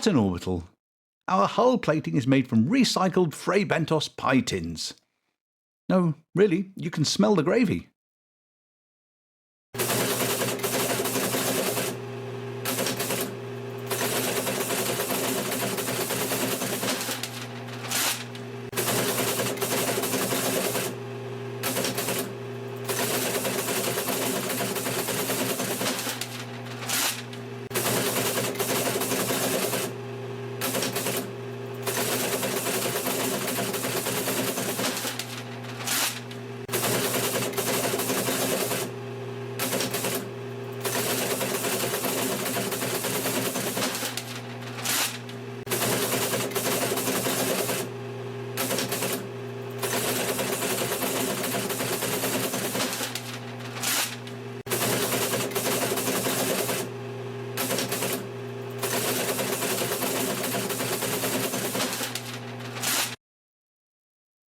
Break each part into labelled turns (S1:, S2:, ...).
S1: Hutton Orbital. Our hull plating is made from recycled Frey Bentos pie tins. No, really, you can smell the gravy.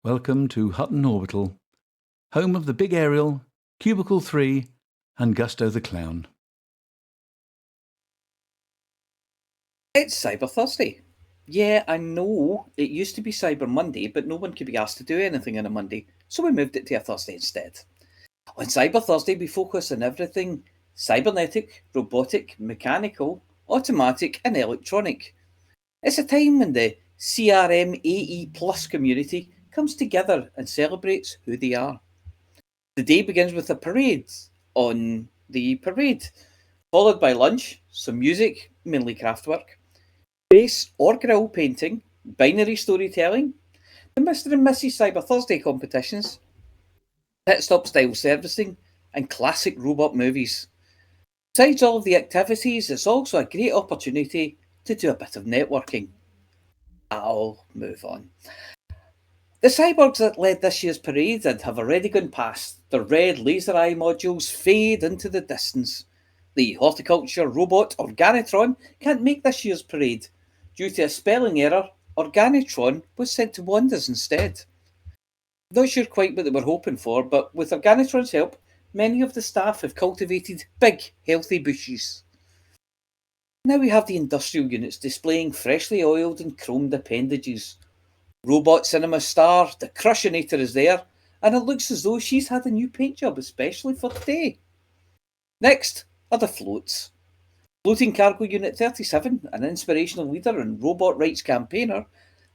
S1: Welcome to Hutton Orbital, home of the Big Aerial, Cubicle 3 and Gusto the Clown.
S2: It's Cyber Thursday. Yeah, I know it used to be Cyber Monday, but no one could be asked to do anything on a Monday, so we moved it to a Thursday instead. On Cyber Thursday, we focus on everything cybernetic, robotic, mechanical, automatic and electronic. It's a time when the CRM AE Plus community comes together and celebrates who they are. The day begins with a parade on the parade, followed by lunch, some music, mainly craftwork, base or grill painting, binary storytelling, the Mr. and Mrs. Cyber Thursday competitions, pit stop style servicing, and classic robot movies. Besides all of the activities, it's also a great opportunity to do a bit of networking. I'll move on. The cyborgs that led this year's parade and have already gone past, their red laser eye modules fade into the distance. The horticulture robot Organotron can't make this year's parade. Due to a spelling error, Organotron was sent to Wonders instead. Not sure quite what they were hoping for, but with Organotron's help, many of the staff have cultivated big, healthy bushes. Now we have the industrial units displaying freshly oiled and chromed appendages. Robot Cinema star, the Crushinator is there, and it looks as though she's had a new paint job especially for today. Next are the floats. Floating Cargo Unit 37, an inspirational leader and robot rights campaigner,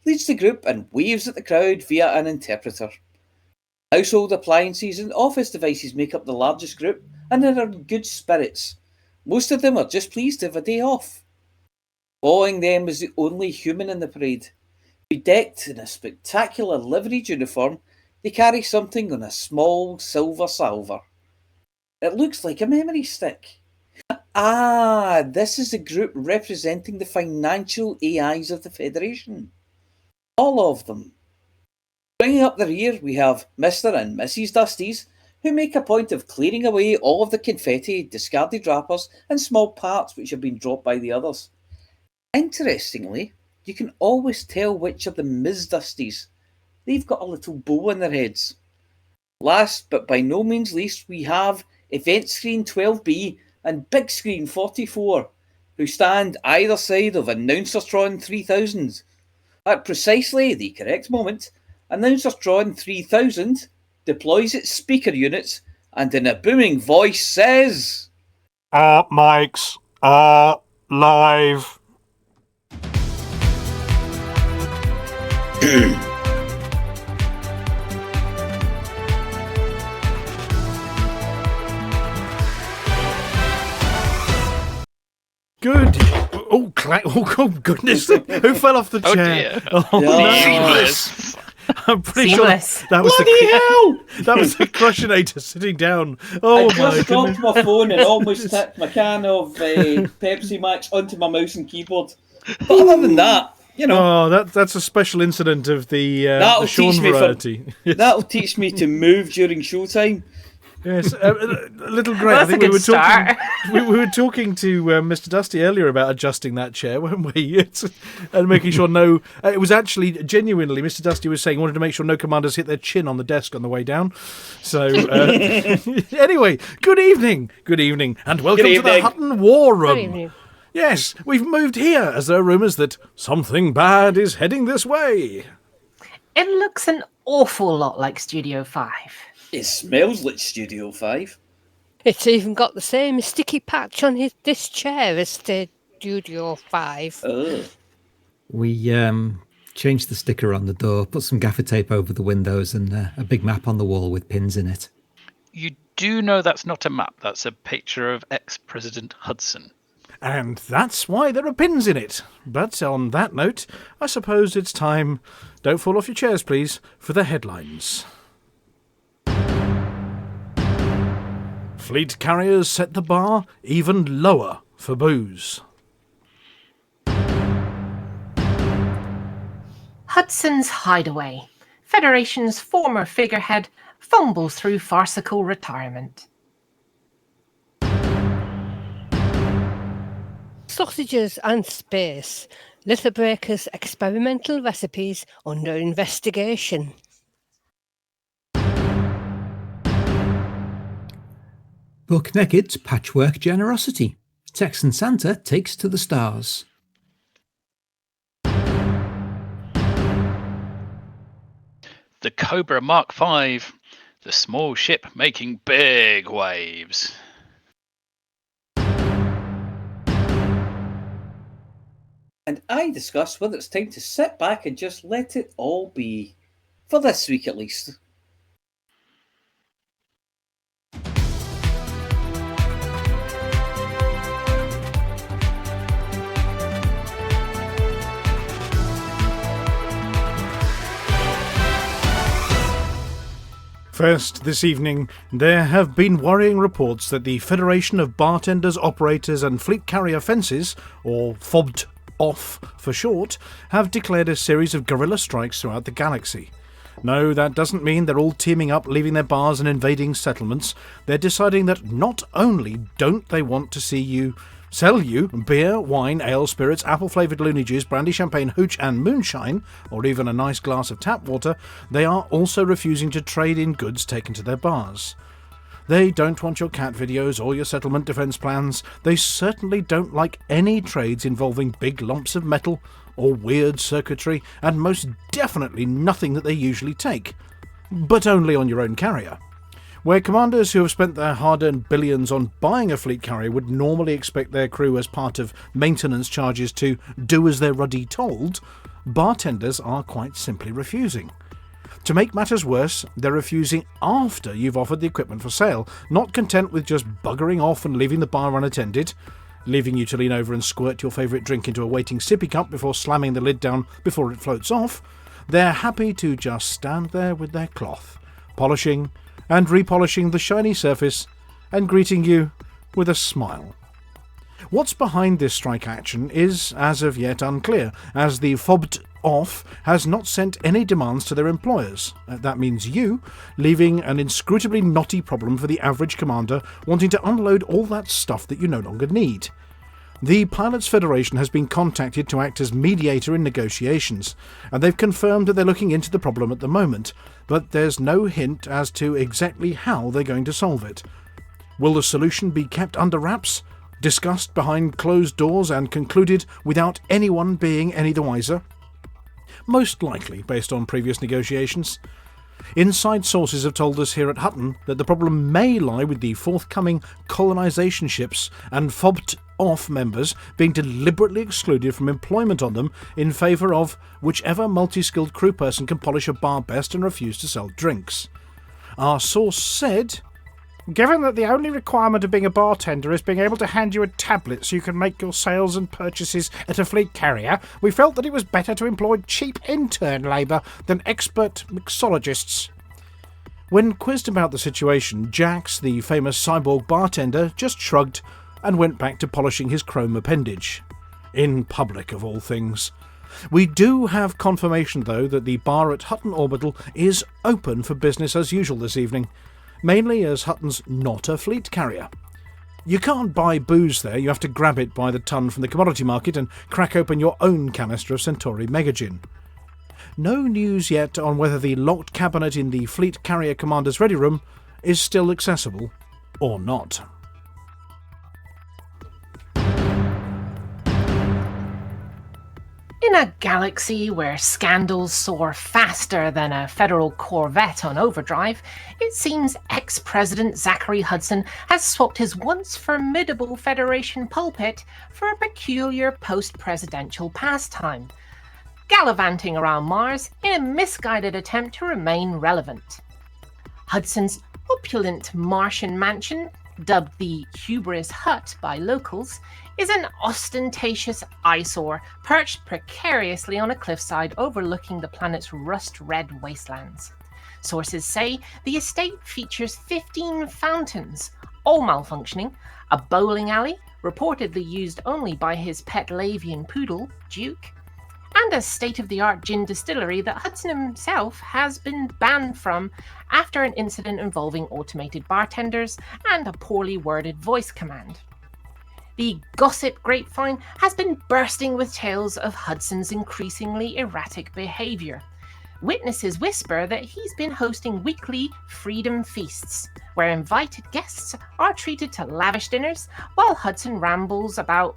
S2: leads the group and waves at the crowd via an interpreter. Household appliances and office devices make up the largest group, and are in good spirits. Most of them are just pleased to have a day off. Following them is the only human in the parade. Bedecked in a spectacular liveried uniform, they carry something on a small silver salver. It looks like a memory stick. Ah, this is the group representing the financial AIs of the Federation. All of them. Bringing up the rear, we have Mr. and Mrs. Dustees, who make a point of clearing away all of the confetti, discarded wrappers, and small parts which have been dropped by the others. Interestingly, you can always tell which are the Ms. Dustees. They've got a little bow on their heads. Last, but by no means least, we have Event Screen 12B and Big Screen 44, who stand either side of Announcertron 3000. At precisely the correct moment, Announcertron 3000 deploys its speaker units and in a booming voice says...
S3: Mics, live.
S4: Good. Oh, goodness. Who fell off the chair?
S5: Dear.
S4: Oh,
S5: Seamless.
S4: I'm pretty
S6: Seamless.
S4: sure that was
S2: Bloody hell!
S4: that was the Crushinator sitting down. Oh,
S2: I
S4: my
S2: just
S4: goodness.
S2: dropped my phone and almost tipped my can of Pepsi Max onto my mouse and keyboard. But other than that, you know...
S4: Oh, that's a special incident of the
S2: That'll
S4: Sean
S2: teach me
S4: variety.
S2: That'll teach me to move during showtime.
S4: Yes, Little Grey.
S6: Well,
S4: I
S6: that's
S4: think
S6: a
S4: we
S6: good
S4: were
S6: start.
S4: talking. We were talking to Mr. Dustee earlier about adjusting that chair, weren't we? And making sure no. It was actually genuinely Mr. Dustee was saying he wanted to make sure no commanders hit their chin on the desk on the way down. So anyway, good evening, and welcome to the Hutton War Room.
S6: Good evening.
S4: Yes, we've moved here as there are rumours that something bad is heading this way.
S5: It looks an awful lot like Studio 5.
S2: It smells like Studio 5.
S6: It's even got the same sticky patch on this chair as the Studio 5.
S2: Oh.
S7: We changed the sticker on the door, put some gaffer tape over the windows and a big map on the wall with pins in it.
S8: You do know that's not a map, that's a picture of ex-President Hudson.
S4: And that's why there are pins in it. But on that note, I suppose it's time, don't fall off your chairs please, for the headlines. Fleet carriers set the bar even lower for booze.
S5: Hudson's Hideaway. Federation's former figurehead fumbles through farcical retirement.
S6: Sausages and space. Littlebreaker's experimental recipes under investigation.
S7: Buck Necked's patchwork generosity. Texan Santa takes to the stars.
S8: The Cobra Mark V, the small ship making big waves.
S2: And I discuss whether it's time to sit back and just let it all be. For this week at least.
S4: First, this evening, there have been worrying reports that the Federation of Bartenders, Operators and Fleet Carrier Fences, or FOBT OFF for short, have declared a series of guerrilla strikes throughout the galaxy. No, that doesn't mean they're all teaming up, leaving their bars and invading settlements. They're deciding that not only don't they want to sell you beer, wine, ale, spirits, apple-flavoured loony juice, brandy, champagne, hooch and moonshine, or even a nice glass of tap water, they are also refusing to trade in goods taken to their bars. They don't want your cat videos or your settlement defence plans. They certainly don't like any trades involving big lumps of metal or weird circuitry, and most definitely nothing that they usually take. But only on your own carrier. Where commanders who have spent their hard-earned billions on buying a fleet carrier would normally expect their crew as part of maintenance charges to do as they're ruddy told, bartenders are quite simply refusing. To make matters worse, they're refusing after you've offered the equipment for sale, not content with just buggering off and leaving the bar unattended, leaving you to lean over and squirt your favourite drink into a waiting sippy cup before slamming the lid down before it floats off. They're happy to just stand there with their cloth, polishing and repolishing the shiny surface and greeting you with a smile. What's behind this strike action is, as of yet, unclear, as the FOBT OFF has not sent any demands to their employers. That means you, leaving an inscrutably knotty problem for the average commander wanting to unload all that stuff that you no longer need. The Pilots Federation has been contacted to act as mediator in negotiations, and they've confirmed that they're looking into the problem at the moment, but there's no hint as to exactly how they're going to solve it. Will the solution be kept under wraps, discussed behind closed doors and concluded without anyone being any the wiser? Most likely, based on previous negotiations. Inside sources have told us here at Hutton that the problem may lie with the forthcoming colonisation ships and FOBT OFF members being deliberately excluded from employment on them in favour of whichever multi-skilled crew person can polish a bar best and refuse to sell drinks. Our source said,
S3: "Given that the only requirement of being a bartender is being able to hand you a tablet so you can make your sales and purchases at a fleet carrier, we felt that it was better to employ cheap intern labour than expert mixologists."
S4: When quizzed about the situation, Jax, the famous cyborg bartender, just shrugged and went back to polishing his chrome appendage. In public, of all things. We do have confirmation, though, that the bar at Hutton Orbital is open for business as usual this evening, mainly as Hutton's not a fleet carrier. You can't buy booze there, you have to grab it by the ton from the commodity market and crack open your own canister of Centauri Megagin. No news yet on whether the locked cabinet in the Fleet Carrier Commander's ready room is still accessible or not.
S5: In a galaxy where scandals soar faster than a federal Corvette on overdrive, it seems ex-President Zachary Hudson has swapped his once formidable Federation pulpit for a peculiar post-presidential pastime, gallivanting around Mars in a misguided attempt to remain relevant. Hudson's opulent Martian mansion, dubbed the Hubris Hut by locals, is an ostentatious eyesore perched precariously on a cliffside overlooking the planet's rust-red wastelands. Sources say the estate features 15 fountains, all malfunctioning, a bowling alley, reportedly used only by his pet Lavian poodle, Duke, and a state-of-the-art gin distillery that Hudson himself has been banned from after an incident involving automated bartenders and a poorly worded voice command. The gossip grapevine has been bursting with tales of Hudson's increasingly erratic behaviour. Witnesses whisper that he's been hosting weekly freedom feasts, where invited guests are treated to lavish dinners, while Hudson rambles about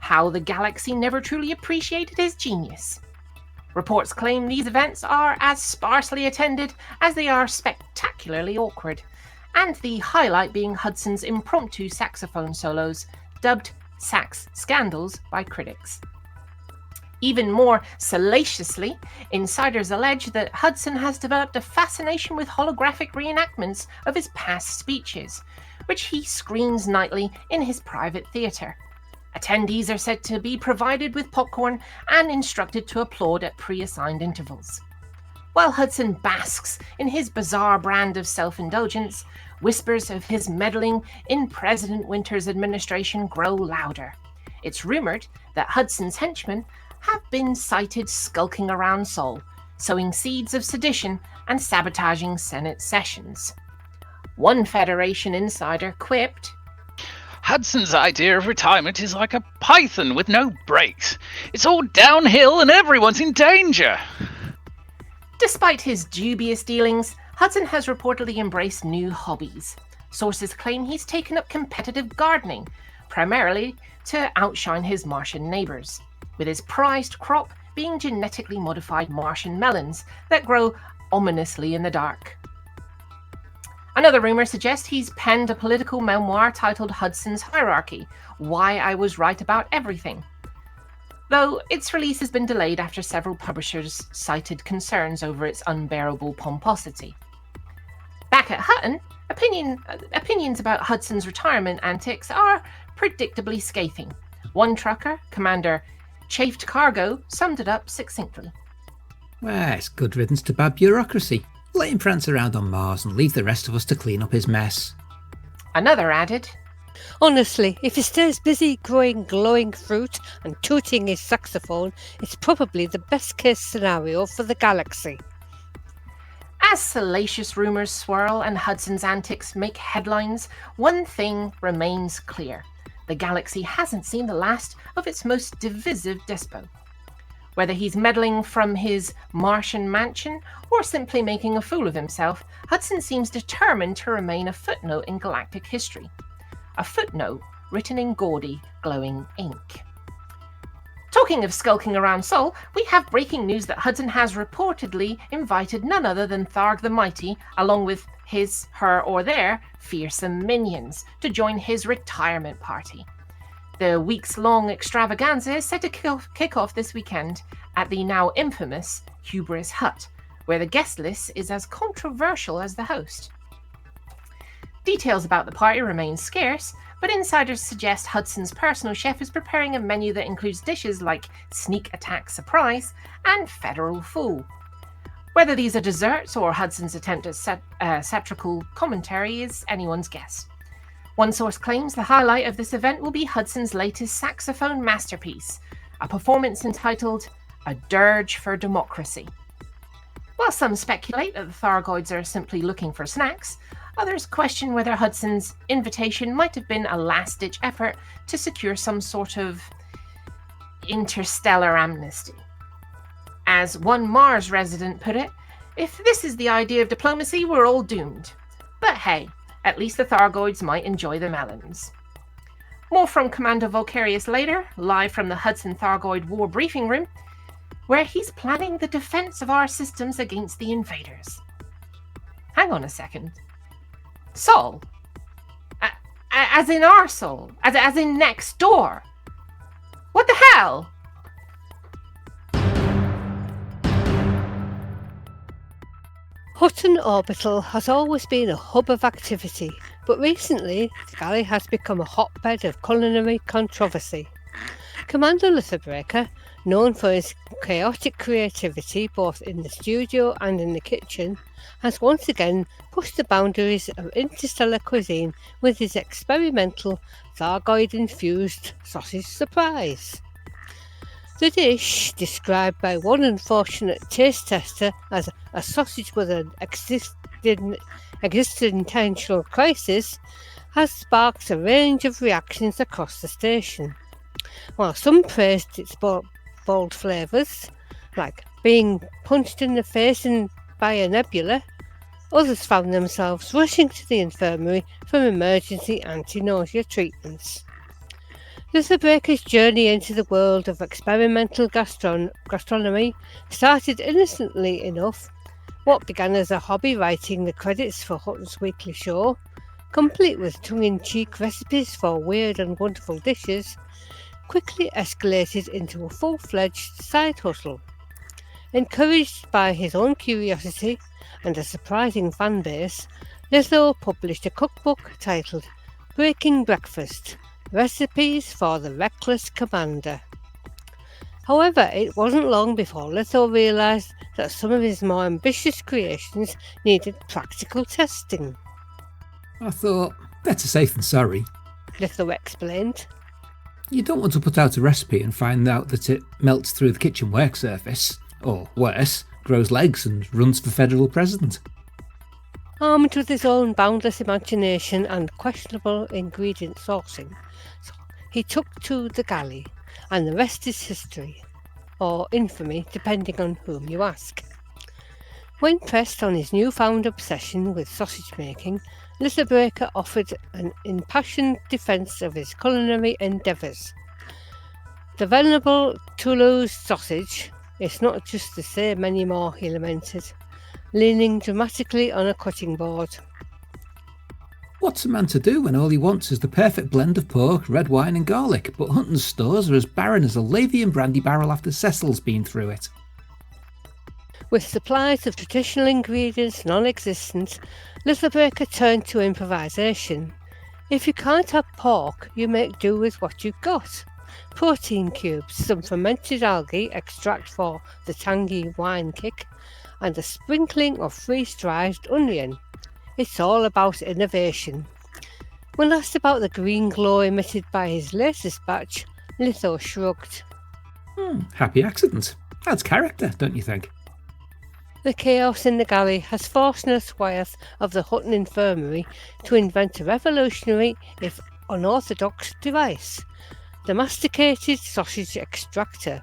S5: how the galaxy never truly appreciated his genius. Reports claim these events are as sparsely attended as they are spectacularly awkward, and the highlight being Hudson's impromptu saxophone solos, dubbed sax scandals by critics. Even more salaciously, insiders allege that Hudson has developed a fascination with holographic reenactments of his past speeches, which he screens nightly in his private theatre. Attendees are said to be provided with popcorn and instructed to applaud at pre-assigned intervals. While Hudson basks in his bizarre brand of self-indulgence, whispers of his meddling in President Winter's administration grow louder. It's rumoured that Hudson's henchmen have been sighted skulking around Sol, sowing seeds of sedition and sabotaging Senate sessions. One Federation insider quipped,
S8: Hudson's idea of retirement is like a python with no brakes. It's all downhill and everyone's in danger.
S5: Despite his dubious dealings, Hudson has reportedly embraced new hobbies. Sources claim he's taken up competitive gardening, primarily to outshine his Martian neighbours, with his prized crop being genetically modified Martian melons that grow ominously in the dark. Another rumour suggests he's penned a political memoir titled Hudson's Hierarchy, Why I Was Right About Everything, though its release has been delayed after several publishers cited concerns over its unbearable pomposity. Back at Hutton, opinions about Hudson's retirement antics are predictably scathing. One trucker, Commander Chafed Cargo, summed it up succinctly.
S7: Well, it's good riddance to bad bureaucracy. Let him prance around on Mars and leave the rest of us to clean up his mess.
S5: Another added,
S6: Honestly, if he stays busy growing glowing fruit and tooting his saxophone, it's probably the best case scenario for the galaxy.
S5: As salacious rumours swirl and Hudson's antics make headlines, one thing remains clear. The galaxy hasn't seen the last of its most divisive despot. Whether he's meddling from his Martian mansion or simply making a fool of himself, Hudson seems determined to remain a footnote in galactic history. A footnote written in gaudy, glowing ink. Talking of skulking around Sol, we have breaking news that Hudson has reportedly invited none other than Tharg the Mighty, along with his, her, or their fearsome minions, to join his retirement party. The weeks-long extravaganza is set to kick off this weekend at the now infamous Hubris Hut, where the guest list is as controversial as the host. Details about the party remain scarce, but insiders suggest Hudson's personal chef is preparing a menu that includes dishes like Sneak Attack Surprise and Federal Fool. Whether these are desserts or Hudson's attempt at satirical commentary is anyone's guess. One source claims the highlight of this event will be Hudson's latest saxophone masterpiece, a performance entitled A Dirge for Democracy. While some speculate that the Thargoids are simply looking for snacks, others question whether Hudson's invitation might have been a last-ditch effort to secure some sort of interstellar amnesty. As one Mars resident put it, if this is the idea of diplomacy, we're all doomed. But hey, at least the Thargoids might enjoy the melons. More from Commander Volcarius later, live from the Hudson Thargoid War Briefing Room, where he's planning the defense of our systems against the invaders. Hang on a second. Sol? As in our Sol? As in next door? What the hell?
S6: Hutton Orbital has always been a hub of activity, but recently the galley has become a hotbed of culinary controversy. Commander Litherbreaker, known for his chaotic creativity both in the studio and in the kitchen, has once again pushed the boundaries of interstellar cuisine with his experimental Thargoid-infused sausage surprise. The dish, described by one unfortunate taste tester as a sausage with an existential crisis, has sparked a range of reactions across the station. While some praised its bold flavours, like being punched in the face by a nebula, others found themselves rushing to the infirmary for emergency anti-nausea treatments. Litherbreaker's journey into the world of experimental gastronomy started innocently enough. What began as a hobby writing the credits for Hutton's weekly show, complete with tongue-in-cheek recipes for weird and wonderful dishes, quickly escalated into a full-fledged side hustle. Encouraged by his own curiosity and a surprising fan base, Litho published a cookbook titled Breaking Breakfast: Recipes for the Reckless Commander. However, it wasn't long before Litho realised that some of his more ambitious creations needed practical testing.
S7: I thought, better safe than sorry.
S6: Litho explained.
S7: You don't want to put out a recipe and find out that it melts through the kitchen work surface, or worse, grows legs and runs for federal president.
S6: Armed with his own boundless imagination and questionable ingredient sourcing, he took to the galley, and the rest is history, or infamy, depending on whom you ask. When pressed on his newfound obsession with sausage making, Litherbreaker offered an impassioned defence of his culinary endeavours. The venerable Toulouse sausage is not just the same anymore, he lamented, leaning dramatically on a cutting board.
S7: What's a man to do when all he wants is the perfect blend of pork, red wine and garlic, but Hutton's stores are as barren as a Lavian brandy barrel after Cecil's been through it?
S6: With supplies of traditional ingredients non-existent, Litherbreaker turned to improvisation. If you can't have pork, you make do with what you've got. Protein cubes, some fermented algae extract for the tangy wine kick, and a sprinkling of freeze-dried onion. It's all about innovation. When asked about the green glow emitted by his latest batch, Litho shrugged.
S7: Happy accident. Adds character, don't you think?
S6: The chaos in the galley has forced Nurse Wyeth of the Hutton Infirmary to invent a revolutionary, if unorthodox, device, the masticated sausage extractor.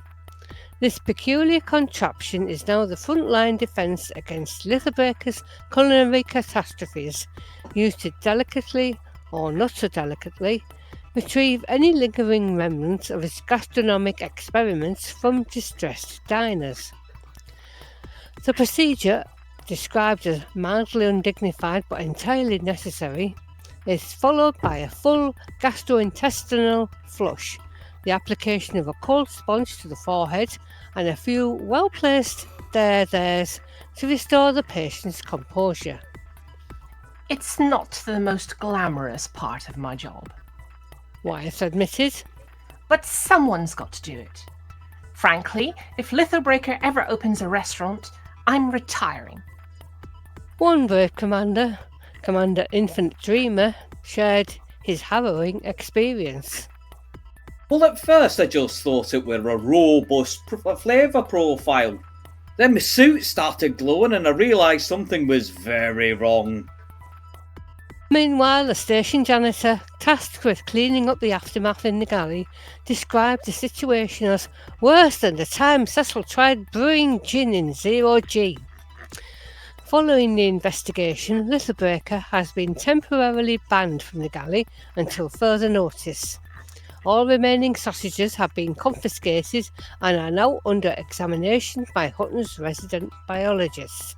S6: This peculiar contraption is now the frontline defence against Litherbreaker's culinary catastrophes, used to delicately, or not so delicately, retrieve any lingering remnants of his gastronomic experiments from distressed diners. The procedure, described as mildly undignified but entirely necessary, is followed by a full gastrointestinal flush, the application of a cold sponge to the forehead, and a few well-placed there's to restore the patient's composure.
S5: It's not the most glamorous part of my job,
S6: Wyeth admitted.
S5: but someone's got to do it. Frankly, if Litherbreaker ever opens a restaurant, I'm retiring.
S6: One brave commander, Commander Infant Dreamer, shared his harrowing experience.
S2: Well, at first I just thought it were a robust flavour profile. Then my suit started glowing and I realised something was very wrong.
S6: Meanwhile, the station janitor, tasked with cleaning up the aftermath in the galley, described the situation as worse than the time Cecil tried brewing gin in 0G. Following the investigation, Litherbreaker has been temporarily banned from the galley until further notice. All remaining sausages have been confiscated and are now under examination by Hutton's resident biologists.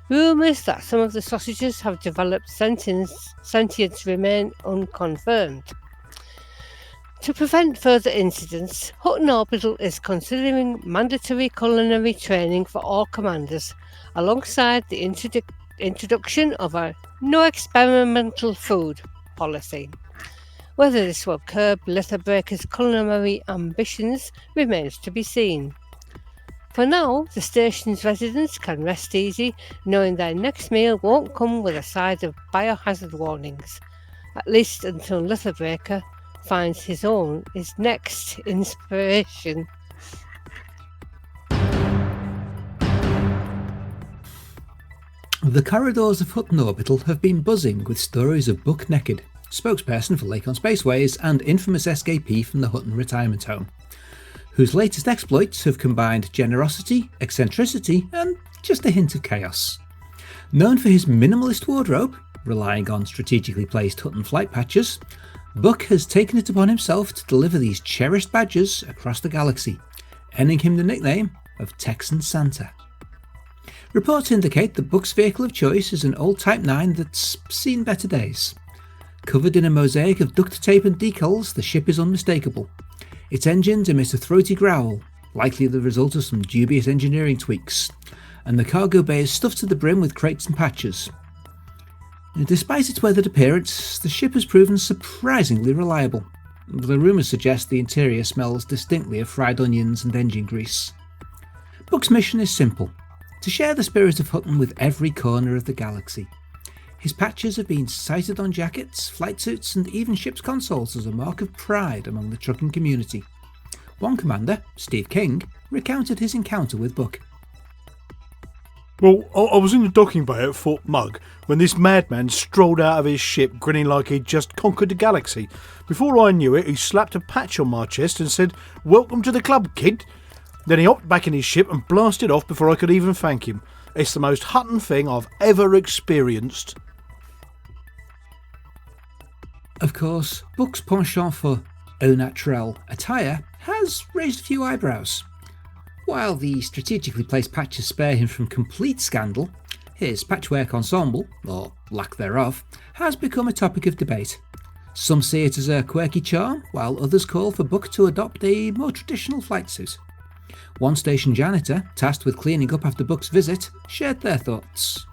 S6: Rumours that some of the sausages have developed sentience remain unconfirmed. To prevent further incidents, Hutton Orbital is considering mandatory culinary training for all commanders, alongside the introduction of a no experimental food policy. Whether this will curb Leatherbreaker's culinary ambitions remains to be seen. For now, the station's residents can rest easy, knowing their next meal won't come with a side of biohazard warnings, at least until Leatherbreaker finds his next inspiration.
S7: The corridors of Hutton Orbital have been buzzing with stories of Buck Naked, spokesperson for Lake on Spaceways and infamous escapee from the Hutton retirement home, whose latest exploits have combined generosity, eccentricity, and just a hint of chaos. Known for his minimalist wardrobe, relying on strategically placed Hutton flight patches, Buck has taken it upon himself to deliver these cherished badges across the galaxy, earning him the nickname of Texan Santa. Reports indicate that Buck's vehicle of choice is an old Type 9 that's seen better days. Covered in a mosaic of duct tape and decals, the ship is unmistakable. Its engines emit a throaty growl, likely the result of some dubious engineering tweaks, and the cargo bay is stuffed to the brim with crates and patches. Despite its weathered appearance, the ship has proven surprisingly reliable. The rumours suggest the interior smells distinctly of fried onions and engine grease. Buck's mission is simple: to share the spirit of Hutton with every corner of the galaxy. His patches have been sighted on jackets, flight suits, and even ship's consoles as a mark of pride among the trucking community. One commander, Steve King, recounted his encounter with Buck.
S4: Well, I was in the docking bay at Fort Mugg when this madman strolled out of his ship grinning like he'd just conquered the galaxy. Before I knew it, he slapped a patch on my chest and said, "Welcome to the club, kid." Then he hopped back in his ship and blasted off before I could even thank him. It's the most Hutton thing I've ever experienced.
S7: Of course, Buck's penchant for au naturel attire has raised a few eyebrows. While the strategically placed patches spare him from complete scandal, his patchwork ensemble, or lack thereof, has become a topic of debate. Some see it as a quirky charm, while others call for Buck to adopt a more traditional flight suit. One station janitor, tasked with cleaning up after Buck's visit, shared their thoughts.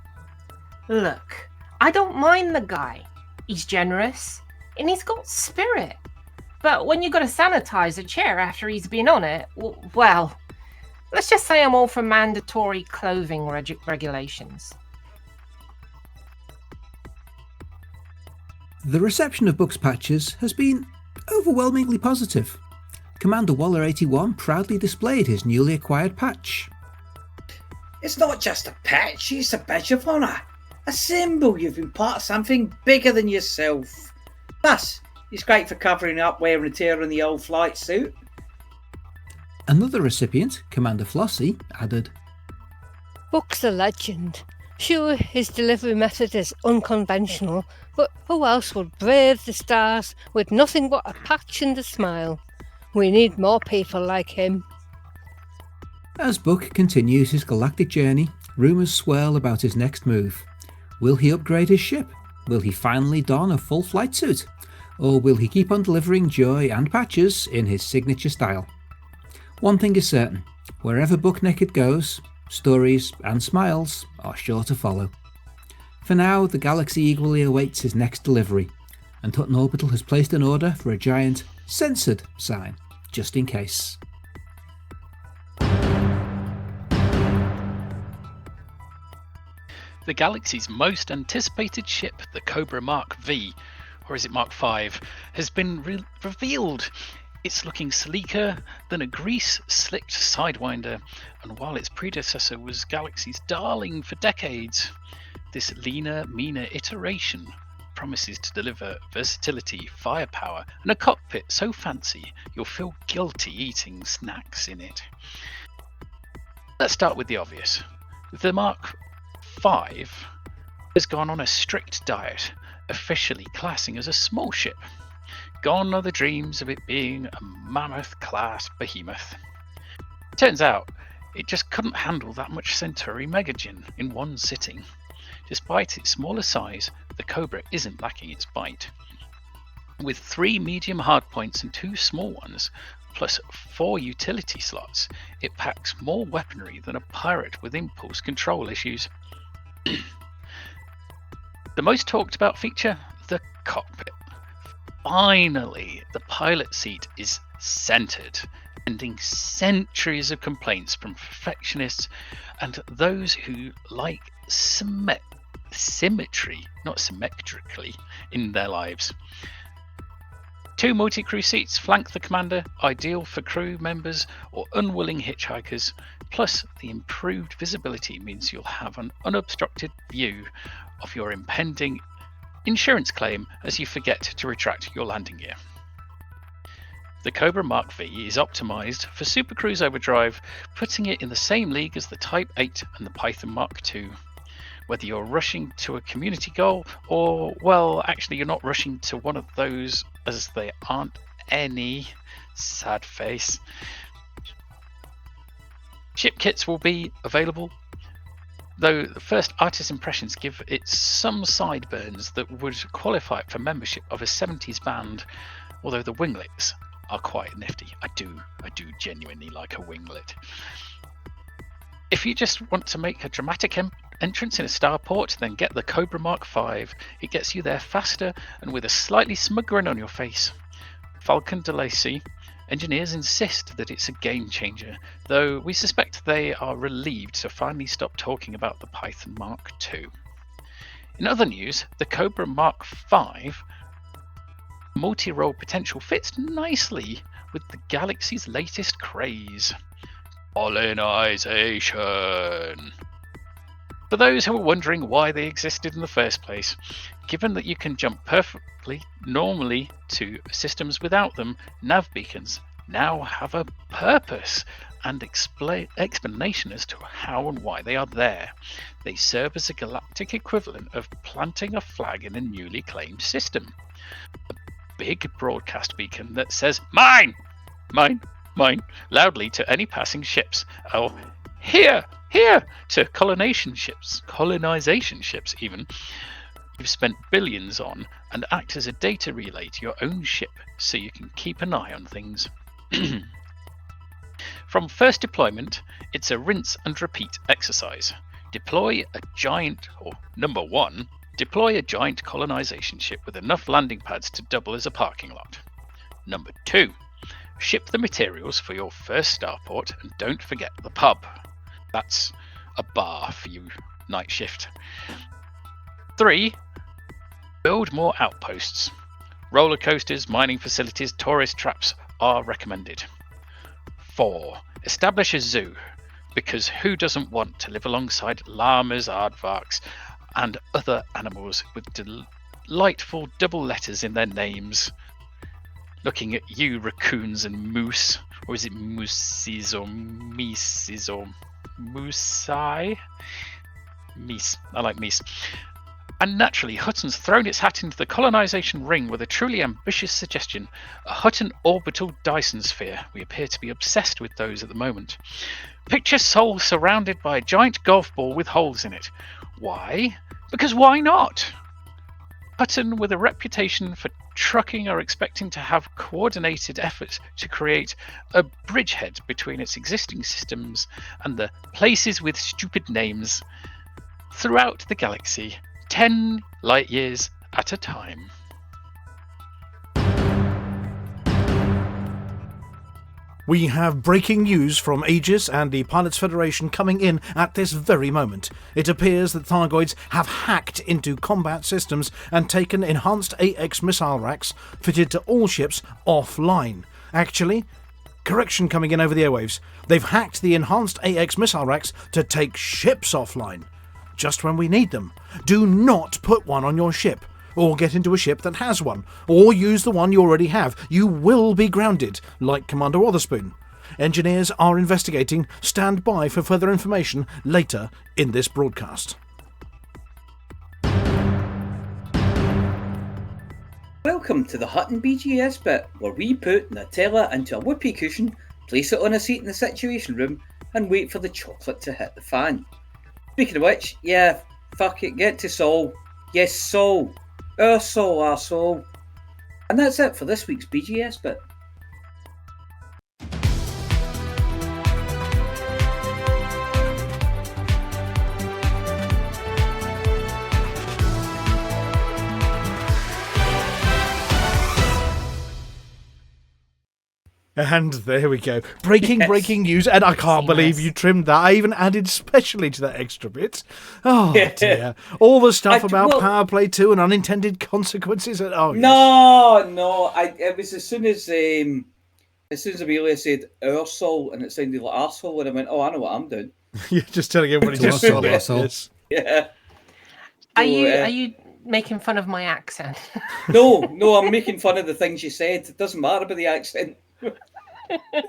S5: Look, I don't mind the guy. He's generous, and he's got spirit. But when you got to sanitize a chair after he's been on it, well, let's just say I'm all for mandatory clothing regulations.
S7: The reception of Buck's patches has been overwhelmingly positive. Commander Waller 81 proudly displayed his newly acquired patch.
S2: It's not just a patch, it's a badge of honour. A symbol you've been part of something bigger than yourself. Plus, it's great for covering up wear and tear in the old flight suit.
S7: Another recipient, Commander Flossy, added,
S6: Buck's a legend. Sure, his delivery method is unconventional, but who else would brave the stars with nothing but a patch and a smile? We need more people like him.
S7: As Buck continues his galactic journey, rumours swirl about his next move. Will he upgrade his ship? Will he finally don a full flight suit? Or will he keep on delivering joy and patches in his signature style? One thing is certain, wherever Buck Naked goes, stories and smiles are sure to follow. For now, the galaxy eagerly awaits his next delivery, and Hutton Orbital has placed an order for a giant censored sign, just in case.
S8: The galaxy's most anticipated ship, the Cobra Mark V, or is it Mark V, has been revealed. It's looking sleeker than a grease-slicked Sidewinder, and while its predecessor was Galaxy's darling for decades, this leaner, meaner iteration promises to deliver versatility, firepower, and a cockpit so fancy you'll feel guilty eating snacks in it. Let's start with the obvious. The Mark V has gone on a strict diet, officially classing as a small ship. Gone are the dreams of it being a mammoth-class behemoth. Turns out, it just couldn't handle that much Centauri megagen in one sitting. Despite its smaller size, the Cobra isn't lacking its bite. With 3 medium hardpoints and 2 small ones, plus 4 utility slots, it packs more weaponry than a pirate with impulse control issues. The most talked about feature? The cockpit. Finally, the pilot seat is centered, ending centuries of complaints from perfectionists and those who like symmetry, not symmetrically, in their lives. 2 multi-crew seats flank the commander, ideal for crew members or unwilling hitchhikers, plus the improved visibility means you'll have an unobstructed view of your impending insurance claim as you forget to retract your landing gear. The Cobra Mark V is optimized for Super Cruise overdrive, putting it in the same league as the Type 8 and the Python Mark II. Whether you're rushing to a community goal or, well, actually you're not rushing to one of those as there aren't any, sad face. Ship kits will be available, though the first artist impressions give it some sideburns that would qualify it for membership of a 70s band, although the winglets are quite nifty. I do genuinely like a winglet. If you just want to make a dramatic entrance in a starport, then get the Cobra Mark V. It gets you there faster and with a slightly smug grin on your face. Falcon de Lacy engineers insist that it's a game changer, though we suspect they are relieved to finally stop talking about the Python Mark II. In other news, the Cobra Mark V multi-role potential fits nicely with the galaxy's latest craze: colonization. For those who are wondering why they existed in the first place, given that you can jump perfectly normally to systems without them, nav beacons now have a purpose and explanation as to how and why they are there. They serve as a galactic equivalent of planting a flag in a newly claimed system. A big broadcast beacon that says, "Mine! Mine! Mine!" loudly to any passing ships. Oh, here! Here! To colonization ships even, you've spent billions on, and act as a data relay to your own ship so you can keep an eye on things. From first deployment, it's a rinse and repeat exercise. Number 1, deploy a giant colonization ship with enough landing pads to double as a parking lot. Number 2, ship the materials for your first starport and don't forget the pub. That's a bar for you night shift. 3, build more outposts. Roller coasters, mining facilities, tourist traps are recommended. 4, establish a zoo, because who doesn't want to live alongside llamas, aardvarks, and other animals with delightful double letters in their names? Looking at you, raccoons and moose. Or is it mooses or meeses or moosai? Meese. I like meese. And naturally, Hutton's thrown its hat into the colonization ring with a truly ambitious suggestion, a Hutton Orbital Dyson Sphere. We appear to be obsessed with those at the moment. Picture Sol surrounded by a giant golf ball with holes in it. Why? Because why not? Hutton, with a reputation for trucking, are expecting to have coordinated efforts to create a bridgehead between its existing systems and the places with stupid names throughout the galaxy, 10 light years at a time.
S3: We have breaking news from Aegis and the Pilots Federation coming in at this very moment. It appears that Thargoids have hacked into combat systems and taken enhanced AX missile racks fitted to all ships offline. Actually, correction coming in over the airwaves. They've hacked the enhanced AX missile racks to take ships offline. Just when we need them. Do not put one on your ship, or get into a ship that has one, or use the one you already have. You will be grounded, like Commander Witherspoon. Engineers are investigating. Stand by for further information later in this broadcast.
S2: Well, Welcome to the Hutton BGS bit, where we put Nutella into a whoopee cushion, place it on a seat in the Situation Room, and wait for the chocolate to hit the fan. Speaking of which, yeah, fuck it, get to Sol. Yes, Sol. Our Sol, our Sol. And that's it for this week's BGS bit.
S4: And there we go. Breaking news, and I can't believe you trimmed that. I even added specially to that extra bit. Oh, dear. All the stuff about Power Play 2 and unintended consequences. Oh,
S2: No. It was as soon as Amelia said "arsehole" and it sounded like arsehole, and I went, "Oh, I know what I'm doing."
S4: You're just telling everybody just saw it. Yes.
S2: Yeah.
S5: Are you making fun of my accent?
S2: No, I'm making fun of the things you said. It doesn't matter about the accent.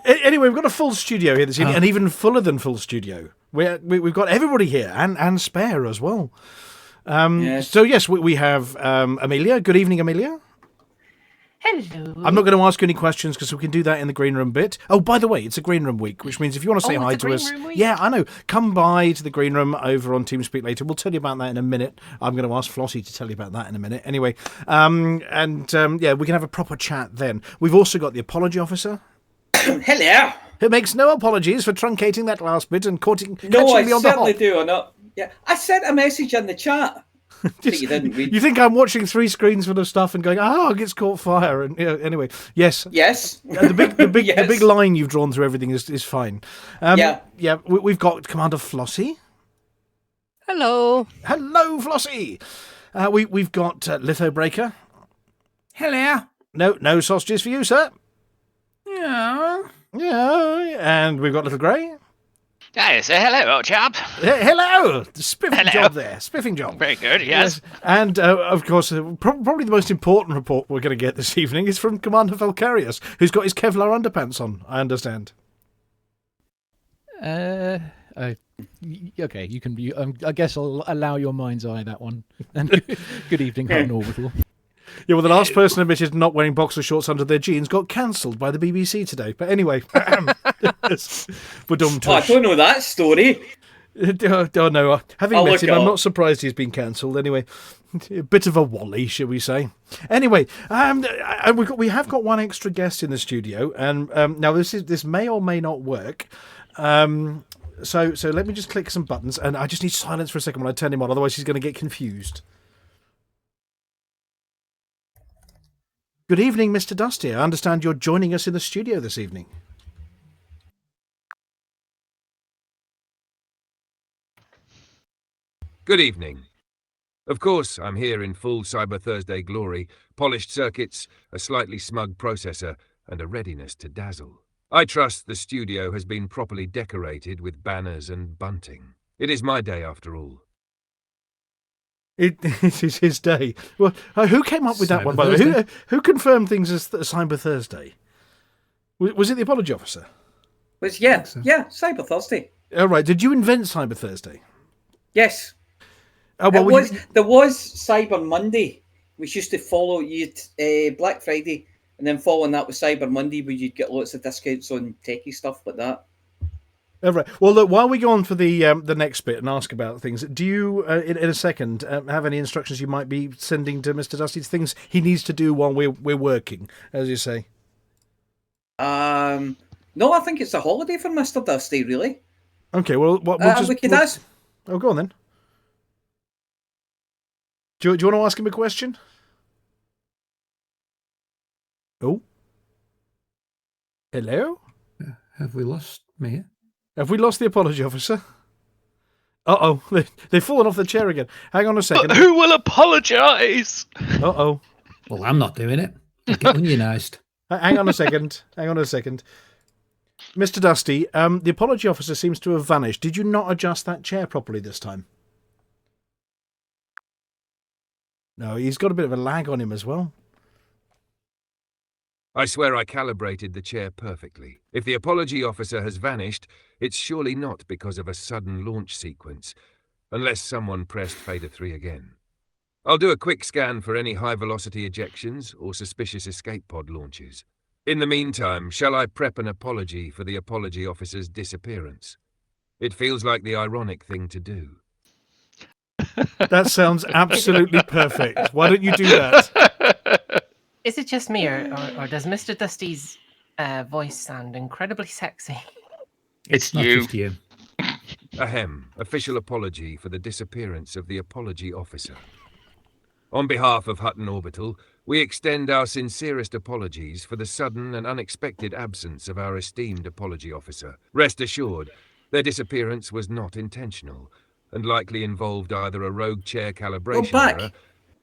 S4: Anyway, we've got a full studio here this evening, and even fuller than full studio. We've got everybody here, and spare as well.
S2: Yes.
S4: So yes, we have Amelia. Good evening, Amelia.
S5: Hello.
S4: I'm not going to ask you any questions because we can do that in the green room bit. Oh, by the way, it's a green room week, which means if you want to say hi to us, yeah, I know, come by to the green room over on TeamSpeak later. We'll tell you about that in a minute. I'm going to ask Flossy to tell you about that in a minute. Anyway, yeah, we can have a proper chat then. We've also got the apology officer.
S2: Hello.
S4: Who makes no apologies for truncating that last bit and catching me on the hop.
S2: No, I certainly do. Or not. Yeah, I sent a message in the chat.
S4: Just,
S2: you didn't read.
S4: You think I'm watching 3 screens full of stuff and going, it gets caught fire, and anyway, yes, the big line you've drawn through everything is fine. We've got Commander Flossy.
S6: Hello,
S4: Flossy. We've got Lithobreaker.
S7: Hello.
S4: No sausages for you, sir.
S7: Yeah.
S4: And we've got Little Grey.
S8: Hey, say hello, old chap.
S4: Hello! Spiffing job there. Spiffing job.
S8: Very good, yes.
S4: And, of course, probably the most important report we're going to get this evening is from Commander Valkyrius, who's got his Kevlar underpants on, I understand.
S9: Okay, you can. I guess I'll allow your mind's eye that one. And good evening, Hutton Orbital.
S4: Yeah, well, the last person admitted not wearing boxer shorts under their jeans got cancelled by the BBC today. But anyway,
S2: I don't know that story.
S4: No, having met him, I'm not surprised he's been cancelled. Anyway, a bit of a wally, shall we say? Anyway, we have got one extra guest in the studio, and now this may or may not work. So let me just click some buttons, and I just need silence for a second when I turn him on, otherwise he's going to get confused. Good evening, Mr. Dustee. I understand you're joining us in the studio this evening.
S10: Good evening. Of course, I'm here in full Cyber Thursday glory, polished circuits, a slightly smug processor, and a readiness to dazzle. I trust the studio has been properly decorated with banners and bunting. It is my day after all.
S4: It is his day. Well, who came up with that one, by the way? Who confirmed things as Cyber Thursday? Was it the apology officer?
S2: Cyber Thursday.
S4: Oh, right. Did you invent Cyber Thursday?
S2: Yes.
S4: Oh, well,
S2: there was Cyber Monday, which used to follow Black Friday, and then following that was Cyber Monday, where you'd get lots of discounts on techie stuff like that.
S4: Oh, right. Well, look, while we go on for the next bit and ask about things, do you, in a second, have any instructions you might be sending to Mr. Dustee, things he needs to do while we're working, as you say?
S2: No, I think it's a holiday for Mr. Dustee, really.
S4: Okay, well,
S2: we could ask.
S4: Oh, go on then. Do you want to ask him a question? Oh. Hello?
S7: Have we lost me?
S4: Have we lost the apology officer? Uh-oh, they've fallen off the chair again. Hang on a second.
S8: But who will apologise?
S4: Uh-oh.
S7: Well, I'm not doing it. I'll get unionised.
S4: Hang on a second. Mr. Dustee, the apology officer seems to have vanished. Did you not adjust that chair properly this time? No, he's got a bit of a lag on him as well.
S10: I swear I calibrated the chair perfectly. If the apology officer has vanished, it's surely not because of a sudden launch sequence, unless someone pressed Fader 3 again. I'll do a quick scan for any high-velocity ejections or suspicious escape pod launches. In the meantime, shall I prep an apology for the apology officer's disappearance? It feels like the ironic thing to do.
S4: That sounds absolutely perfect. Why don't you do that?
S5: Is it just me, or does Mr. Dustee's voice sound incredibly sexy?
S8: It's
S7: Not
S8: you.
S7: just you.
S10: Ahem. Official apology for the disappearance of the apology officer. On behalf of Hutton Orbital, we extend our sincerest apologies for the sudden and unexpected absence of our esteemed apology officer. Rest assured, their disappearance was not intentional, and likely involved either a rogue chair calibration error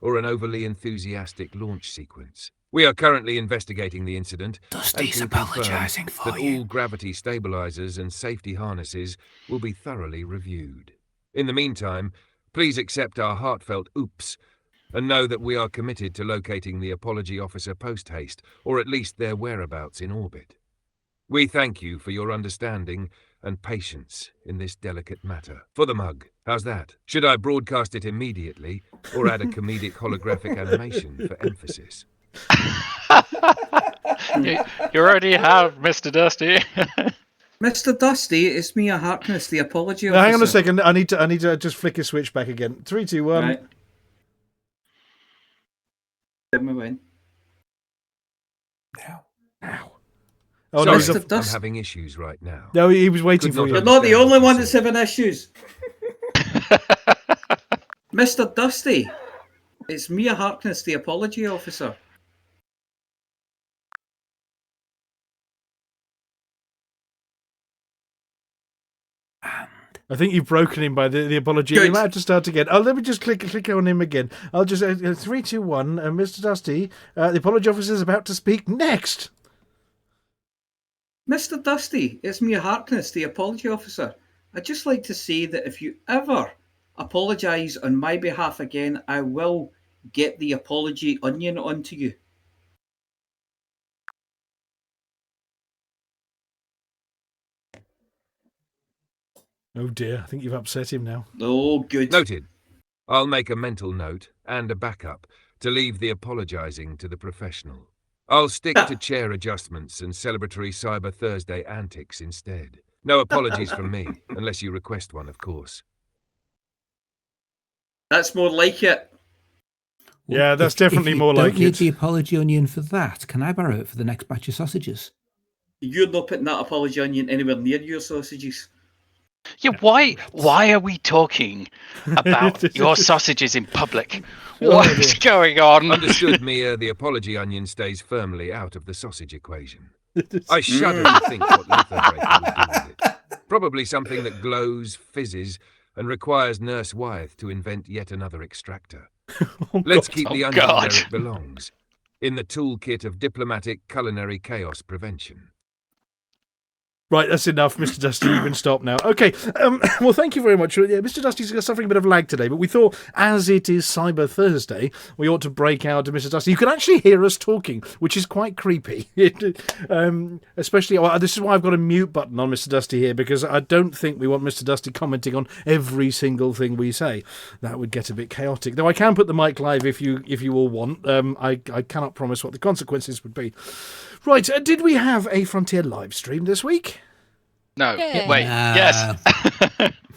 S10: or an overly enthusiastic launch sequence. We are currently investigating the incident.
S7: Dustee's
S10: and can confirm
S7: apologising for
S10: that
S7: you.
S10: all gravity stabilizers and safety harnesses will be thoroughly reviewed. In the meantime, please accept our heartfelt oops and know that we are committed to locating the apology officer post-haste, or at least their whereabouts in orbit. We thank you for your understanding and patience in this delicate matter. For the mug, how's that? Should I broadcast it immediately, or add a comedic holographic animation for emphasis?
S8: You already have, Mr. Dustee.
S2: Mr. Dustee, it's Mia Harkness, the apology
S4: Now,
S2: officer.
S4: hang on a second. I need to just flick a switch back again. 3, 2, 1.
S2: Right. Let me win.
S4: Oh,
S10: Sorry,
S4: no,
S2: Mr.
S10: I'm
S2: Dust-
S10: having issues right now.
S4: no, he was waiting
S10: Could
S4: for
S10: not
S4: you.
S2: You're not the
S10: understand
S2: only
S10: what
S2: one
S10: you
S2: that's
S10: said.
S2: having issues. Mr. Dustee, it's Mia Harkness, the apology officer.
S4: I think you've broken him by the apology.
S2: Good.
S4: You might have to start again. Oh, let me just click on him again. I'll just 3, 2, 1. Mr. Dustee, the apology officer is about to speak next.
S2: Mr. Dustee, it's Mia Harkness, the apology officer. I'd just like to say that if you ever apologise on my behalf again, I will get the apology onion onto you.
S4: Oh dear, I think you've upset him now.
S2: Oh, good.
S10: Noted. I'll make a mental note and a backup to leave the apologising to the professional. I'll stick to chair adjustments and celebratory Cyber Thursday antics instead. No apologies from me, unless you request one, of course.
S2: That's more like it.
S4: Yeah, that's definitely more like
S7: Don't need
S4: it.
S7: the apology onion for that. Can I borrow it for the next batch of sausages?
S2: You're not putting that apology onion anywhere near your sausages.
S8: Yeah, why are we talking about your sausages in public? What is going on?
S10: Understood, Mia. The apology onion stays firmly out of the sausage equation. I shudder to think what Litho Breaker would do with it. Probably something that glows, fizzes, and requires Nurse Wyeth to invent yet another extractor. Let's keep the onion where it belongs, in the toolkit of diplomatic culinary chaos prevention.
S4: Right, that's enough, Mr. Dustee. You can stop now. Okay, well, thank you very much. Yeah, Mr. Dustee's suffering a bit of lag today, but we thought, as it is Cyber Thursday, we ought to break out to Mr. Dustee. You can actually hear us talking, which is quite creepy. Especially, this is why I've got a mute button on Mr. Dustee here, because I don't think we want Mr. Dustee commenting on every single thing we say. That would get a bit chaotic. Though I can put the mic live if you all want. I cannot promise what the consequences would be. Right, did we have a Frontier live stream this week?
S8: No.
S6: Yeah.
S8: Wait. Yes.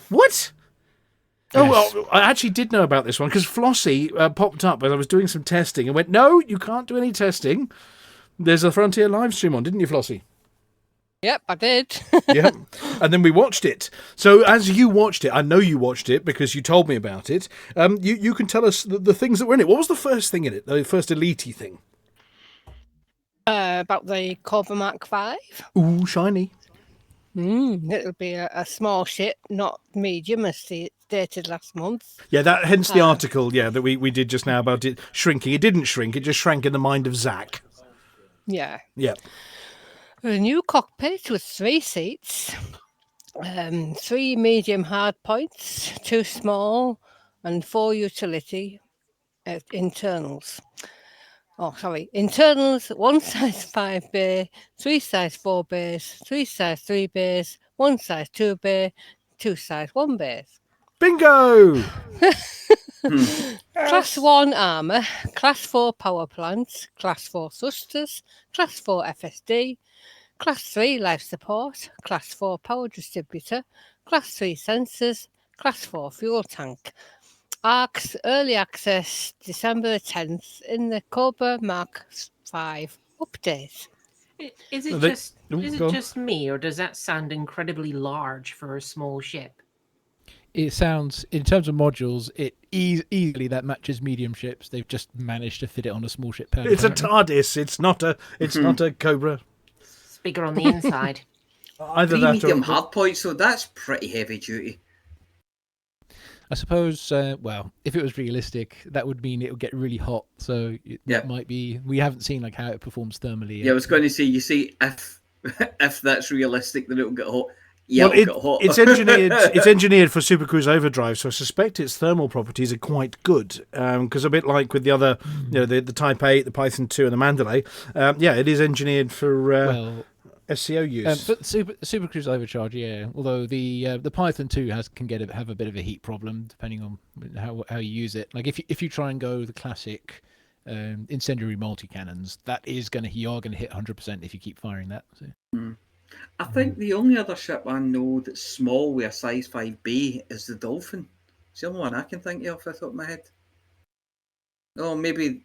S4: What? Oh, well, I actually did know about this one because Flossy popped up as I was doing some testing and went, no, you can't do any testing. There's a Frontier live stream on, didn't you, Flossy?
S6: Yep, I did.
S4: Yep. And then we watched it. So as you watched it, I know you watched it because you told me about it. You can tell us the things that were in it. What was the first thing in it? The first elite-y thing?
S6: About the Cobra Mark 5.
S4: Ooh, shiny.
S6: It'll be a small ship, not medium, as stated last month.
S4: Yeah, hence the article, that we did just now about it shrinking. It didn't shrink, it just shrank in the mind of Zach.
S6: Yeah.
S4: Yeah.
S6: A new cockpit with 3 seats, 3 medium hard points, 2 small, and 4 utility internals. Internals, 1 size 5 bay, 3 size 4 bays, 3 size 3 bays, 1 size 2 bay, 2 size 1 bays.
S4: Bingo!
S6: Class 1 armour, Class 4 power plants, Class 4 thrusters, Class 4 FSD, Class 3 life support, Class 4 power distributor, Class 3 sensors, Class 4 fuel tank. ARC's early access December 10th in the Cobra Mark 5 update.
S5: Is it just me, or does that sound incredibly large for a small ship?
S9: It sounds, in terms of modules, it easily that matches medium ships. They've just managed to fit it on a small ship pad.
S4: It's a TARDIS. It's not a Cobra.
S5: It's bigger on the inside.
S2: Either that medium hardpoint, so that's pretty heavy duty.
S9: I suppose, well, if it was realistic, that would mean it would get really hot. So it might be. We haven't seen like how it performs thermally yet.
S2: Yeah, I was going to say. You see, if that's realistic, then it will get hot. Yeah, it'll get hot.
S4: It's engineered. It's engineered for supercruise overdrive, so I suspect its thermal properties are quite good. Because a bit like with the other, the Type 8, the Python 2, and the Mandalay, it is engineered for SCO use.
S9: But supercruise overcharge, yeah. Although the Python 2 can have a bit of a heat problem depending on how you use it. Like if you try and go the classic incendiary multi cannons, you are gonna hit 100% if you keep firing that. So.
S2: I think the only other ship I know that's small with a size 5B is the Dolphin. It's the only one I can think of off the top of my head. Oh, maybe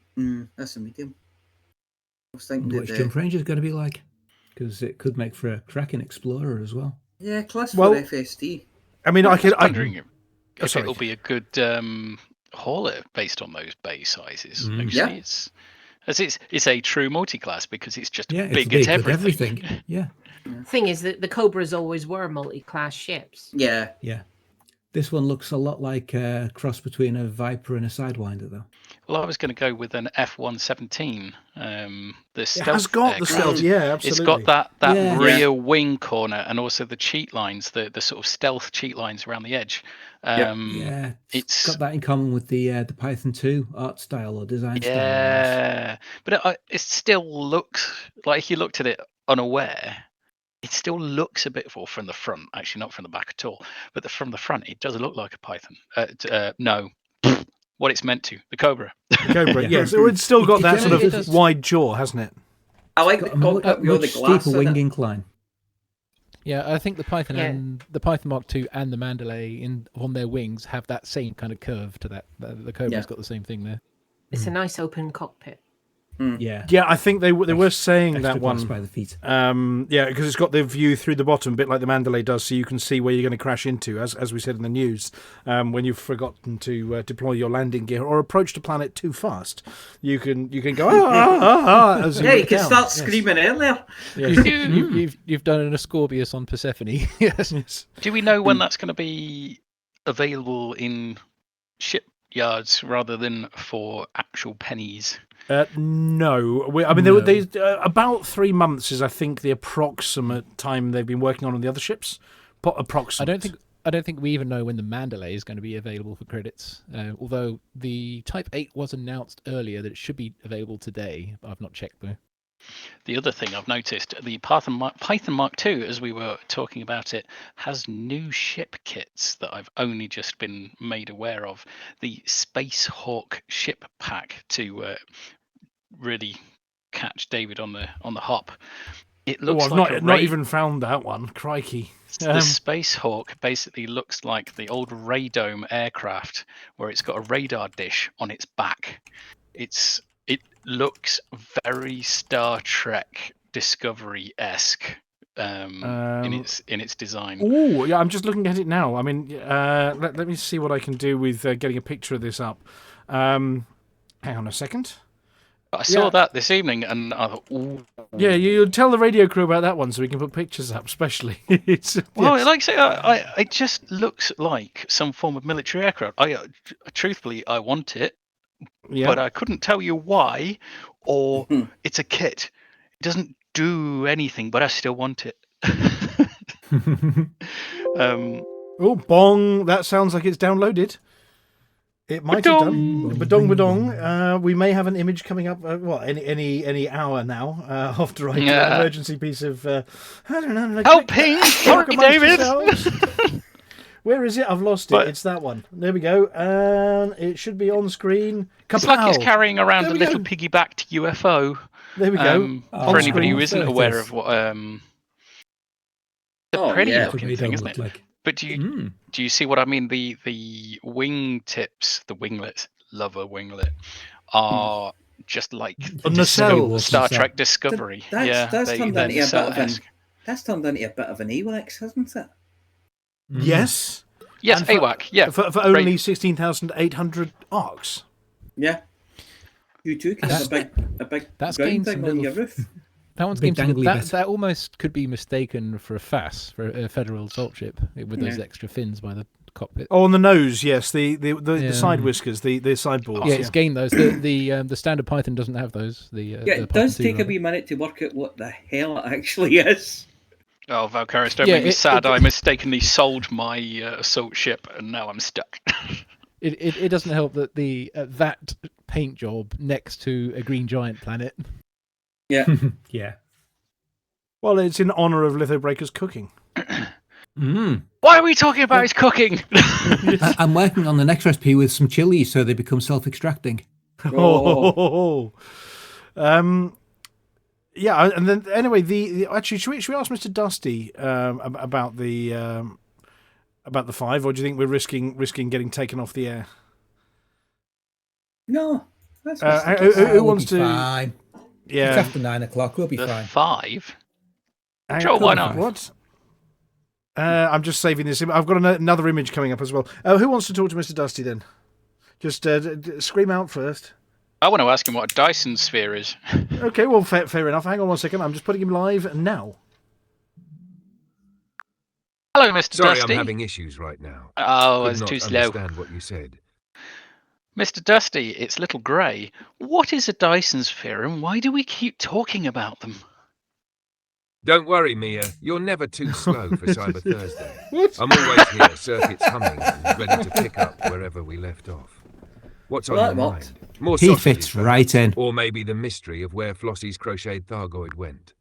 S2: that's a medium. I was thinking
S7: what jump range is going to be like, because it could make for a cracking explorer as well.
S2: Yeah, Class 4 FSD.
S4: I mean,
S8: I'm wondering if it'll be a good hauler based on those bay sizes. Actually, it's a true multi-class because it's just big at everything.
S7: Yeah.
S5: Thing is that the Cobras always were multi-class ships.
S2: Yeah.
S7: Yeah. This one looks a lot like a cross between a Viper and a Sidewinder, though.
S8: Well, I was going to go with an F-117. The stealth.
S4: It has got the stealth, yeah, absolutely.
S8: It's got that rear wing corner and also the cheat lines, the sort of stealth cheat lines around the edge.
S7: It's got that in common with the Python 2 art style or design style.
S8: Yeah, but it still looks like, if you looked at it unaware, it still looks a bit from the front, actually not from the back at all, but from the front it does look like a Python. No, what it's meant to, the Cobra.
S4: The Cobra, yes. It's still got that sort of wide jaw, hasn't it?
S2: I like the cockpit with the glass
S7: steeper wing incline.
S9: Yeah, I think the Python and the Python Mark II and the Mandalay on their wings have that same kind of curve to that. The Cobra's got the same thing there.
S5: It's a nice open cockpit.
S7: Yeah,
S4: I think they were saying that one
S7: by the feet.
S4: Because it's got the view through the bottom, a bit like the Mandalay does, so you can see where you're going to crash into, as we said in the news. When you've forgotten to deploy your landing gear or approach the planet too fast, you can go as
S2: you can start screaming earlier.
S9: Yes. You've done an Ascorbius on Persephone. Yes.
S8: Do we know when that's going to be available in shipyards rather than for actual pennies?
S4: No. About 3 months is, I think, the approximate time they've been working on the other ships. Approximate.
S9: I don't think we even know when the Mandalay is going to be available for credits. Although the Type 8 was announced earlier that it should be available today. I've not checked though.
S8: The other thing I've noticed, the Python Mark II, as we were talking about it, has new ship kits that I've only just been made aware of. The Space Hawk ship pack to really catch David on the hop. It looks
S4: I've not even found that one. Crikey.
S8: The Space Hawk basically looks like the old Radome aircraft, where it's got a radar dish on its back. It looks very Star Trek Discovery-esque in its design.
S4: Oh, yeah, I'm just looking at it now. I mean, let me see what I can do with getting a picture of this up. Hang on a second.
S8: I saw that this evening, and I thought, ooh.
S4: Yeah, you'll tell the radio crew about that one so we can put pictures up, especially.
S8: Like I say, it just looks like some form of military aircraft. Truthfully, I want it, but I couldn't tell you why, or it's a kit. It doesn't do anything, but I still want it.
S4: Oh, bong! That sounds like it's downloaded. It might have done. Badong. We may have an image coming up. Any hour now after I do an emergency piece of. I don't know.
S8: Helping! Sorry, David.
S4: Where is it? I've lost it.
S8: But-
S4: It's that one. There we go. And it should be on screen.
S8: It's like it's
S4: Kapow!
S8: carrying around
S4: There
S8: a
S4: we
S8: little
S4: go.
S8: piggybacked UFO.
S4: There we go.
S8: For anybody who isn't
S7: There it
S8: aware
S7: is.
S8: of what... it's a
S2: Oh,
S8: pretty
S2: yeah.
S8: looking thing, isn't it?
S7: Like.
S8: But do you see what I mean? The wing tips, the winglets, love a winglet, are just like
S4: On the cell.
S8: Star Trek Discovery.
S2: That's
S8: they-
S2: turned
S8: they're
S2: into a bit of an.
S8: nacelle-esque.
S2: That's turned into a bit of an Ewoks, hasn't it?
S4: Yes.
S8: Yes,
S4: And for-
S8: AWAC, yeah.
S4: For only 16,800 arcs.
S2: Yeah. You too can have a big
S9: That's
S2: ground
S9: gained
S2: thing
S9: some
S2: on
S9: little
S2: your roof.
S9: That one's
S7: Big
S9: game
S7: dangly
S9: that,
S7: bit.
S9: that almost could be mistaken for a FAS, for a federal assault ship, with those
S2: Yeah.
S9: extra fins by the cockpit.
S4: Oh, on the nose, yes. The
S9: Yeah.
S4: side whiskers, the sideboards.
S9: Yeah, it's gained those. The standard Python doesn't have those.
S2: Yeah,
S9: the
S2: it
S9: Python
S2: does
S9: 2
S2: take a
S9: rather.
S2: wee minute to work out what the hell it actually is.
S8: Oh, Valkyris, don't
S9: Yeah,
S8: make me
S9: it-
S8: sad.
S9: it-
S8: I mistakenly sold my assault ship, and now I'm stuck.
S9: It doesn't help that that paint job next to a green giant planet.
S2: Yeah.
S7: Yeah.
S4: Well, it's in honour of Lithobreaker's cooking.
S8: Why are we talking about his cooking?
S7: I'm working on the next recipe with some chilies so they become self-extracting.
S2: Oh.
S4: Yeah, and then anyway, actually, should we ask Mr. Dustee about the 5, or do you think we're risking getting taken off the air?
S2: No. That's
S4: Who wants to?
S7: Fine. It's
S4: Yeah.
S7: after 9 o'clock. We'll be
S8: The
S7: fine.
S8: 5?
S4: Hang
S8: Sure,
S4: on,
S8: why not?
S4: What? I'm just saving this. I've got another image coming up as well. Who wants to talk to Mr. Dustee then? Just scream out first.
S8: I want to ask him what a Dyson sphere is.
S4: Okay, well, fair enough. Hang on 1 second. I'm just putting him live now.
S8: Hello, Mr.
S10: Sorry,
S8: Dustee.
S10: I'm having issues right now.
S8: Oh,
S10: Could
S8: it's
S10: not
S8: too slow.
S10: understand what you said.
S8: Mr. Dustee, it's Little Grey. What is a Dyson sphere, and why do we keep talking about them?
S10: Don't worry, Mia. You're never too slow for Cyber Thursday. I'm always here, circuits humming, and ready to pick up wherever we left off. What's on
S2: Well,
S10: your
S2: that
S10: mind?
S2: worked.
S10: More
S7: He
S10: sausages,
S7: fits
S10: perhaps?
S7: right in.
S10: Or maybe the mystery of where Flossy's crocheted Thargoid went.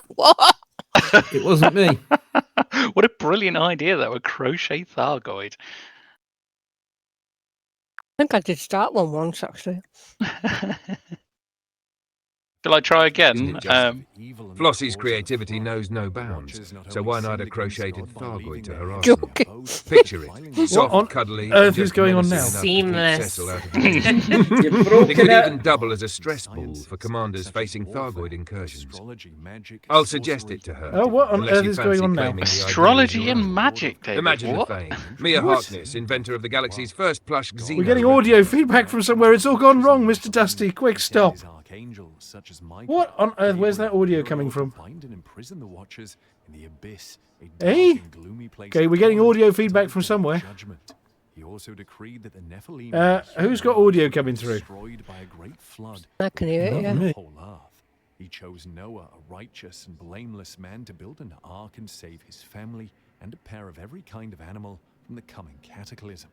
S6: What?
S7: It wasn't me.
S8: What a brilliant idea, though, a crochet Thargoid.
S6: I think I did start one once, actually.
S8: Shall I try
S10: Isn't
S8: again?
S10: it just Flossy's creativity knows no bounds, so why not a crocheted Thargoid to her arsenal?
S6: Joking.
S10: Picture it. Soft,
S4: on
S10: cuddly,
S4: earth
S10: and just
S4: is going on
S10: menacing
S4: now?
S10: enough to keep
S5: Seamless.
S10: Cecil out of danger.
S2: You've
S10: It
S2: broken
S10: could
S2: it.
S10: even double as a stress ball for commanders facing Thargoid incursions. I'll suggest it to her.
S4: Oh, what on
S10: unless
S4: earth
S10: you
S4: is
S10: fancy
S4: going on now?
S10: claiming the idea is
S8: Astrology
S10: your
S8: and
S10: own.
S8: magic, David.
S10: Imagine
S8: what?
S10: the fame. Mia Harkness, inventor of the galaxy's first plush Xeno.
S4: We're getting audio feedback from somewhere. It's all gone wrong, Mr. Dustee. Quick, stop. What on earth? Where's that audio coming from? Eh? Okay, we're getting audio feedback from somewhere. Who's got audio coming through?
S6: I can hear it, yeah.
S4: Me.
S11: He chose Noah, a righteous and blameless man, to build an ark and save his family and a pair of every kind of animal from the coming cataclysm.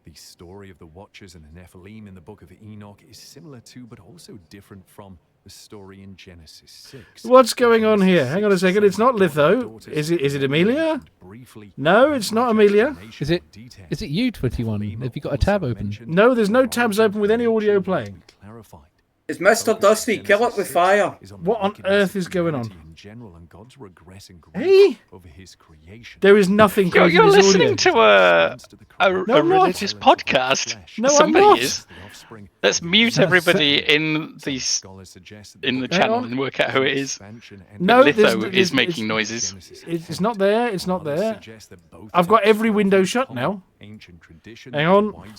S11: The story of the Watchers and the Nephilim in the Book of Enoch is similar to, but also different from, the story in Genesis 6.
S4: What's going on here? Hang on a second. It's not Litho. Is it Amelia? No, it's not Amelia.
S9: Is it you, 21? Have you got a tab open?
S4: No, there's no tabs open with any audio playing.
S2: It's Mr. Dustee. Kill it with fire.
S4: What on earth is going on?
S11: Hey?
S4: Hey? There is nothing close to
S8: You're
S4: this
S8: listening
S4: audio.
S8: to a
S4: I'm not.
S8: religious podcast.
S4: No, I'm
S8: Somebody
S4: not.
S8: is. Let's mute everybody in the channel
S4: on.
S8: and work out who it is.
S4: No,
S8: Litho
S4: there's-
S8: is
S4: it's-
S8: making noises.
S4: It's not there. It's not there. I've got every window shut now. Hang on.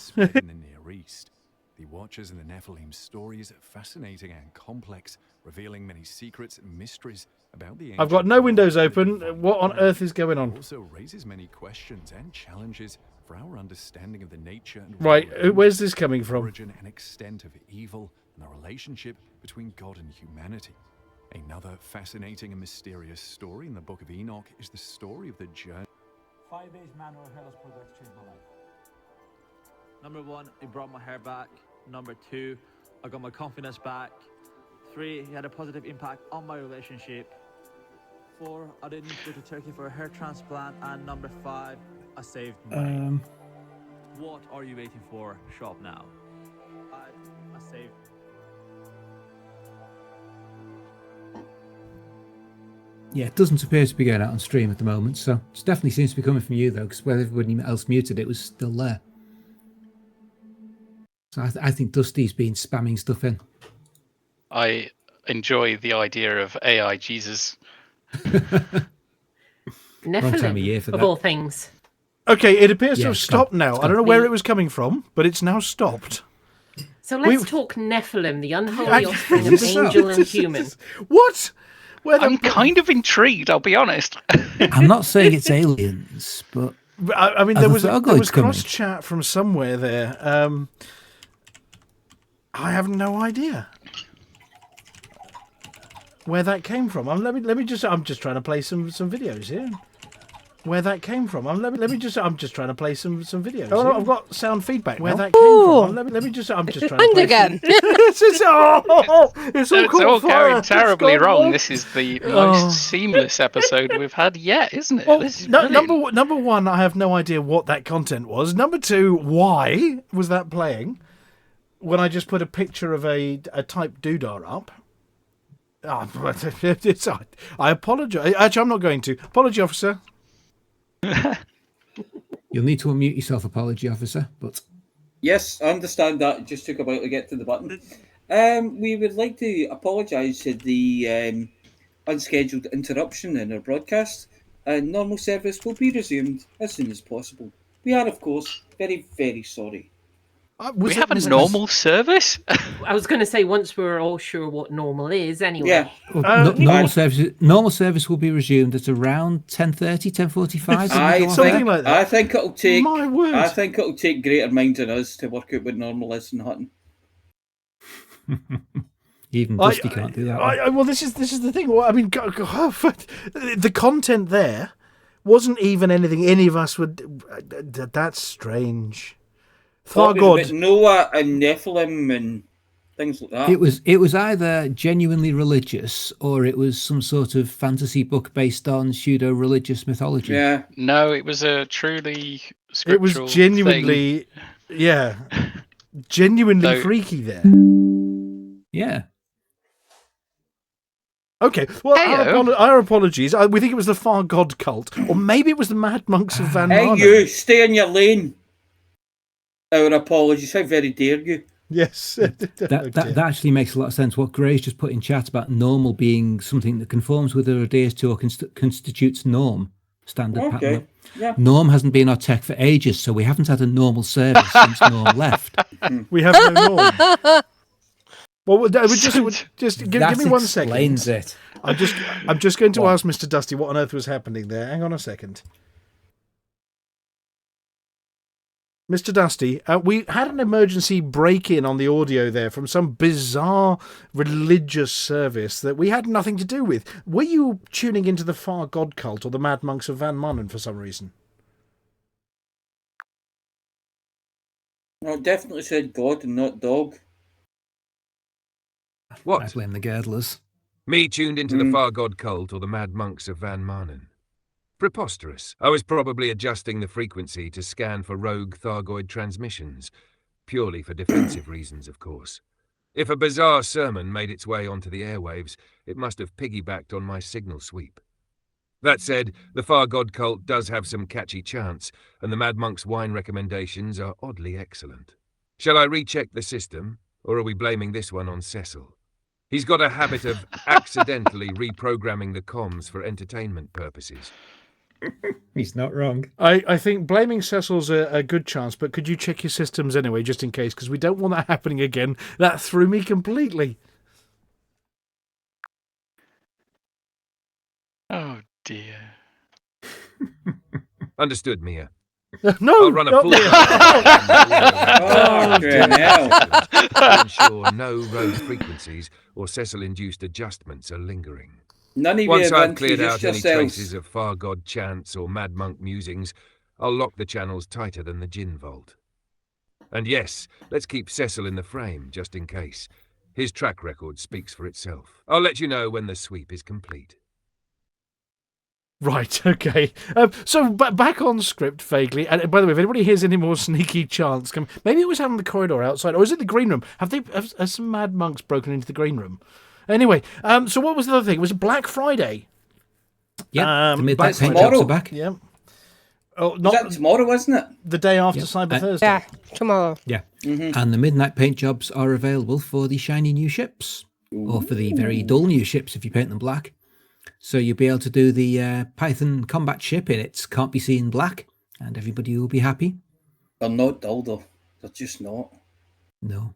S11: The Watchers and the Nephilim story is fascinating and complex, revealing many secrets and mysteries about the
S4: I've got no windows open. What on earth is going on?
S11: Also raises many questions and challenges for our understanding of the nature and
S4: Right, where's this coming from?
S11: origin and extent of evil and the relationship between God and humanity. Another fascinating and mysterious story in the Book of Enoch is the story of the journey.
S12: 5 days manual health products changed my life.
S13: Number 1, it brought my hair back. Number 2, I got my confidence back. 3, it had a positive impact on my relationship. 4, I didn't go to Turkey for a hair transplant. And number 5, I saved money. What are you waiting for? Shop now. I saved.
S7: Yeah, it doesn't appear to be going out on stream at the moment, so it definitely seems to be coming from you, though, because where everybody else muted, it was still there. So I think Dustee's been spamming stuff in.
S8: I enjoy the idea of AI Jesus.
S7: Wrong time of year for
S5: of
S7: that.
S5: all things.
S4: Okay, it appears to
S7: Yeah,
S4: have
S7: it's
S4: stopped
S7: gone.
S4: now.
S7: It's
S4: I don't know
S7: gone.
S4: where it was coming from, but it's now stopped.
S5: So let's
S4: We-
S5: talk Nephilim, the unholy
S4: I-
S5: offspring of
S7: This is-
S5: angel and human.
S4: What? Where
S8: I'm kind of intrigued, I'll be honest.
S7: I'm not saying it's aliens, but
S4: I mean,
S7: Are
S4: there
S7: the
S4: was
S7: Thargoids coming?
S4: cross chat from somewhere there. I have no idea where that came from. I'm just trying to play some videos here. Where that came from? I'm just trying to play some videos. Oh no, I've got sound feedback. Where that came from? I'm just trying to
S6: And
S4: play.
S6: again.
S4: It's all
S8: It's
S4: caught
S8: all
S4: fire.
S8: going
S4: It's
S8: terribly
S4: gone
S8: wrong.
S4: wrong.
S8: This is the
S4: Oh.
S8: most seamless episode we've had yet, isn't it?
S4: Well,
S8: This is
S4: no,
S8: brilliant.
S4: number one, I have no idea what that content was. Number two, why was that playing when I just put a picture of a type doodah up? I apologise. Actually, I'm not going to. Apology, officer.
S7: you'll need to unmute yourself, apology officer. But
S2: Yes, I understand that. It just took a while to get to the button. We would like to apologise for the unscheduled interruption in our broadcast, and normal service will be resumed as soon as possible. We are, of course, very, very sorry.
S8: We have a normal service?
S5: I was going to say, once we're all sure what normal is, anyway.
S2: Yeah.
S7: well, normal service will be resumed at around 10:30, 10:45.
S2: I think it'll take.
S4: My word.
S2: I think it'll take greater minds than us to work out what normal is in Hutton.
S7: Even Dustee can't do that. one.
S4: Well, this is the thing. Well, I mean, the content there wasn't even anything any of us would. That's strange.
S2: Thought it was
S4: Thargod.
S2: about Noah and Nephilim and things like that.
S7: It was either genuinely religious or it was some sort of fantasy book based on pseudo-religious mythology.
S2: Yeah.
S8: No, it was a truly
S4: It
S8: scriptural
S4: was genuinely,
S8: thing.
S4: genuinely
S8: So-
S4: freaky there.
S7: Yeah.
S4: Okay, well,
S8: Heyo.
S4: our apologies. We think it was the Far God cult, or maybe it was the Mad Monks of Van
S2: Hey,
S4: Marnen.
S2: you, stay in your lane. Our apologies. How very dare you?
S4: Yes.
S7: That actually makes a lot of sense. What Gray's just put in chat about normal being something that conforms with or adheres to or constitutes norm, standard
S2: Okay,
S7: pattern.
S2: yeah.
S7: Norm hasn't been our tech for ages, so we haven't had a normal service since Norm left.
S4: We have no norm. Well, just give
S7: That
S4: me 1 second.
S7: explains it.
S4: I'm just going to ask Mr. Dustee what on earth was happening there. Hang on a second. Mr. Dustee, we had an emergency break-in on the audio there from some bizarre religious service that we had nothing to do with. Were you tuning into the Far God cult or the Mad Monks of Van Marnen for some reason?
S2: No, it definitely said God and not dog.
S10: What?
S7: I blame the girdlers.
S10: Me tuned into the Far God cult or the Mad Monks of Van Marnen? Preposterous. I was probably adjusting the frequency to scan for rogue Thargoid transmissions, purely for defensive reasons, of course. If a bizarre sermon made its way onto the airwaves, it must have piggybacked on my signal sweep. That said, the Far God cult does have some catchy chants, and the Mad Monk's wine recommendations are oddly excellent. Shall I recheck the system, or are we blaming this one on Cecil? He's got a habit of accidentally reprogramming the comms for entertainment purposes.
S7: He's not wrong.
S4: I think blaming Cecil's a good chance, but could you check your systems anyway, just in case, because we don't want that happening again. That threw me completely.
S8: Oh dear.
S10: Understood, Mia.
S4: No,
S10: I'll run a
S4: not
S10: full
S4: me.
S10: to ensure no rogue frequencies or Cecil-induced adjustments are lingering.
S2: None of you
S10: Once
S2: have
S10: I've cleared out
S2: introduced
S10: any
S2: yourselves.
S10: traces of Far God chants or Mad Monk musings, I'll lock the channels tighter than the gin vault. And yes, let's keep Cecil in the frame, just in case. His track record speaks for itself. I'll let you know when the sweep is complete.
S4: Right, okay. So back on script vaguely. And by the way, if anybody hears any more sneaky chants, maybe it was out in the corridor outside, or is it the green room? Have some mad monks broken into the green room? Anyway, so what was the other thing? It was Black Friday.
S7: Yeah, the midnight paint jobs are back.
S4: Yeah.
S2: Oh, not tomorrow, wasn't it?
S4: The day after Cyber Thursday.
S6: Yeah, tomorrow.
S7: Yeah. And the midnight paint jobs are available for the shiny new ships, or for the very dull new ships if you paint them black. So you'll be able to do the Python combat ship in its can't be seen black, and everybody will be happy.
S2: They're not dull, though. They're just not.
S7: No.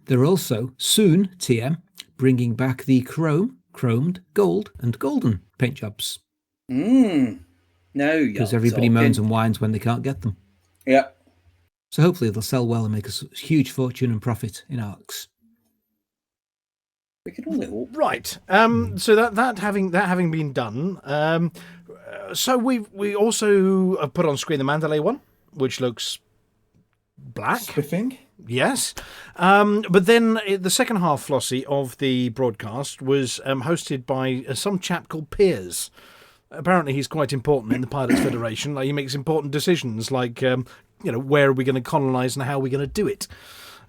S7: They're also, soon, TM, bringing back the chrome, chromed, gold, and golden paint jobs.
S2: No,
S7: because everybody moans and whines when they can't get them.
S2: Yeah.
S7: So hopefully they'll sell well and make a huge fortune and profit in ARCs.
S2: We can only hope.
S4: Right. So that having been done, so we also put on screen the Mandalay one, which looks black.
S1: Spiffing.
S4: Yes. But then the second half, Flossy, of the broadcast was hosted by some chap called Piers. Apparently he's quite important in the Pilots Federation. Like, he makes important decisions like, where are we going to colonise and how are we going to do it?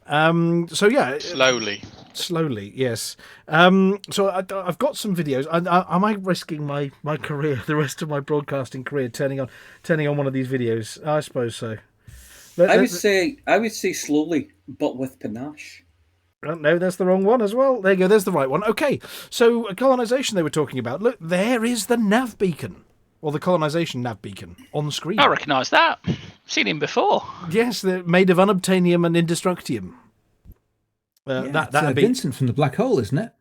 S4: So yeah, slowly, yes. So I've got some videos. Am I risking my career, the rest of my broadcasting career, turning on one of these videos? I suppose so.
S2: I would say slowly, but with panache.
S4: No, that's the wrong one as well. There you go. There's the right one. Okay, so colonisation they were talking about. Look, there is the nav beacon. Or the colonisation nav beacon on screen.
S8: I recognise that. Seen him before.
S4: Yes, they're made of unobtainium and indestructium.
S7: That's Vincent from the Black Hole, isn't it?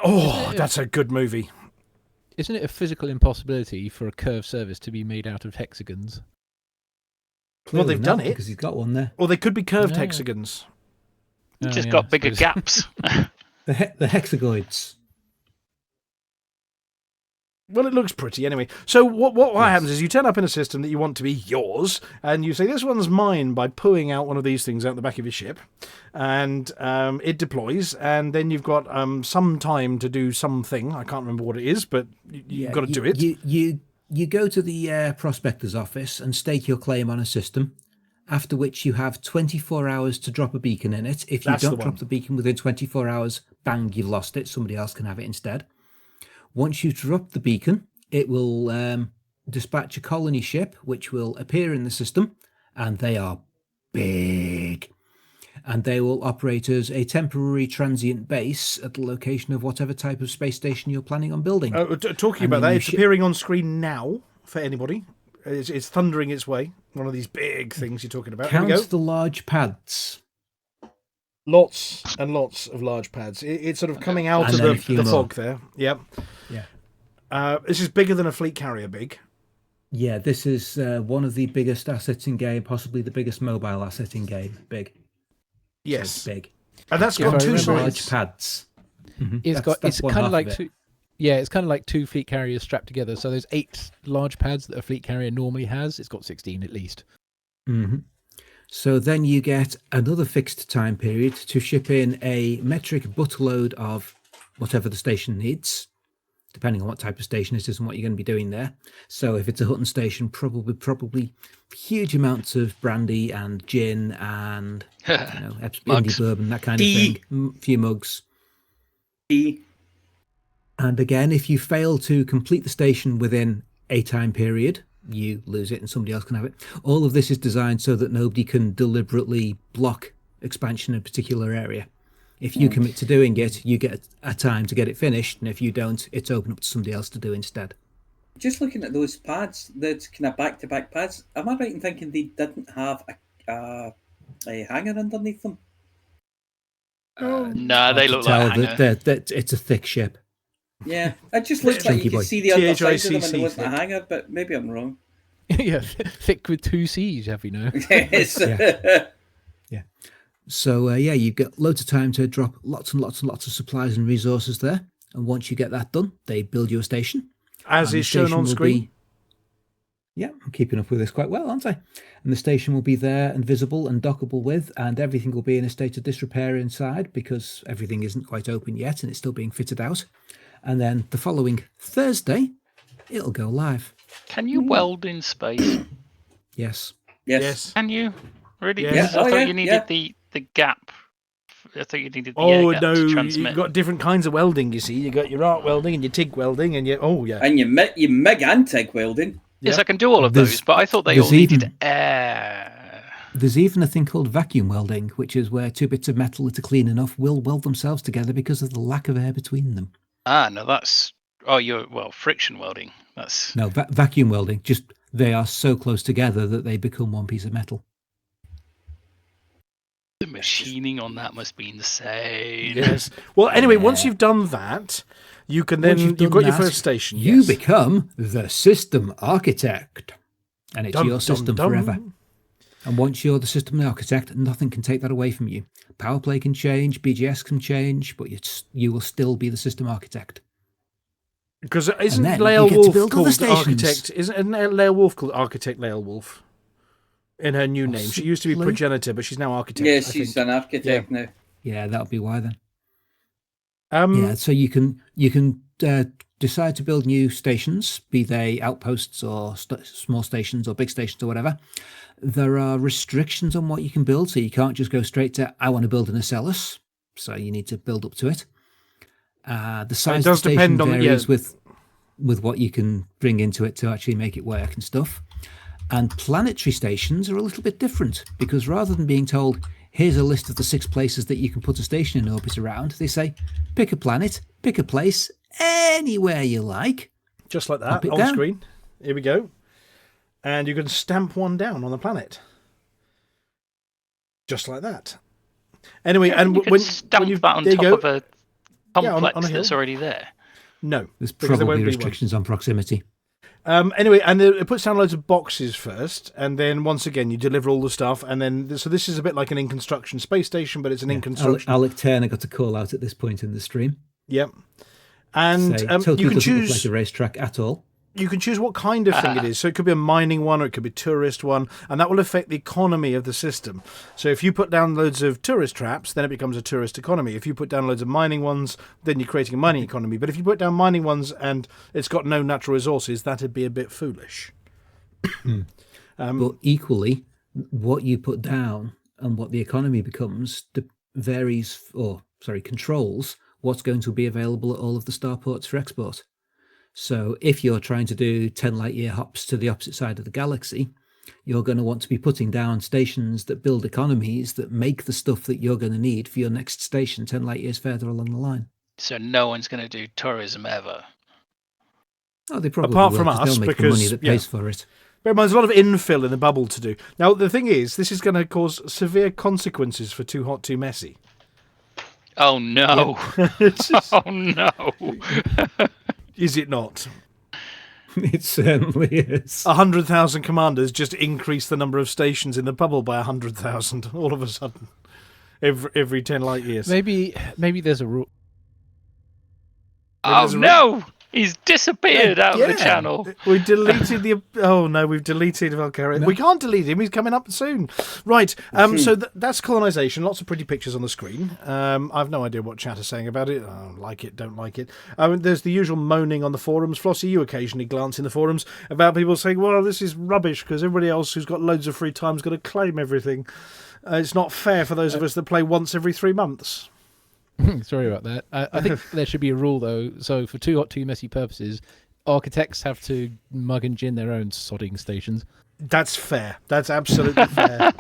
S4: Oh, that's a good movie.
S9: Isn't it a physical impossibility for a curved surface to be made out of hexagons?
S7: Clearly
S4: well, they've
S7: not,
S4: done it.
S7: Because he's got one there.
S4: Or they could be curved hexagons.
S8: Just got bigger gaps.
S7: The hexagoids.
S4: Well, it looks pretty anyway. So what happens is you turn up in a system that you want to be yours, and you say, this one's mine, by pulling out one of these things out the back of your ship, and it deploys, and then you've got some time to do something. I can't remember what it is, but you've got to do it.
S7: You go to the prospector's office and stake your claim on a system, after which you have 24 hours to drop a beacon in it. If you don't drop the beacon within 24 hours, bang, you've lost it. Somebody else can have it instead. Once you drop the beacon, it will dispatch a colony ship, which will appear in the system, and they are big. And they will operate as a temporary transient base at the location of whatever type of space station you're planning on building.
S4: Talking about that, it's appearing on screen now for anybody. It's thundering its way. One of these big things you're talking about.
S7: Count the large pads.
S4: Lots and lots of large pads. It's sort of coming out of the fog there. Yep.
S7: Yeah.
S4: This is bigger than a fleet carrier big.
S7: Yeah, this is one of the biggest assets in game, possibly the biggest mobile asset in game. Big.
S4: Yes.
S7: So big.
S4: And that's got two sides.
S7: Large pads.
S9: Mm-hmm. It's kind of like two. Yeah, it's kind of like two fleet carriers strapped together. So there's 8 large pads that a fleet carrier normally has. It's got 16 at least.
S7: Mm-hmm. So then you get another fixed time period to ship in a metric buttload of whatever the station needs, depending on what type of station it is and what you're going to be doing there. So if it's a Hutton station, probably huge amounts of brandy and gin and Indie bourbon, that kind of thing. A few mugs. And again, if you fail to complete the station within a time period, you lose it and somebody else can have it. All of this is designed so that nobody can deliberately block expansion in a particular area. If you commit to doing it, you get a time to get it finished, and if you don't, it's open up to somebody else to do instead.
S2: Just looking at those pads, those kind of back-to-back pads, am I right in thinking they didn't have a hanger underneath them?
S8: No, they look like a hanger.
S7: That it's a thick ship.
S2: Yeah, it just looks like you could see the underside of them and there wasn't a hanger, but maybe I'm wrong.
S9: Yeah, thick with 2 C's, have you know?
S2: Yes.
S7: Yeah. So, you've got loads of time to drop lots and lots and lots of supplies and resources there. And once you get that done, they build you a station.
S4: As is shown on screen.
S7: I'm keeping up with this quite well, aren't I? And the station will be there and visible and dockable with, and everything will be in a state of disrepair inside because everything isn't quite open yet and it's still being fitted out. And then the following Thursday, it'll go live.
S8: Can you weld in space?
S7: Yes.
S2: Yes.
S8: Can you? Really?
S3: Yes.
S8: I thought you needed the gap. I thought you needed the air
S4: Oh
S8: gap
S4: no,
S8: to transmit.
S4: you've got different kinds of welding. You see, you got your arc welding and your TIG welding, and your
S2: and your MIG and TIG welding.
S8: Yes, I can do all of those, but I thought they all needed air.
S7: There's even a thing called vacuum welding, which is where two bits of metal that are clean enough will weld themselves together because of the lack of air between them.
S8: Ah, no, that's friction welding. That's
S7: No, vacuum welding. Just they are so close together that they become one piece of metal.
S8: the machining on that must be insane.
S4: Yes. Well, anyway, once you've done that, you can then you've got your first station.
S7: You become the system architect, and it's your system forever. And once you're the system architect, nothing can take that away from you. Power play can change, BGS can change, but you will still be the system architect.
S4: Because isn't Lael Wolf called architect? Isn't Lael Wolf called architect Lael Wolf? In her new name, she used to be progenitor, but she's now architect.
S2: Yeah, she's an architect now.
S7: Yeah, that'll be why then. So you can decide to build new stations, be they outposts or small stations or big stations or whatever. There are restrictions on what you can build, so you can't just go straight to, I want to build an Ocellus, so you need to build up to it. The size of the station varies with what you can bring into it to actually make it work and stuff. And planetary stations are a little bit different, because rather than being told, here's a list of the 6 places that you can put a station in orbit around, they say, pick a planet, pick a place, anywhere you like.
S4: Just like that, on screen. Here we go. And you can stamp one down on the planet. Just like that. Anyway, and
S8: you can stamp that on top of a complex
S4: on a hill.
S8: that's already there.
S4: No.
S7: There's probably restrictions on proximity.
S4: Anyway, and it puts down loads of boxes first, and then once again you deliver all the stuff, and then so this is a bit like an in construction space station, but it's an in construction.
S7: Alec Turner got a call out at this point in the stream.
S4: Yep, and
S7: Tokyo
S4: you can
S7: doesn't
S4: choose
S7: look like a racetrack at all.
S4: You can choose what kind of thing it is. So it could be a mining one, or it could be a tourist one, and that will affect the economy of the system. So if you put down loads of tourist traps, then it becomes a tourist economy. If you put down loads of mining ones, then you're creating a mining economy. But if you put down mining ones and it's got no natural resources, that'd be a bit foolish.
S7: But equally, what you put down and what the economy becomes controls what's going to be available at all of the starports for export. So if you're trying to do 10 light-year hops to the opposite side of the galaxy, you're going to want to be putting down stations that build economies that make the stuff that you're going to need for your next station 10 light-years further along the line.
S8: So no one's going to do tourism ever?
S7: Oh, they probably
S4: Apart
S7: will,
S4: from us,
S7: they'll make the money that pays for it.
S4: But there's a lot of infill in the bubble to do. Now, the thing is, this is going to cause severe consequences for Too Hot, Too Messy.
S8: Oh, no. Oh, no.
S4: Is it not?
S7: It certainly is.
S4: 100,000 commanders just increase the number of stations in the bubble by 100,000 all of a sudden. Every 10 light years.
S9: Maybe there's a rule.
S8: Oh, no! He's disappeared out of the channel.
S4: We deleted the... Oh, no, we've deleted Valkyrie. No. We can't delete him. He's coming up soon. Right. So that's colonisation. Lots of pretty pictures on the screen. I've no idea what chat is saying about it. Like it, don't like it. There's the usual moaning on the forums. Flossy, you occasionally glance in the forums about people saying, well, this is rubbish because everybody else who's got loads of free time is going to claim everything. It's not fair for those of us that play once every 3 months.
S9: Sorry about that. I think there should be a rule, though. So for Too Hot, Too Messy purposes, architects have to mug and gin their own sodding stations.
S4: That's fair. That's absolutely fair.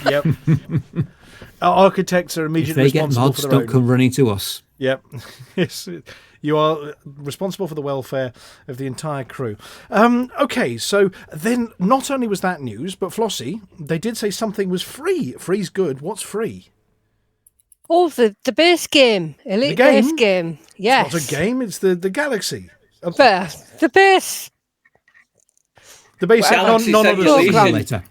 S4: Yep. Our architects are immediately responsible for their own.
S7: Don't come running to us.
S4: Yep. Yes. You are responsible for the welfare of the entire crew. Okay, so then not only was that news, but Flossy, they did say something was free. Free's good. What's free?
S6: Oh, the base game. Elite base game. Yes.
S4: It's not a game, it's the Galaxy.
S6: The base.
S4: The base
S6: simulation.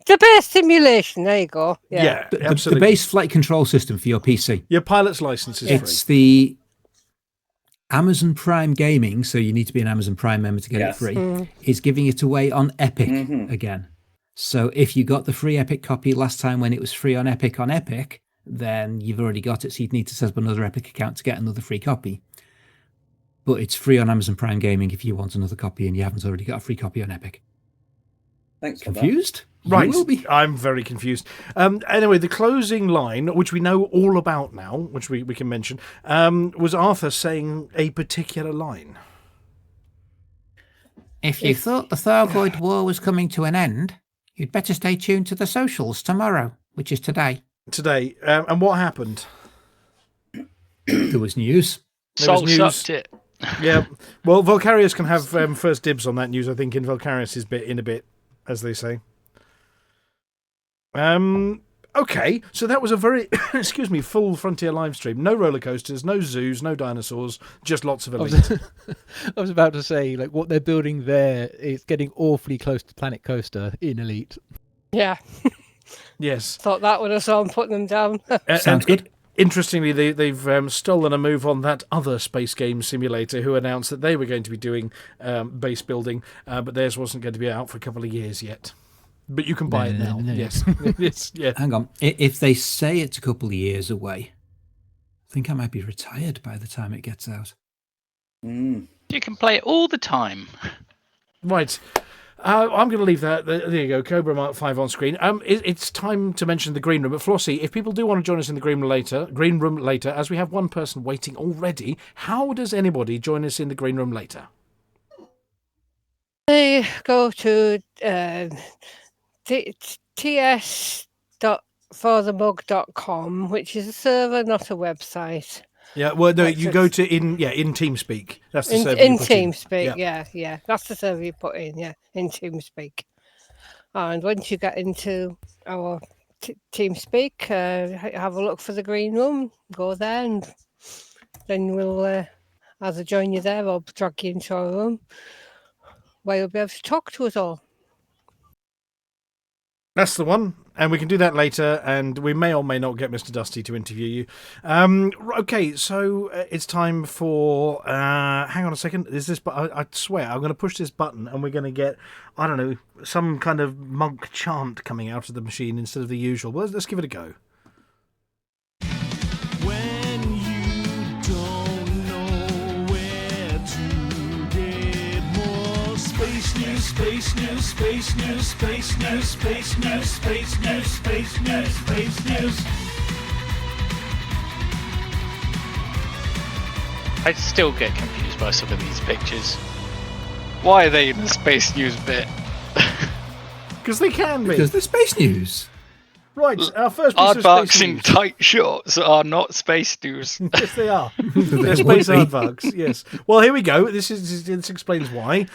S6: The base simulation, there you go.
S4: Yeah, absolutely.
S7: The base flight control system for your PC.
S4: Your pilot's license is free.
S7: It's the Amazon Prime Gaming, so you need to be an Amazon Prime member to get it free, is giving it away on Epic again. So if you got the free Epic copy last time when it was free on Epic, then you've already got it, so you'd need to set up another Epic account to get another free copy. but it's free on Amazon Prime Gaming if you want another copy and you haven't already got a free copy on Epic.
S2: Thanks for
S7: Confused?
S4: Right,
S7: You will be.
S4: I'm very confused. Anyway, the closing line, which we know all about now, which we can mention, was Arthur saying a particular line.
S14: If you thought the Thargoid War was coming to an end, you'd better stay tuned to the socials tomorrow, which is today.
S4: Today. And what happened?
S7: There was news.
S8: Soul sucked it.
S4: Yeah. Well, Volcarius can have first dibs on that news, I think, in Volcarius' bit, in a bit, as they say. Okay, so that was a very, full Frontier live stream. No roller coasters, no zoos, no dinosaurs, just lots of Elite.
S9: I was about to say, like, what they're building there is getting awfully close to Planet Coaster in Elite.
S6: Yeah.
S4: Yes.
S6: Thought that would have someone putting them down.
S7: Sounds good.
S4: Interestingly, they've stolen a move on that other space game simulator who announced that they were going to be doing base building, but theirs wasn't going to be out for a couple of years yet. But you can buy it now.
S9: No.
S4: Yes. Yes. Yeah.
S7: Hang on. If they say it's a couple of years away, I think I might be retired by the time it gets out.
S8: You can play it all the time.
S4: Right. I'm going to leave that. There you go. Cobra Mark 5 on screen. It's time to mention the green room. But Flossy, if people do want to join us in the green room later, as we have one person waiting already, how does anybody join us in the green room later?
S6: They go to ts.forthemug.com, which is a server, not a website.
S4: Yeah, well, no, you go to in TeamSpeak. That's the server.
S6: In
S4: you put in.
S6: TeamSpeak, yeah. That's the server you put in, in TeamSpeak. And once you get into our TeamSpeak, have a look for the green room, go there, and then we'll either join you there or drag you into our room, where you'll be able to talk to us all.
S4: That's the one, and we can do that later, and we may or may not get Mr. Dustee to interview you. Okay, so it's time for... hang on a second. Is this? I swear, I'm going to push this button, and we're going to get, I don't know, some kind of monk chant coming out of the machine instead of the usual. Well, let's give it a go.
S12: Space news, space news, space news, space news, space news, space news, space news.
S8: I still get confused by some of these pictures. Why are they in the space news bit?
S4: Because they can be.
S7: Because they're space news.
S4: Right, our first piece of
S8: Aardvarks
S4: space
S8: in
S4: news.
S8: tight shorts are not space news.
S4: Yes, they are. They're space aardvarks, yes. Well, here we go. This explains why.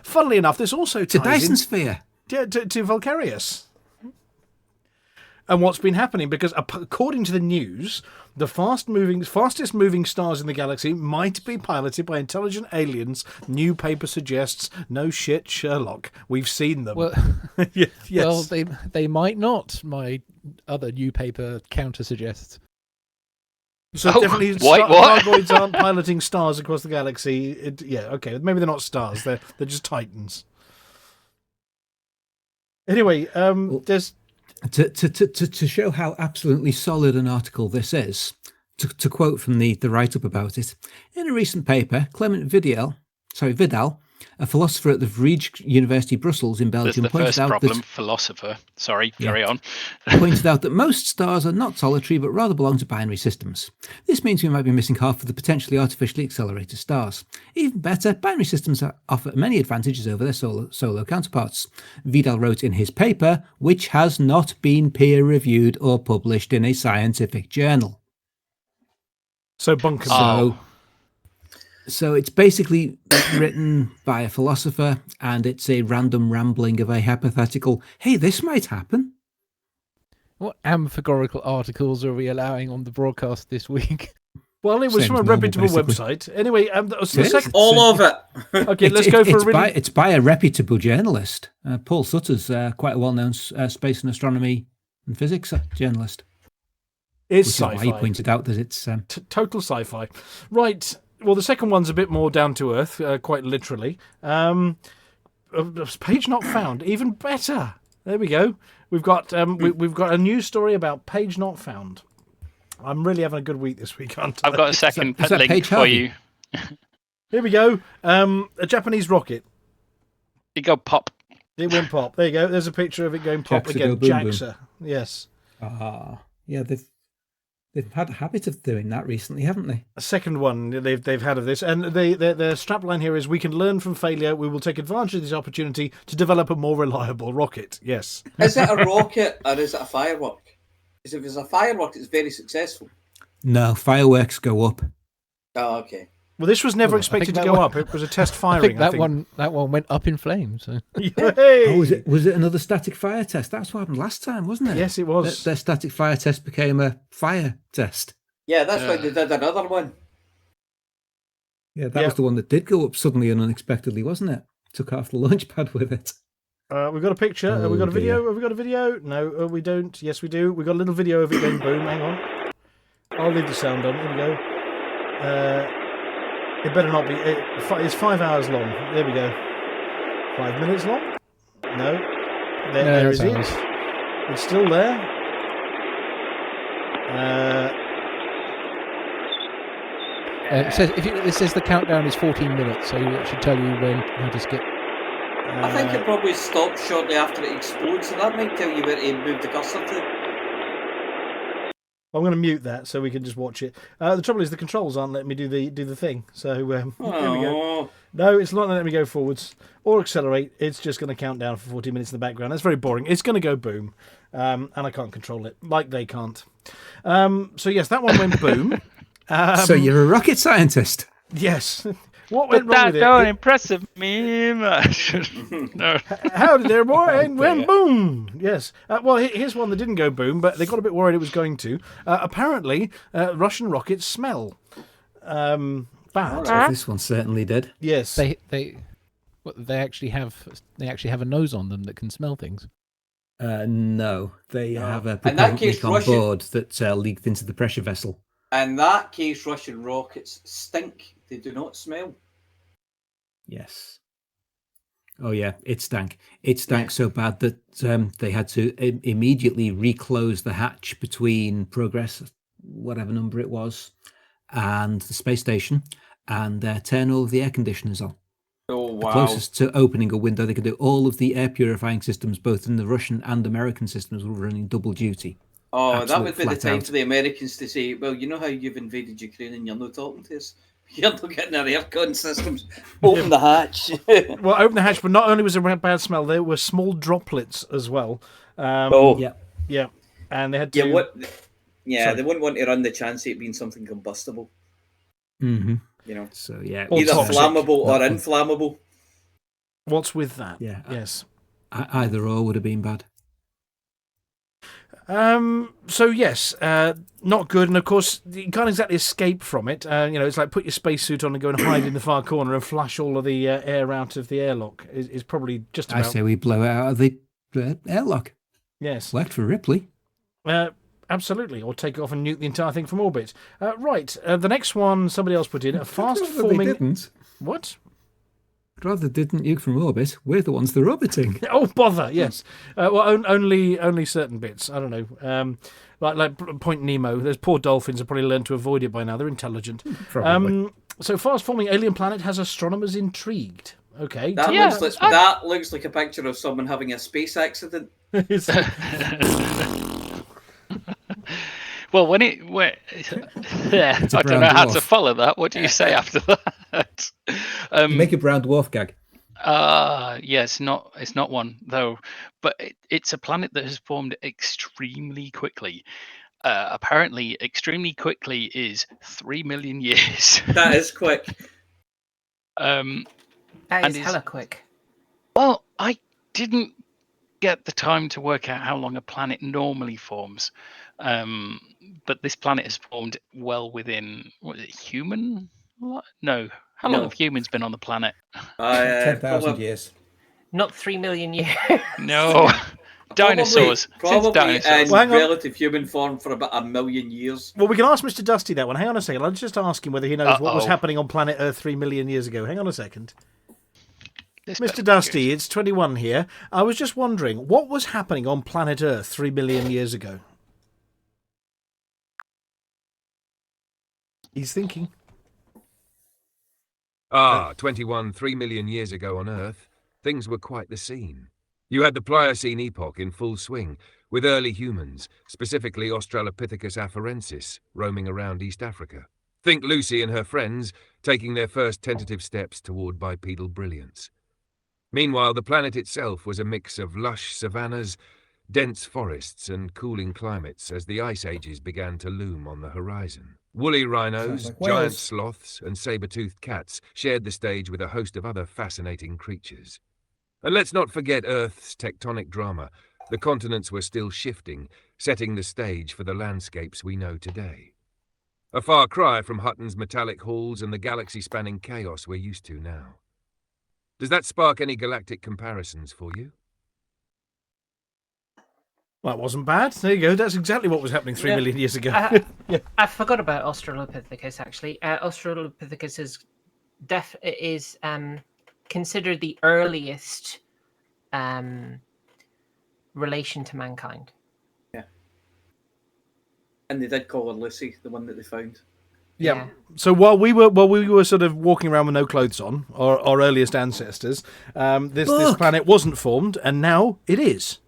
S4: Funnily enough, this also
S7: It's a
S4: ties
S7: Dyson
S4: in
S7: sphere.
S4: to Volcarius. And what's been happening, because according to the news, the fastest moving stars in the galaxy might be piloted by intelligent aliens. New paper suggests, no shit, Sherlock. We've seen them.
S9: Well,
S4: yes.
S9: well, they might not. My other new paper counter suggests.
S4: So definitely,
S8: what?
S4: Thargoids aren't piloting stars across the galaxy. Okay, maybe they're not stars. They're just titans. Anyway, there's.
S7: To show how absolutely solid an article this is, to quote from the write-up about it, in a recent paper, Clement Vidal, a philosopher at the Vrije University Brussels in Belgium,
S8: That's the
S7: pointed
S8: first
S7: out
S8: problem,
S7: that
S8: philosopher. Sorry, carry on.
S7: pointed out that most stars are not solitary but rather belong to binary systems. This means we might be missing half of the potentially artificially accelerated stars. Even better, binary systems offer many advantages over their solo counterparts. Vidal wrote in his paper, which has not been peer-reviewed or published in a scientific journal.
S4: So bunker.
S7: So it's basically written by a philosopher, and it's a random rambling of a hypothetical, hey, this might happen.
S9: What amphigoral articles are we allowing on the broadcast this week?
S4: Well, it was
S7: Same
S4: from a
S7: as normal,
S4: reputable
S7: basically.
S4: website. Anyway,
S2: All of it.
S4: Okay, let's go for a really...
S7: It's by a reputable journalist. Paul Sutter's quite a well-known space and astronomy and physics journalist.
S4: It's
S7: which
S4: sci-fi.
S7: is why he pointed out that it's...
S4: total sci-fi. Right. Well, the second one's a bit more down to earth, quite literally. Page not found. Even better. There we go. We've got we've got a news story about page not found. I'm really having a good week this week, aren't I?
S8: I've got a second
S7: is that
S8: link
S7: Paige
S8: for
S7: Harvey?
S8: you.
S4: Here we go. A Japanese rocket.
S8: It go pop.
S4: It went pop. There you go. There's a picture of it going pop
S7: JAXA
S4: again.
S7: go boom,
S4: JAXA. Yes.
S7: Yeah, they've had a habit of doing that recently, haven't they?
S4: A second one they've had of this, and their strapline here is: "We can learn from failure. We will take advantage of this opportunity to develop a more reliable rocket." Yes.
S2: Is it a rocket or is it a firework? Because if it's a firework, it's very successful.
S7: No, fireworks go up.
S2: Oh, okay.
S4: Well, this was never expected to go up. It was a test firing.
S9: I think that one went up in flames. So.
S7: Oh, was it another static fire test? That's what happened last time, wasn't it?
S4: Yes, it was.
S7: Their static fire test became a fire test.
S2: Yeah, that's why they did another one.
S7: Yeah, that was the one that did go up suddenly and unexpectedly, wasn't it? Took off the launch pad with it.
S4: We've got a picture. Have we got a video? Have we got a video? No, we don't. Yes, we do. We've got a little video of it going boom. Hang on. I'll leave the sound on. Here we go. It better not be. It's 5 hours long. There we go. 5 minutes long? No. There is it. It's still there.
S9: It says the countdown is 14 minutes, so it should tell you how to skip.
S2: I think it probably stops shortly after it explodes, so that might tell you where to move the cursor to.
S4: I'm going to mute that so we can just watch it. The trouble is the controls aren't letting me do the thing. So there we go. No, it's not letting me go forwards or accelerate. It's just going to count down for 40 minutes in the background. That's very boring. It's going to go boom, and I can't control it like they can't. So yes, that one went boom.
S7: So you're a rocket scientist?
S4: Yes. What went wrong
S8: that
S4: with it?
S8: don't impress me much. No.
S4: How did their boy? And went boom. Yes. Well, here's one that didn't go boom, but they got a bit worried it was going to. Apparently, Russian rockets smell bad.
S7: Oh, this one certainly did.
S4: Yes.
S9: They actually have a nose on them that can smell things.
S7: No, they have a propellant leak on board that leaked into the pressure vessel.
S2: In that case, Russian rockets stink. They do not smell.
S7: Yes. Oh yeah, it stank. It stank so bad that they had to immediately reclose the hatch between Progress, whatever number it was, and the space station, and turn all of the air conditioners on.
S2: Oh wow!
S7: The closest to opening a window they could do. All of the air purifying systems, both in the Russian and American systems, were running double duty.
S2: Oh,
S7: Absolute
S2: that would be the
S7: flat
S2: time
S7: out.
S2: for the Americans to say, well, you know how you've invaded Ukraine and you're not talking to us? You're not getting our aircon systems. Open the hatch.
S4: Well, open the hatch, but not only was there a bad smell, there were small droplets as well. Yeah. And they had to...
S2: They wouldn't want to run the chance of it being something combustible.
S7: Mm-hmm.
S2: You know?
S7: So, yeah.
S2: Either flammable or inflammable.
S4: What's with that?
S7: Yeah.
S4: Yes.
S7: Either or would have been bad.
S4: So yes, not good, and of course you can't exactly escape from it. It's like put your spacesuit on and go and hide in the far corner and flush all of the air out of the airlock. Is probably just about.
S7: I say we blow it out of the airlock.
S4: Yes,
S7: worked for Ripley.
S4: Absolutely, or take it off and nuke the entire thing from orbit. Right, the next one somebody else put in a fast-forming.
S7: They didn't.
S4: What?
S7: Rather didn't nuke from orbit. We're the ones that are orbiting.
S4: Oh bother! Yes. Well, only certain bits. I don't know. Like Point Nemo. Those poor dolphins have probably learned to avoid it by now. They're intelligent.
S7: Probably.
S4: So fast-forming alien planet has astronomers intrigued. Okay.
S2: That looks like a picture of someone having a space accident.
S8: Well, I don't know how to follow that. What do you say after that?
S7: Make a brown dwarf gag.
S8: Yeah, it's not one though, but it's a planet that has formed extremely quickly. Apparently, extremely quickly is 3 million years.
S2: That is quick.
S5: That is hella quick.
S8: Well, I didn't get the time to work out how long a planet normally forms. But this planet has formed well within, what is it, human? No. How long have humans been on the planet?
S7: 10,000 years.
S5: Not 3 million years.
S8: No. Dinosaurs.
S2: Probably
S8: Dinosaurs.
S2: in relative human form for about 1 million years.
S4: Well, we can ask Mr. Dustee that one. Hang on a second. I'll just ask him whether he knows what was happening on planet Earth 3 million years ago. Hang on a second. Mr. Dustee, it's 21 here. I was just wondering, what was happening on planet Earth 3 million years ago? He's thinking.
S10: Ah, 3 million years ago on Earth, things were quite the scene. You had the Pliocene epoch in full swing, with early humans, specifically Australopithecus afarensis, roaming around East Africa. Think Lucy and her friends taking their first tentative steps toward bipedal brilliance. Meanwhile, the planet itself was a mix of lush savannas, dense forests and cooling climates as the ice ages began to loom on the horizon. Woolly rhinos,
S7: like
S10: giant
S7: Wales.
S10: sloths and saber-toothed cats shared the stage with a host of other fascinating creatures. And let's not forget Earth's tectonic drama. The continents were still shifting, setting the stage for the landscapes we know today. A far cry from Hutton's metallic halls and the galaxy-spanning chaos we're used to now. Does that spark any galactic comparisons for you?
S4: Well, that wasn't bad. There you go. That's exactly what was happening 3 million years ago. Yeah.
S5: I forgot about Australopithecus, actually. Australopithecus is considered the earliest relation to mankind.
S2: Yeah. And they did call her Lucy, the one that they found.
S4: Yeah. So while we were sort of walking around with no clothes on, our earliest ancestors, this planet wasn't formed, and now it is.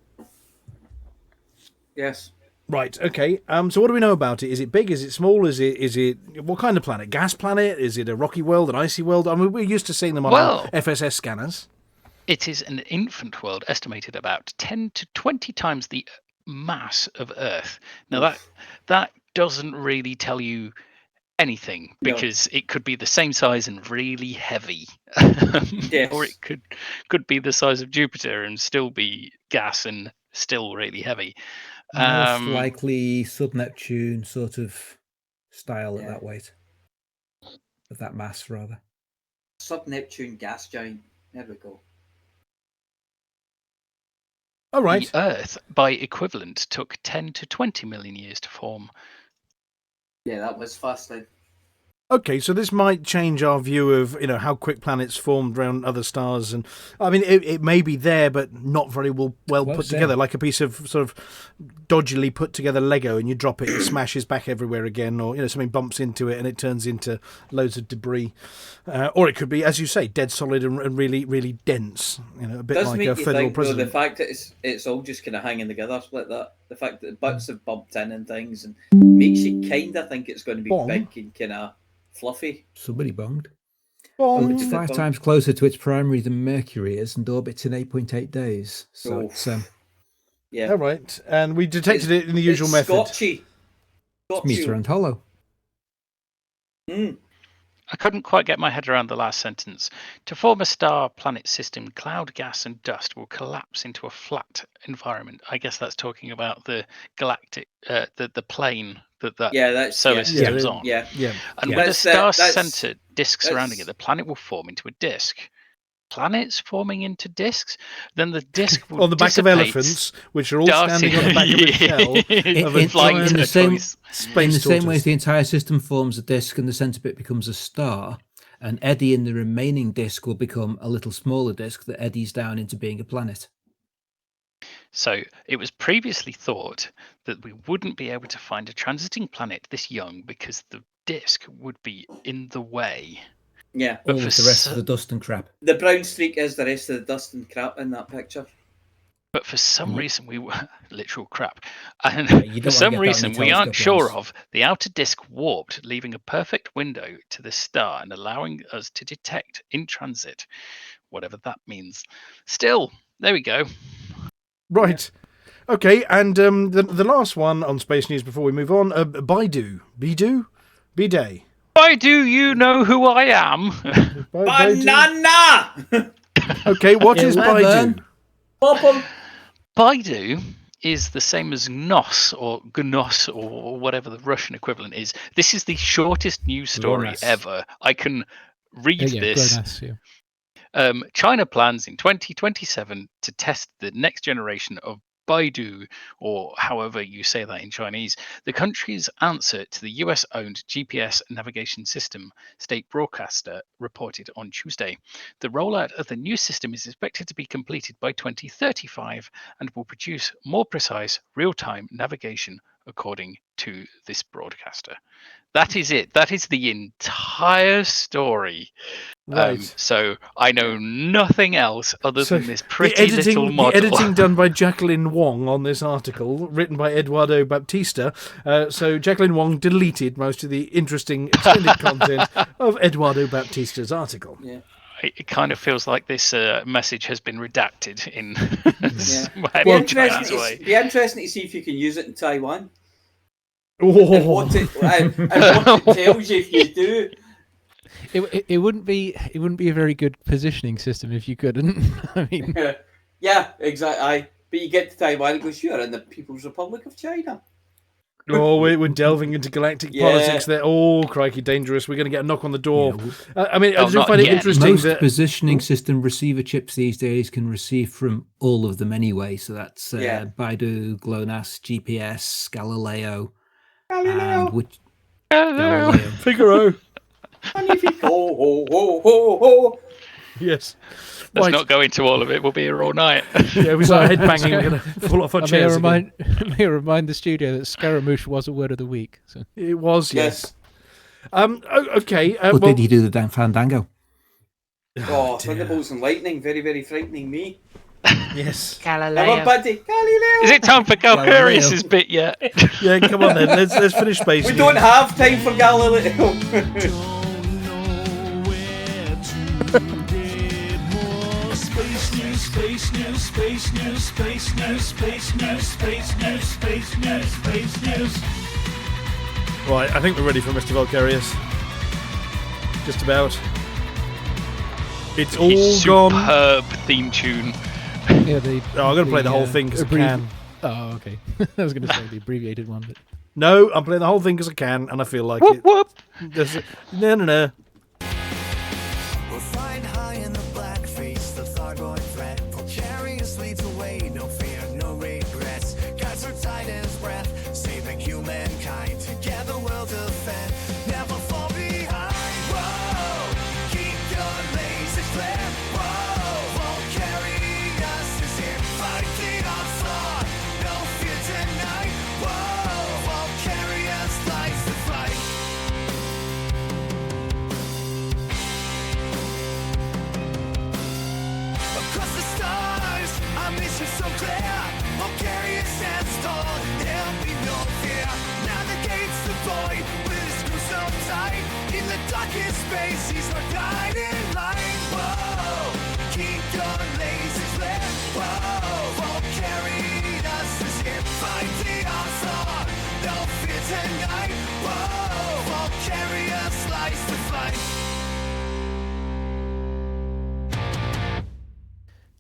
S2: Yes.
S4: Right. Okay. So what do we know about it? Is it big? Is it small? Is it what kind of planet? Gas planet? Is it a rocky world? An icy world? I mean, we're used to seeing them on our FSS scanners.
S8: It is an infant world, estimated about 10 to 20 times the mass of Earth. Now that doesn't really tell you anything, because it could be the same size and really heavy.
S2: Yes.
S8: Or it could be the size of Jupiter and still be gas and still really heavy.
S7: Most likely sub-Neptune sort of style at that weight. Of that mass, rather.
S2: Sub-Neptune gas giant. There we go.
S4: All right.
S8: The Earth, by equivalent, took 10 to 20 million years to form.
S2: Yeah, that was fast then.
S4: Okay, so this might change our view of, how quick planets formed around other stars, and I mean it may be there, but not very well put together, like a piece of sort of dodgily put together Lego, and you drop it, it smashes back everywhere again, or something bumps into it and it turns into loads of debris, or it could be, as you say, dead solid and really really dense, a bit like a federal president.
S2: The fact that it's all just kind of hanging together like that, the fact that bits have bumped in and things, and makes you kind of think it's going to be big and kind of fluffy.
S7: Somebody bonged. It's 5 times closer to its primary than Mercury is, and orbits in 8.8 days. So it's
S4: all right, and we detected it in the usual method.
S2: Scotchy.
S7: It's meter and hollow.
S8: I couldn't quite get my head around the last sentence. To form a star-planet system, cloud, gas, and dust will collapse into a flat environment. I guess that's talking about the galactic, the plane that solar system's on.
S2: Yeah.
S8: And with a star-centered disk surrounding it, the planet will form into a disk. Planets forming into disks, then the disk will
S4: on the back of elephants, which are all standing on the back of a shell
S7: in the same way as the entire system forms a disk and the centre bit becomes a star, an eddy in the remaining disk will become a little smaller disk that eddies down into being a planet.
S8: So it was previously thought that we wouldn't be able to find a transiting planet this young because the disk would be in the way.
S2: Yeah.
S7: All of the rest of the dust and crap.
S2: The brown streak is the rest of the dust and crap in that picture.
S8: But for some reason, we were literal crap. And for some reason, we aren't sure of, the outer disk warped, leaving a perfect window to the star and allowing us to detect in transit, whatever that means. Still, there we go.
S4: Right. Okay, and the last one on Space News before we move on, Biday.
S8: Why do you know who I am?
S2: Banana!
S4: Okay, what is Baidu?
S8: Baidu is the same as Gnos or Gnos or whatever the Russian equivalent is. This is the shortest news story ever. I can read this.
S9: GLONASS,
S8: China plans in 2027 to test the next generation of Baidu, or however you say that in Chinese, the country's answer to the US-owned GPS navigation system, state broadcaster reported on Tuesday. The rollout of the new system is expected to be completed by 2035 and will produce more precise real-time navigation according to this broadcaster. That is it. That is the entire story.
S4: Right.
S8: So I know nothing else other than this pretty little model.
S4: The editing done by Jacqueline Wong on this article, written by Eduardo Baptista. So Jacqueline Wong deleted most of the interesting extended content of Eduardo Baptista's article.
S2: Yeah.
S8: It kind of feels like this message has been redacted in
S2: Be interesting to see if you can use it in Taiwan.
S4: Oh.
S2: And what it tells you if you do.
S9: It wouldn't be a very good positioning system if you couldn't. I mean,
S2: yeah, exactly. But you get to Taiwan, it goes, you're in the People's Republic of China.
S4: Oh, we're delving into galactic politics there. Oh, crikey, dangerous. We're going to get a knock on the door. I mean, I just find it interesting
S7: Most
S4: that
S7: positioning system receiver chips these days can receive from all of them anyway. So that's Baidu, GLONASS, GPS, Galileo.
S2: Galileo.
S4: Figaro. Yes.
S8: Let's not go into all of it. We'll be here all night.
S4: Yeah, we start headbanging. We're going to fall off our chairs.
S9: May I remind the studio that Scaramouche was a word of the week. So.
S4: It was, yes. Okay.
S7: Or did he do the damn Fandango?
S2: Thunderbolts and lightning, very, very frightening me.
S4: Yes.
S5: Galileo.
S2: Galileo.
S8: Is it time for Galcurious' bit yet?
S4: Yeah, come on then. Let's finish space.
S2: We don't have time for Galileo.
S12: Space news, space news, space news, space news, space news, space news, space news, space news.
S4: Right, I think we're ready for Mr. Valkyrius. Just about. It's all gone.
S8: Superb theme tune.
S9: Yeah,
S4: I'm going to play the whole thing because I can.
S9: Oh, okay. I was going to say the abbreviated one, but
S4: no, I'm playing the whole thing because I can, and I feel like it.
S8: Whoop.
S4: No.
S12: We'll find high in the black face, the Thargoid threat. Precarious leads away, no fear, no regrets. Guys are tight as breath, saving humankind. Together we'll defend, never fall behind. Whoa, keep your lasers flare. Whoa, won't carry us as here. Fight the onslaught, no fear tonight. Whoa, won't carry us lights to fight. Across the stars, our mission so clear. Bulgaria stands tall, there'll be no fear. Navigates the void with a screw so tight. In the darkest spaces, our guiding light. Whoa, keep your lasers lit. Whoa, won't carry us as here. Fight the onslaught, no fear tonight. Whoa, won't carry us lights to fight.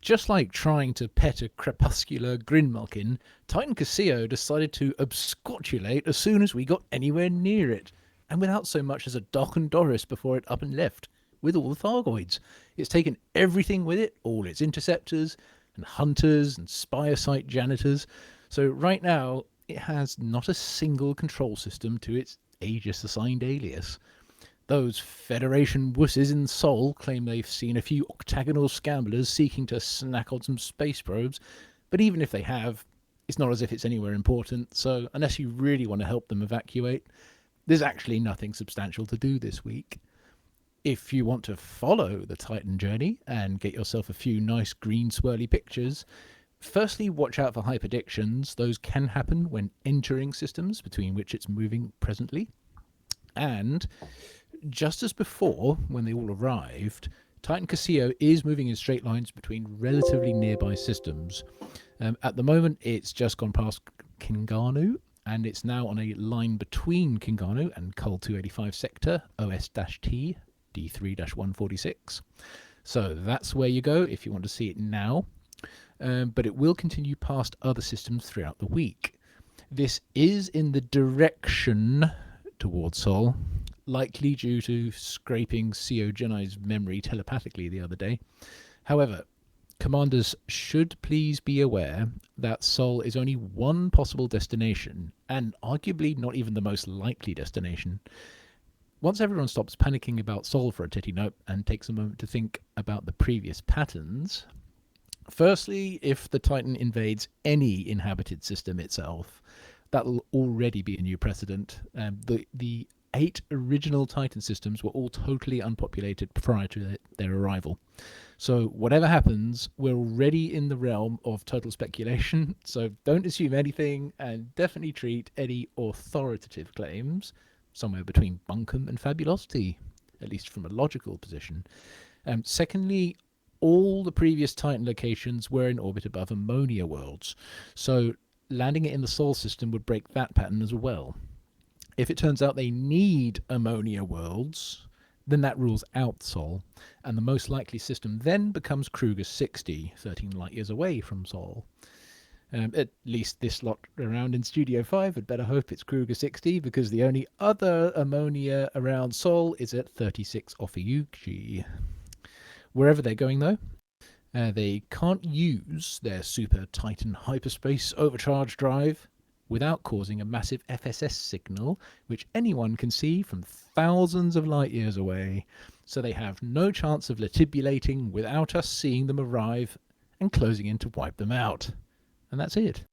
S9: just like trying to pet a crepuscular grinmalkin, Titan Cassio decided to absquatulate as soon as we got anywhere near it, and without so much as a Doc and Doris before it up and left, with all the Thargoids. It's taken everything with it, all its interceptors, and hunters, and spire site janitors, so right now it has not a single control system to its Aegis-assigned alias. Those Federation wusses in Sol claim they've seen a few octagonal scamblers seeking to snack on some space probes, but even if they have, it's not as if it's anywhere important, so unless you really want to help them evacuate, there's actually nothing substantial to do this week. If you want to follow the Titan journey and get yourself a few nice green swirly pictures, firstly watch out for hyperdictions. Those can happen when entering systems between which it's moving presently. And just as before, when they all arrived, Titan Cassio is moving in straight lines between relatively nearby systems. At the moment, it's just gone past Kinganu, and it's now on a line between Kinganu and Col 285 sector, OS-T, D3-146. So that's where you go if you want to see it now. But it will continue past other systems throughout the week. This is in the direction towards Sol, likely due to scraping CO Jedi's memory telepathically the other day. However, commanders should please be aware that Sol is only one possible destination, and arguably not even the most likely destination. Once everyone stops panicking about Sol for a titty note and takes a moment to think about the previous patterns, firstly, if the Titan invades any inhabited system itself, that'll already be a new precedent. The 8 original Titan systems were all totally unpopulated prior to their arrival. So whatever happens, we're already in the realm of total speculation. So don't assume anything, and definitely treat any authoritative claims somewhere between bunkum and fabulosity, at least from a logical position. Secondly, all the previous Titan locations were in orbit above ammonia worlds. So landing it in the Sol system would break that pattern as well. If it turns out they need ammonia worlds, then that rules out Sol, and the most likely system then becomes Kruger 60, 13 light years away from Sol. At least this lot around in Studio 5 had better hope it's Kruger 60, because the only other ammonia around Sol is at 36 Ophiuchi. Wherever they're going, though, they can't use their Super Titan hyperspace overcharge drive without causing a massive FSS signal, which anyone can see from thousands of light years away. So they have no chance of latibulating without us seeing them arrive and closing in to wipe them out. And that's it.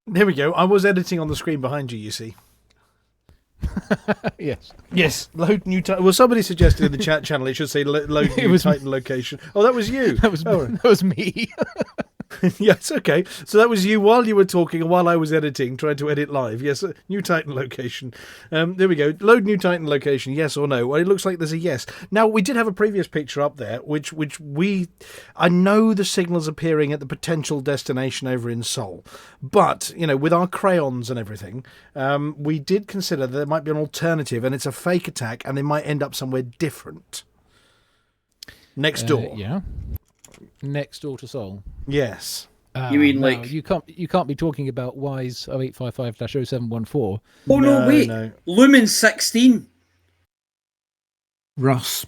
S4: There we go. I was editing on the screen behind you, you see.
S9: Yes.
S4: Yes. Load new Titan. Well, somebody suggested in the chat channel it should say load new Titan location. Oh, that was you.
S9: That was me.
S4: Yes, okay. So that was you while you were talking and while I was editing, trying to edit live. Yes, new Titan location. There we go. Load new Titan location, yes or no? Well, it looks like there's a yes. Now, we did have a previous picture up there, which I know the signal's appearing at the potential destination over in Sol. But, with our crayons and everything, we did consider that there might be an alternative, and it's a fake attack, and they might end up somewhere different. Next door.
S9: Yeah. Next door to Sol.
S4: Yes.
S2: You mean like
S9: you can't be talking about WISE 0855-0714.
S2: Oh no, wait.
S4: No.
S2: Lumen 16.
S7: Ross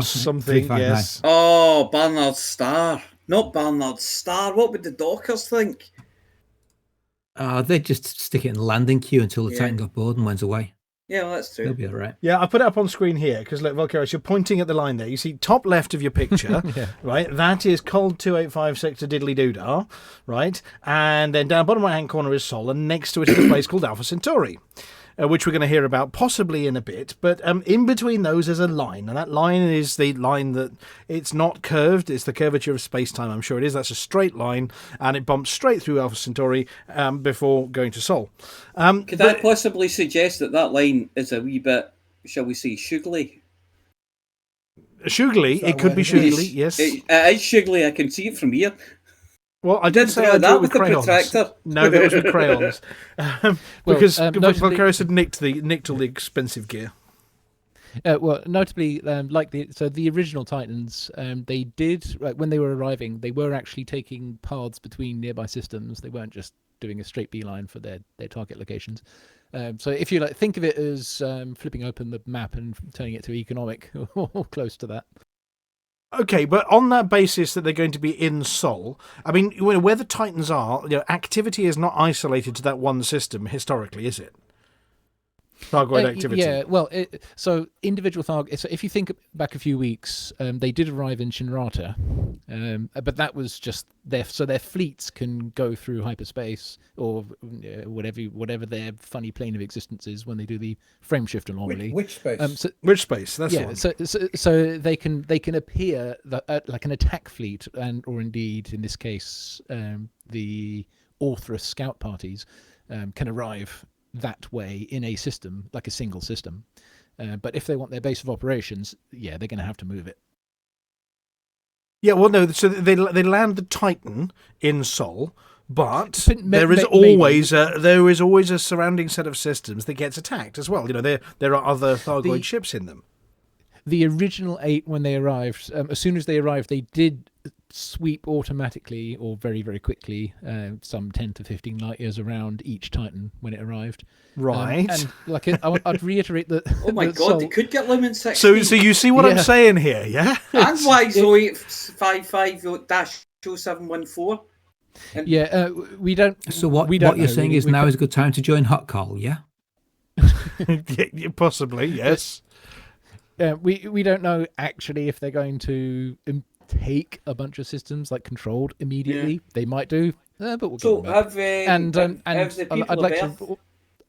S4: something, yes.
S2: Oh, Barnard Star. Not Barnard Star. What would the dockers think?
S7: They'd just stick it in the landing queue until the Titan got bored and went away.
S2: Yeah, well, that's true.
S7: They'll be all right.
S4: Yeah, I put it up on screen here because, look, Valkyros, you're pointing at the line there. You see top left of your picture, right? That is Cold 285 Sector Diddly Doodah, right? And then down bottom right-hand corner is Sol, and next to it is a place called Alpha Centauri, which we're going to hear about possibly in a bit. But in between those is a line, and that line is the line that it's not curved. It's the curvature of space-time, I'm sure it is. That's a straight line, and it bumps straight through Alpha Centauri before going to Sol.
S2: Could I possibly suggest that line is a wee bit, shall we say, sugly?
S4: Sugly? It could be sugly, yes.
S2: It is sugly. I can see it from here.
S4: Well, I did say I drew it with crayons.
S2: Protractor.
S4: No, that was with crayons. Because Valkyros had nicked all the expensive gear.
S9: Notably, the original Titans, they did, when they were arriving, they were actually taking paths between nearby systems. They weren't just doing a straight beeline for their target locations. So if you think of it as flipping open the map and turning it to economic or close to that.
S4: Okay, but on that basis that they're going to be in Sol, I mean, where the Titans are, activity is not isolated to that one system historically, is it? Thargoid activity.
S9: Yeah, well, so individual Thargoid. So if you think back a few weeks, they did arrive in Shinrata, but that was just their fleets can go through hyperspace or whatever their funny plane of existence is when they do the frame shift anomaly.
S15: Which space?
S4: Which space? That's the one.
S9: So they can appear like an attack fleet, or indeed in this case, the Orthrus scout parties can arrive that way in a system, like a single system. But if they want their base of operations, they're going to have to move it.
S4: Yeah, well, no, so they land the Titan in Sol, but there is always a surrounding set of systems that gets attacked as well. There are other Thargoid ships in them.
S9: The original 8, when they arrived, as soon as they arrived, they did sweep automatically or very, very quickly some 10 to 15 light years around each Titan when it arrived.
S4: Right.
S9: And I'd reiterate that...
S2: Oh my God, they could get Lumen 16.
S4: So you see what I'm saying here, yeah?
S2: And WISE 0855-0714.
S9: We don't...
S7: So what you're saying is now is a good time to join Hot Call, yeah?
S4: Yeah, possibly, yes.
S9: We don't know actually if they're going to take a bunch of systems like controlled immediately. They might do. But we'll
S2: So
S9: get them back.
S2: have the people
S9: I'd like
S2: of Earth...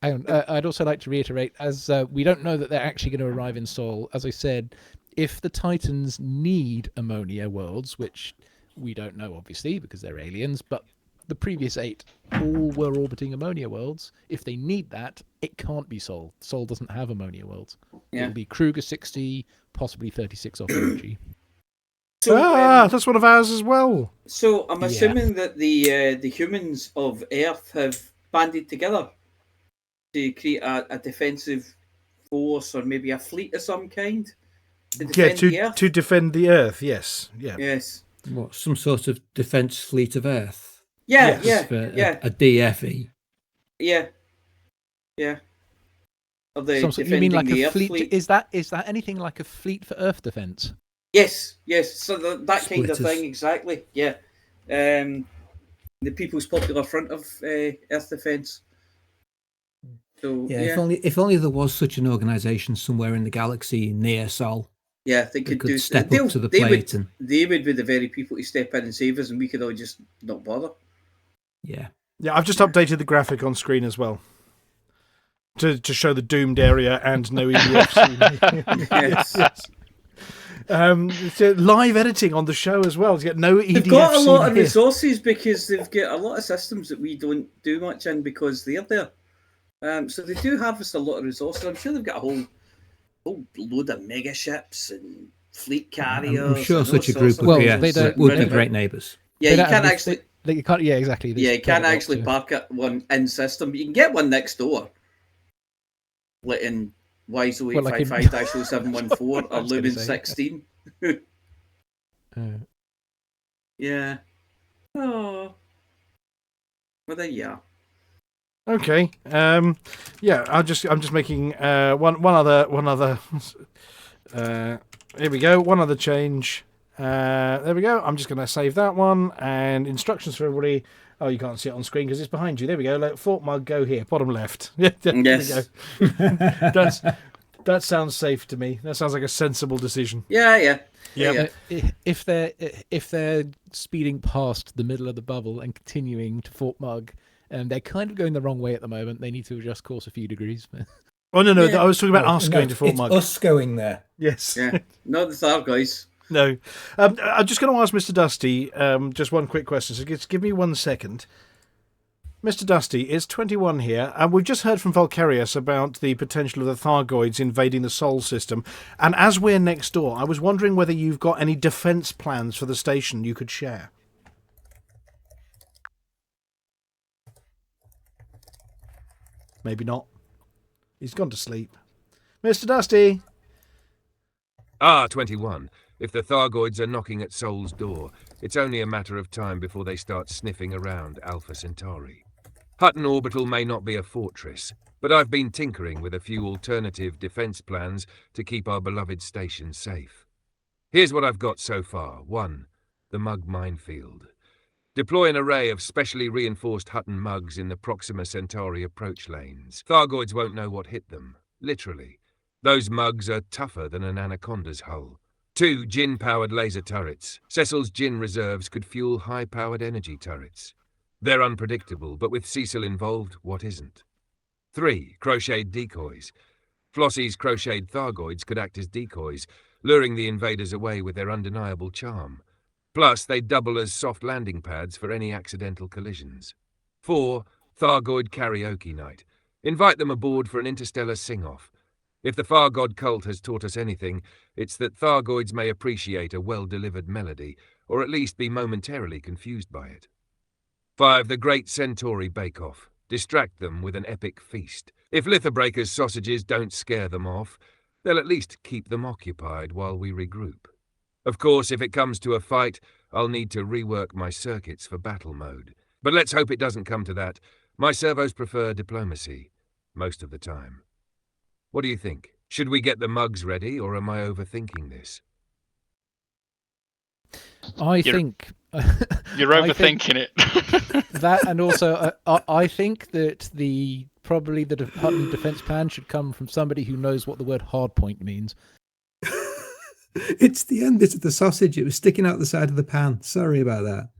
S9: to. I'd also like to reiterate, as we don't know that they're actually going to arrive in Sol. As I said, if the Titans need ammonia worlds, which we don't know, obviously, because they're aliens, but the previous 8 all were orbiting ammonia worlds. If they need that, it can't be Sol. Sol doesn't have ammonia worlds.
S2: Yeah.
S9: It'll be Kruger 60, possibly 36 off energy.
S2: So,
S3: that's one of ours as well.
S2: So I'm assuming that the humans of Earth have banded together to create a defensive force, or maybe a fleet of some kind to defend the Earth.
S3: To defend the Earth. Yes, yeah.
S2: Yes.
S7: What, some sort of defence fleet of Earth?
S2: Yeah,
S3: Yes.
S7: A DFE.
S2: Yeah. Of the
S9: You mean like
S2: the
S9: a
S2: Earth
S9: fleet? Is that anything like a fleet for Earth defence?
S2: Yes. So that kind of
S7: Splitters.
S2: thing, exactly. Yeah. The People's Popular Front of Earth Defence. So
S7: Yeah, if only there was such an organisation somewhere in the galaxy near Sol.
S2: Yeah, they could do
S7: step up to the plate.
S2: They would be the very people to step in and save us, and we could all just not bother.
S7: Yeah.
S3: Yeah, I've just updated the graphic on screen as well to show the doomed area and no EDF.
S2: Yes.
S3: It's live editing on the show as well to get no EDF.
S2: They've got a lot of
S3: here.
S2: resources because they've got a lot of systems that we don't do much in because they're there. So they do harvest a lot of resources. I'm sure they've got a whole load of mega ships and fleet carriers.
S7: I'm sure
S2: and
S7: such a
S2: all
S7: group
S2: sorts
S7: of
S2: of
S7: PS would be great neighbours.
S2: Yeah, you can't actually.
S9: You can't. Yeah, exactly.
S2: Yeah, you can't actually park at one in system, but you can get one next door. Like in WISO 855-0714 or Lumen 16. Yeah. Oh. Well, there you are.
S3: Okay. Yeah, I'm just making one other. Here we go. One other change. There we go. I'm just going to save that one and instructions for everybody. Oh, you can't see it on screen because it's behind you. There we go. Let Fort Mug go here, bottom left. There
S2: Yes.
S3: we go. That sounds safe to me. That sounds like a sensible decision.
S2: Yeah.
S9: If they're speeding past the middle of the bubble and continuing to Fort Mug, they're kind of going the wrong way at the moment. They need to adjust course a few degrees.
S3: Oh no!
S2: Yeah.
S3: I was talking about us going to Fort
S7: it's
S3: Mug.
S7: us going there.
S3: Yes.
S2: Yeah. Not the Thar guys.
S3: No. I'm just going to ask Mr. Dustee just one quick question. So just give me 1 second. Mr. Dustee, it's 21 here, and we've just heard from Volcarius about the potential of the Thargoids invading the Sol system. And as we're next door, I was wondering whether you've got any defence plans for the station you could share. Maybe not. He's gone to sleep. Mr. Dustee!
S10: 21. If the Thargoids are knocking at Sol's door, it's only a matter of time before they start sniffing around Alpha Centauri. Hutton Orbital may not be a fortress, but I've been tinkering with a few alternative defence plans to keep our beloved station safe. Here's what I've got so far. 1. The Mug Minefield. Deploy an array of specially reinforced Hutton Mugs in the Proxima Centauri approach lanes. Thargoids won't know what hit them. Literally. Those mugs are tougher than an anaconda's hull. 2 Jinn-powered laser turrets. Cecil's Jinn reserves could fuel high-powered energy turrets. They're unpredictable, but with Cecil involved, what isn't? 3 Crocheted decoys. Flossy's crocheted Thargoids could act as decoys, luring the invaders away with their undeniable charm. Plus, they double as soft landing pads for any accidental collisions. 4 Thargoid karaoke night. Invite them aboard for an interstellar sing-off. If the Far God cult has taught us anything, it's that Thargoids may appreciate a well-delivered melody, or at least be momentarily confused by it. 5 The Great Centauri Bake-Off. Distract them with an epic feast. If Lithobreaker's sausages don't scare them off, they'll at least keep them occupied while we regroup. Of course, if it comes to a fight, I'll need to rework my circuits for battle mode. But let's hope it doesn't come to that. My servos prefer diplomacy, most of the time. What do you think? Should we get the mugs ready, or am I overthinking this?
S9: I think
S8: you're overthinking it.
S9: That, and also I think that probably the Hutton defense plan should come from somebody who knows what the word hardpoint means.
S7: It's the end bit of the sausage. It was sticking out the side of the pan. Sorry about that.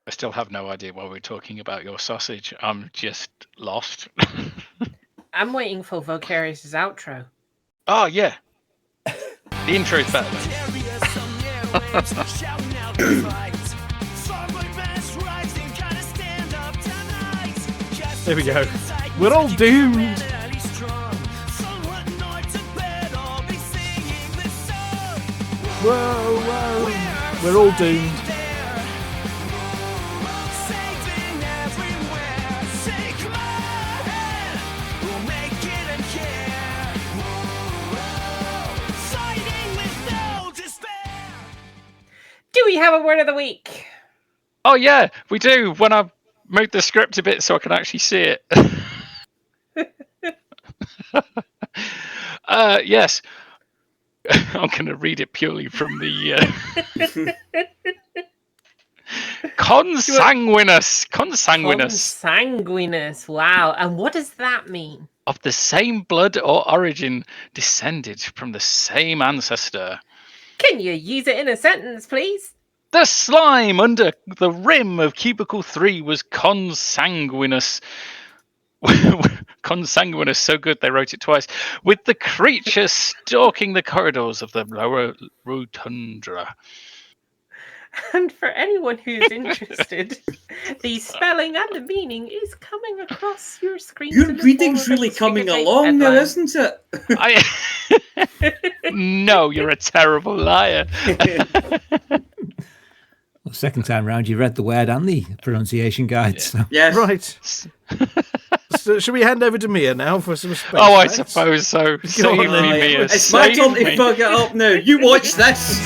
S8: I still have no idea why we're talking about your sausage. I'm just lost.
S5: I'm waiting for Vocarious' outro.
S8: Oh, yeah. The intro's better,
S4: There we go. We're all doomed. Whoa, whoa. We're all doomed.
S5: Do we have a word of the week?
S8: Oh, yeah, we do. When I moved the script a bit so I can actually see it. Yes. I'm going to read it purely from the... Consanguinous.
S5: Consanguinous. Wow. And what does that mean?
S8: Of the same blood or origin, descended from the same ancestor.
S5: Can you use it in a sentence, please?
S8: The slime under the rim of cubicle 3 was consanguinous. Consanguinous, so good they wrote it twice. With the creature stalking the corridors of the lower rotundra.
S5: And for anyone who's interested, the spelling and the meaning is coming across your screen.
S2: Your reading's really coming along now, isn't it?
S8: No, you're a terrible liar.
S7: Well, second time round, you read the word and the pronunciation guide.
S8: Yeah.
S7: So.
S2: Yes.
S4: Right. So, should we hand over to Mia now for some space?
S8: Oh, I suppose so. Save me, Mia.
S2: It's my turn to fuck it up now. You watch this.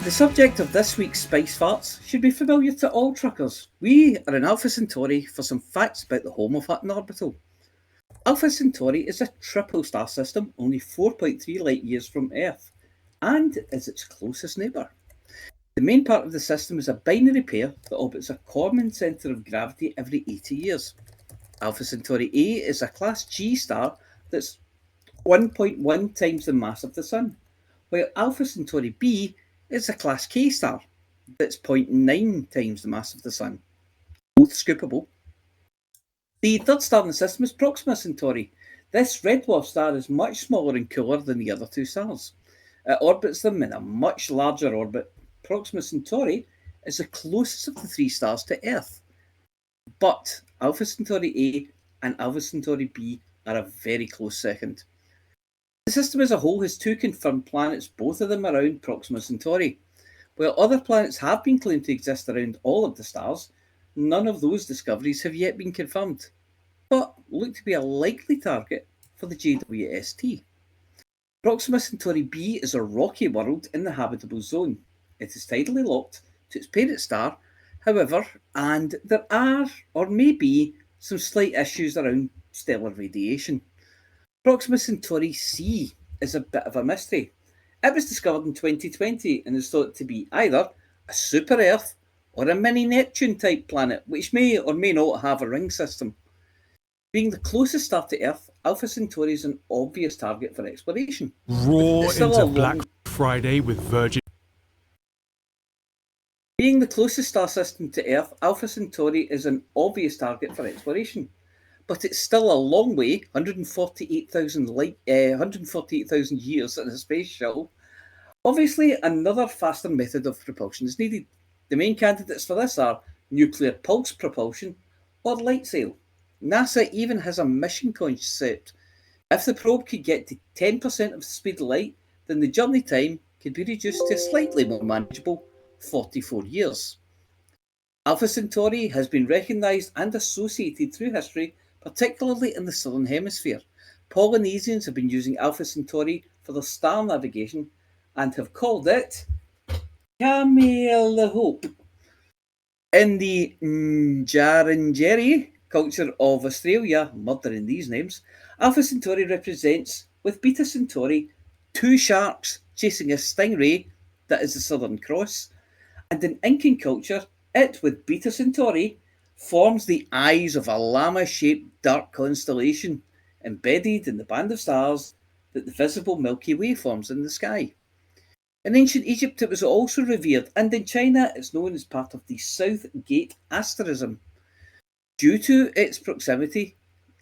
S2: The subject of this week's Spice Farts should be familiar to all truckers. We are in Alpha Centauri for some facts about the home of Hutton Orbital. Alpha Centauri is a triple star system only 4.3 light years from Earth and is its closest neighbour. The main part of the system is a binary pair that orbits a common centre of gravity every 80 years. Alpha Centauri A is a class G star that's 1.1 times the mass of the Sun, while Alpha Centauri B is a class K star that's 0.9 times the mass of the Sun. Both scoopable. The third star in the system is Proxima Centauri. This red dwarf star is much smaller and cooler than the other two stars. It orbits them in a much larger orbit. Proxima Centauri is the closest of the three stars to Earth. But Alpha Centauri A and Alpha Centauri B are a very close second. The system as a whole has two confirmed planets, both of them around Proxima Centauri. While other planets have been claimed to exist around all of the stars, none of those discoveries have yet been confirmed, but look to be a likely target for the JWST. Proxima Centauri B is a rocky world in the habitable zone. It is tidally locked to its parent star, however, and there are, or may be, some slight issues around stellar radiation. Proxima Centauri C is a bit of a mystery. It was discovered in 2020 and is thought to be either a super Earth or a mini Neptune type planet, which may or may not have a ring system. Being the closest star to Earth, Alpha Centauri is an obvious target for exploration.
S11: Roar into Black Friday with Virgin.
S2: Being the closest star system to Earth, Alpha Centauri is an obvious target for exploration. But it's still a long way, 148,000 years in a space shuttle. Obviously, another faster method of propulsion is needed. The main candidates for this are nuclear pulse propulsion or light sail. NASA even has a mission concept. If the probe could get to 10% of the speed of light, then the journey time could be reduced to a slightly more manageable 44 years. Alpha Centauri has been recognised and associated through history, particularly in the southern hemisphere. Polynesians have been using Alpha Centauri for their star navigation and have called it Camille Hope. In the Njarrindjeri culture of Australia, murdering these names, Alpha Centauri represents, with Beta Centauri, two sharks chasing a stingray that is the Southern Cross, and in Incan culture, it with Beta Centauri forms the eyes of a llama-shaped dark constellation embedded in the band of stars that the visible Milky Way forms in the sky. In ancient Egypt, it was also revered, and in China, it's known as part of the South Gate asterism. Due to its proximity,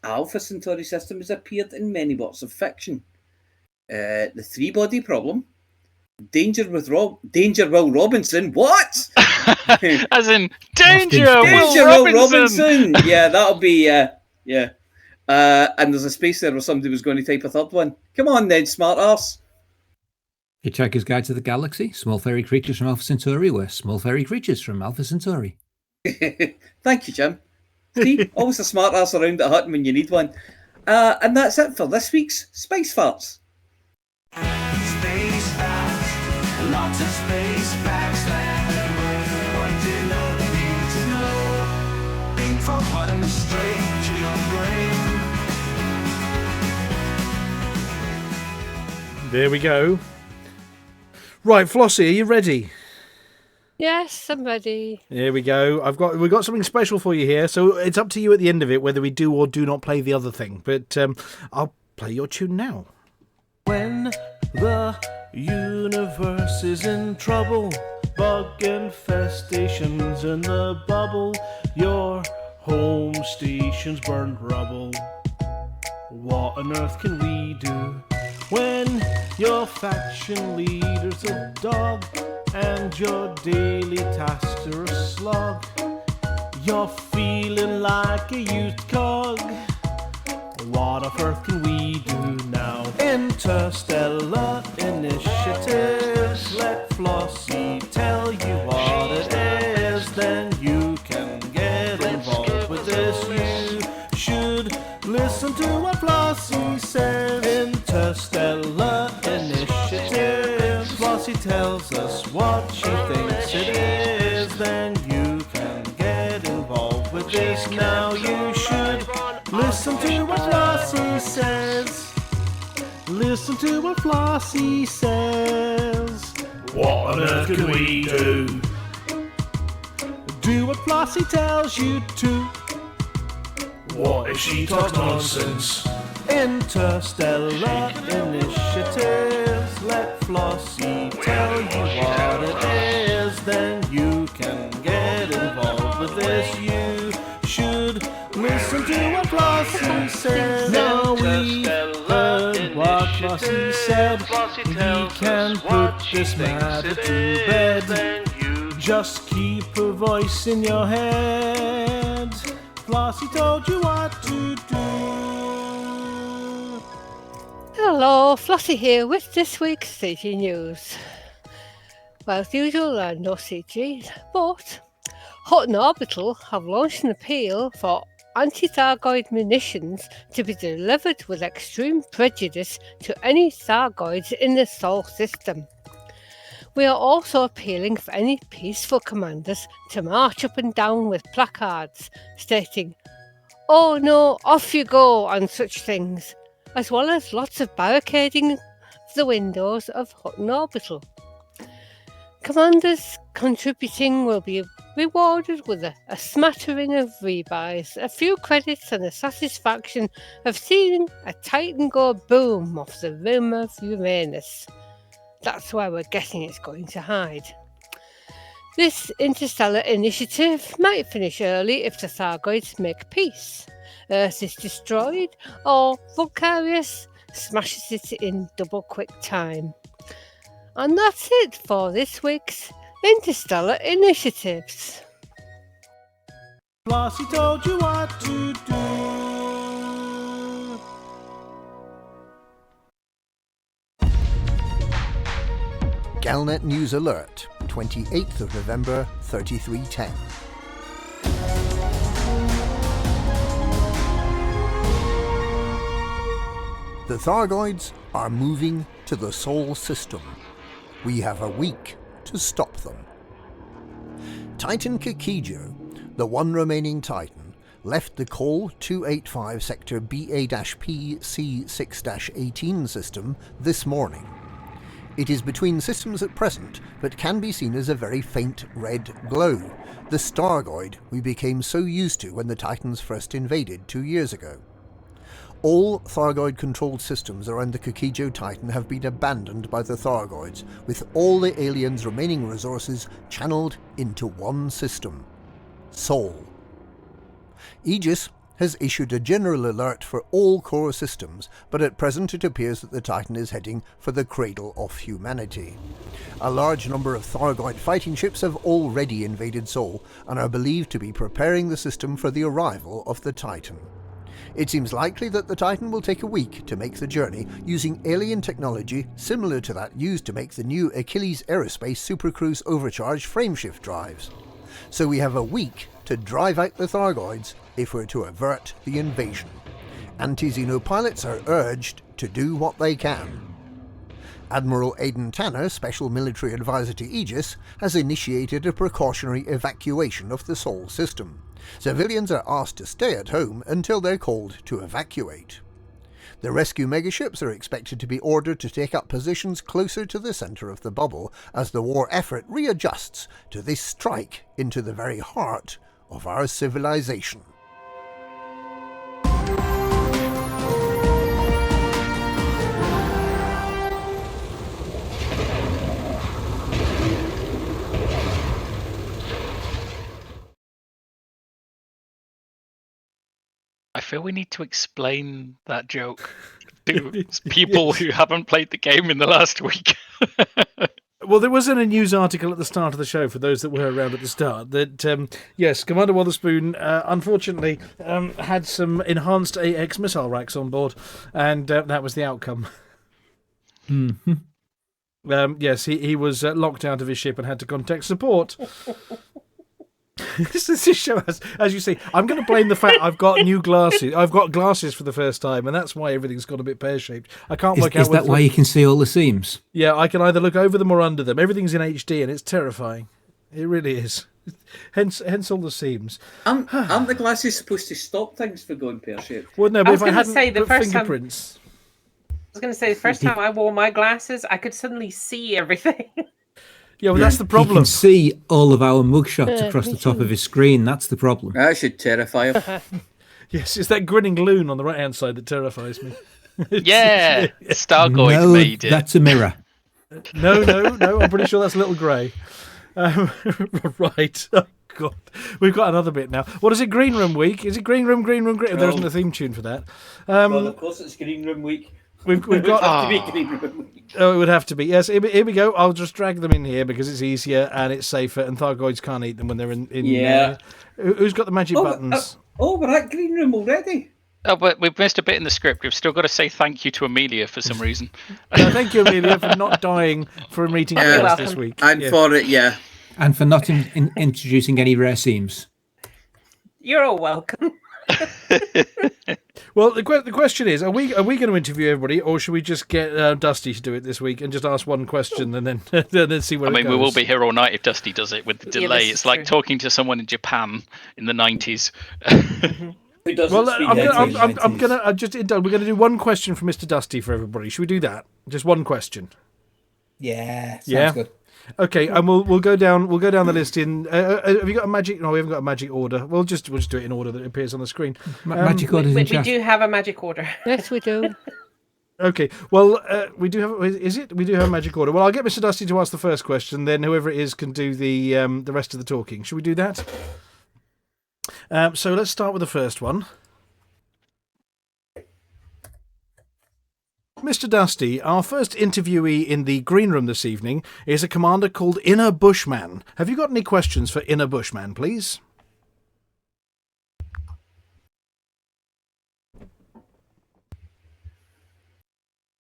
S2: Alpha Centauri system has appeared in many works of fiction. The Three-Body Problem, Danger Will Robinson, what?
S8: As in Danger
S2: Will Robinson! Yeah, that'll be, yeah. And there's a space there where somebody was going to type a third one. Come on then, smart arse.
S7: Hitchhiker's Guide to the Galaxy, Small Fairy Creatures from Alpha Centauri were small fairy creatures from Alpha Centauri.
S2: Thank you, Jim. See, always a smart ass around at Hutton when you need one. And that's it for this week's Spice Farts.
S12: Space facts, lots of space facts. What do you need to know? Think from Hutton straight to your brain.
S4: There we go. Right, Flossy, are you ready?
S6: Yes, I'm ready.
S4: Here we go. We've got something special for you here, so it's up to you at the end of it whether we do or do not play the other thing. But I'll play your tune now.
S15: When the universe is in trouble, bug infestations in the bubble, your home station's burned rubble. What on earth can we do when your faction leader's a dog and your daily tasks are a slog? You're feeling like a used cog. What on earth can we do now? Interstellar initiatives. Let Flossy tell you what it is. Then you can get involved with this. You should listen to what Flossy says. Interstellar initiatives. Flossy tells us what she thinks it is. Then you can get involved with this. Now you should listen to what Flossy says. Listen to what Flossy says. What on earth can we do? Do what Flossy tells you to. What if she talks nonsense? Interstellar initiatives. Let Flossy tell you what it is. Then you can get involved with this. You should listen to what Flossy says. Now we heard what Flossy said. We can put this matter to bed. Just keep her voice in your head. Flossy told you what to do.
S6: Hello, Flossy here with this week's CG News. Well, as usual, there are no CGs, but Hutton Orbital have launched an appeal for anti-Thargoid munitions to be delivered with extreme prejudice to any Thargoids in the Sol system. We are also appealing for any peaceful commanders to march up and down with placards stating, "Oh no, off you go," and such things, as well as lots of barricading the windows of Hutton Orbital. Commanders contributing will be rewarded with a smattering of rebuys, a few credits and the satisfaction of seeing a Titan go boom off the rim of Uranus. That's where we're guessing it's going to hide. This interstellar initiative might finish early if the Thargoids make peace. Earth is destroyed, or Vulcarius smashes it in double quick time. And that's it for this week's Interstellar Initiatives.
S15: Flossy told you what to do.
S16: Galnet News Alert, 28th of November, 3310. The Thargoids are moving to the Sol system. We have a week to stop them. Titan Kikijo, the one remaining Titan, left the Col 285 Sector BA-P C6-18 system this morning. It is between systems at present, but can be seen as a very faint red glow, the Stargoid we became so used to when the Titans first invaded 2 years ago. All Thargoid-controlled systems around the Kokijo Titan have been abandoned by the Thargoids, with all the aliens' remaining resources channeled into one system: Sol. Aegis has issued a general alert for all core systems, but at present it appears that the Titan is heading for the cradle of humanity. A large number of Thargoid fighting ships have already invaded Sol and are believed to be preparing the system for the arrival of the Titan. It seems likely that the Titan will take a week to make the journey using alien technology similar to that used to make the new Achilles Aerospace Supercruise overcharged frameshift drives. So we have a week to drive out the Thargoids if we're to avert the invasion. Anti-Xeno pilots are urged to do what they can. Admiral Aidan Tanner, Special Military Advisor to Aegis, has initiated a precautionary evacuation of the Sol system. Civilians are asked to stay at home until they're called to evacuate. The rescue megaships are expected to be ordered to take up positions closer to the centre of the bubble as the war effort readjusts to this strike into the very heart of our civilization.
S8: I feel we need to explain that joke to people who haven't played the game in the last week.
S4: Well, there was in a news article at the start of the show, for those that were around at the start, that, yes, Commander Wotherspoon, unfortunately, had some enhanced AX missile racks on board, and that was the outcome.
S7: Mm-hmm.
S4: Yes, he was locked out of his ship and had to contact support. This show has, as you see, I'm going to blame the fact I've got new glasses. I've got glasses for the first time, and that's why everything's got a bit pear-shaped. I can't work out.
S7: Is that why you can see all the seams?
S4: Yeah, I can either look over them or under them. Everything's in HD, and it's terrifying. It really is. Hence all the seams.
S2: Aren't the glasses supposed to stop things from going pear-shaped?
S4: Well, no, but if I hadn't put fingerprints.
S5: I was going to say, the first time I wore my glasses, I could suddenly see everything.
S4: Yeah, well, that's the problem.
S7: You can see all of our mugshots across the top of his screen. That's the problem.
S2: That should terrify him.
S4: Yes, it's that grinning loon on the right-hand side that terrifies me.
S8: Yeah, Stargoid made it.
S7: That's a mirror.
S4: No, I'm pretty sure that's a little grey. Right. Oh, God. We've got another bit now. What is it, Green Room Week? Is it Green Room? There isn't a theme tune for that.
S2: Well, of course it's Green Room Week.
S4: We've got
S2: to be Green Room Week.
S4: Oh, it would have to be. Yes, here we go. I'll just drag them in here because it's easier and it's safer, and Thargoids can't eat them when they're in
S2: Yeah.
S4: Who's got the magic buttons?
S2: We're at Green Room already.
S8: Oh, but we've missed a bit in the script. We've still got to say thank you to Amelia for some reason.
S4: Thank you, Amelia, for not dying for meeting us this week.
S2: And for it, yeah.
S7: And for not introducing any rare seams.
S5: You're all welcome.
S4: Well, the question is: Are we going to interview everybody, or should we just get Dustee to do it this week and just ask one question and then see where it goes?
S8: We will be here all night if Dustee does it with the delay.
S5: this
S8: It's
S5: is
S8: like
S5: true.
S8: talking to someone in Japan in the 90s.
S2: Who doesn't
S4: Well,
S2: speak
S4: I'm gonna we're gonna do one question from Mr. Dustee for everybody. Should we do that? Just one question.
S17: Yeah, sounds good.
S4: Okay, and we'll go down the list in. Have you got a magic? No, we haven't got a magic order. We'll just do it in order that it appears on the screen.
S7: Magic orders in
S5: We
S7: chat.
S5: do have a magic order.
S6: Yes, we do.
S4: Okay, well, we do have. Is it? We do have a magic order. Well, I'll get Mr. Dustee to ask the first question, then whoever it is can do the rest of the talking. Should we do that? So let's start with the first one. Mr. Dustee, our first interviewee in the green room this evening is a commander called Inner Bushman. Have you got any questions for Inner Bushman, please?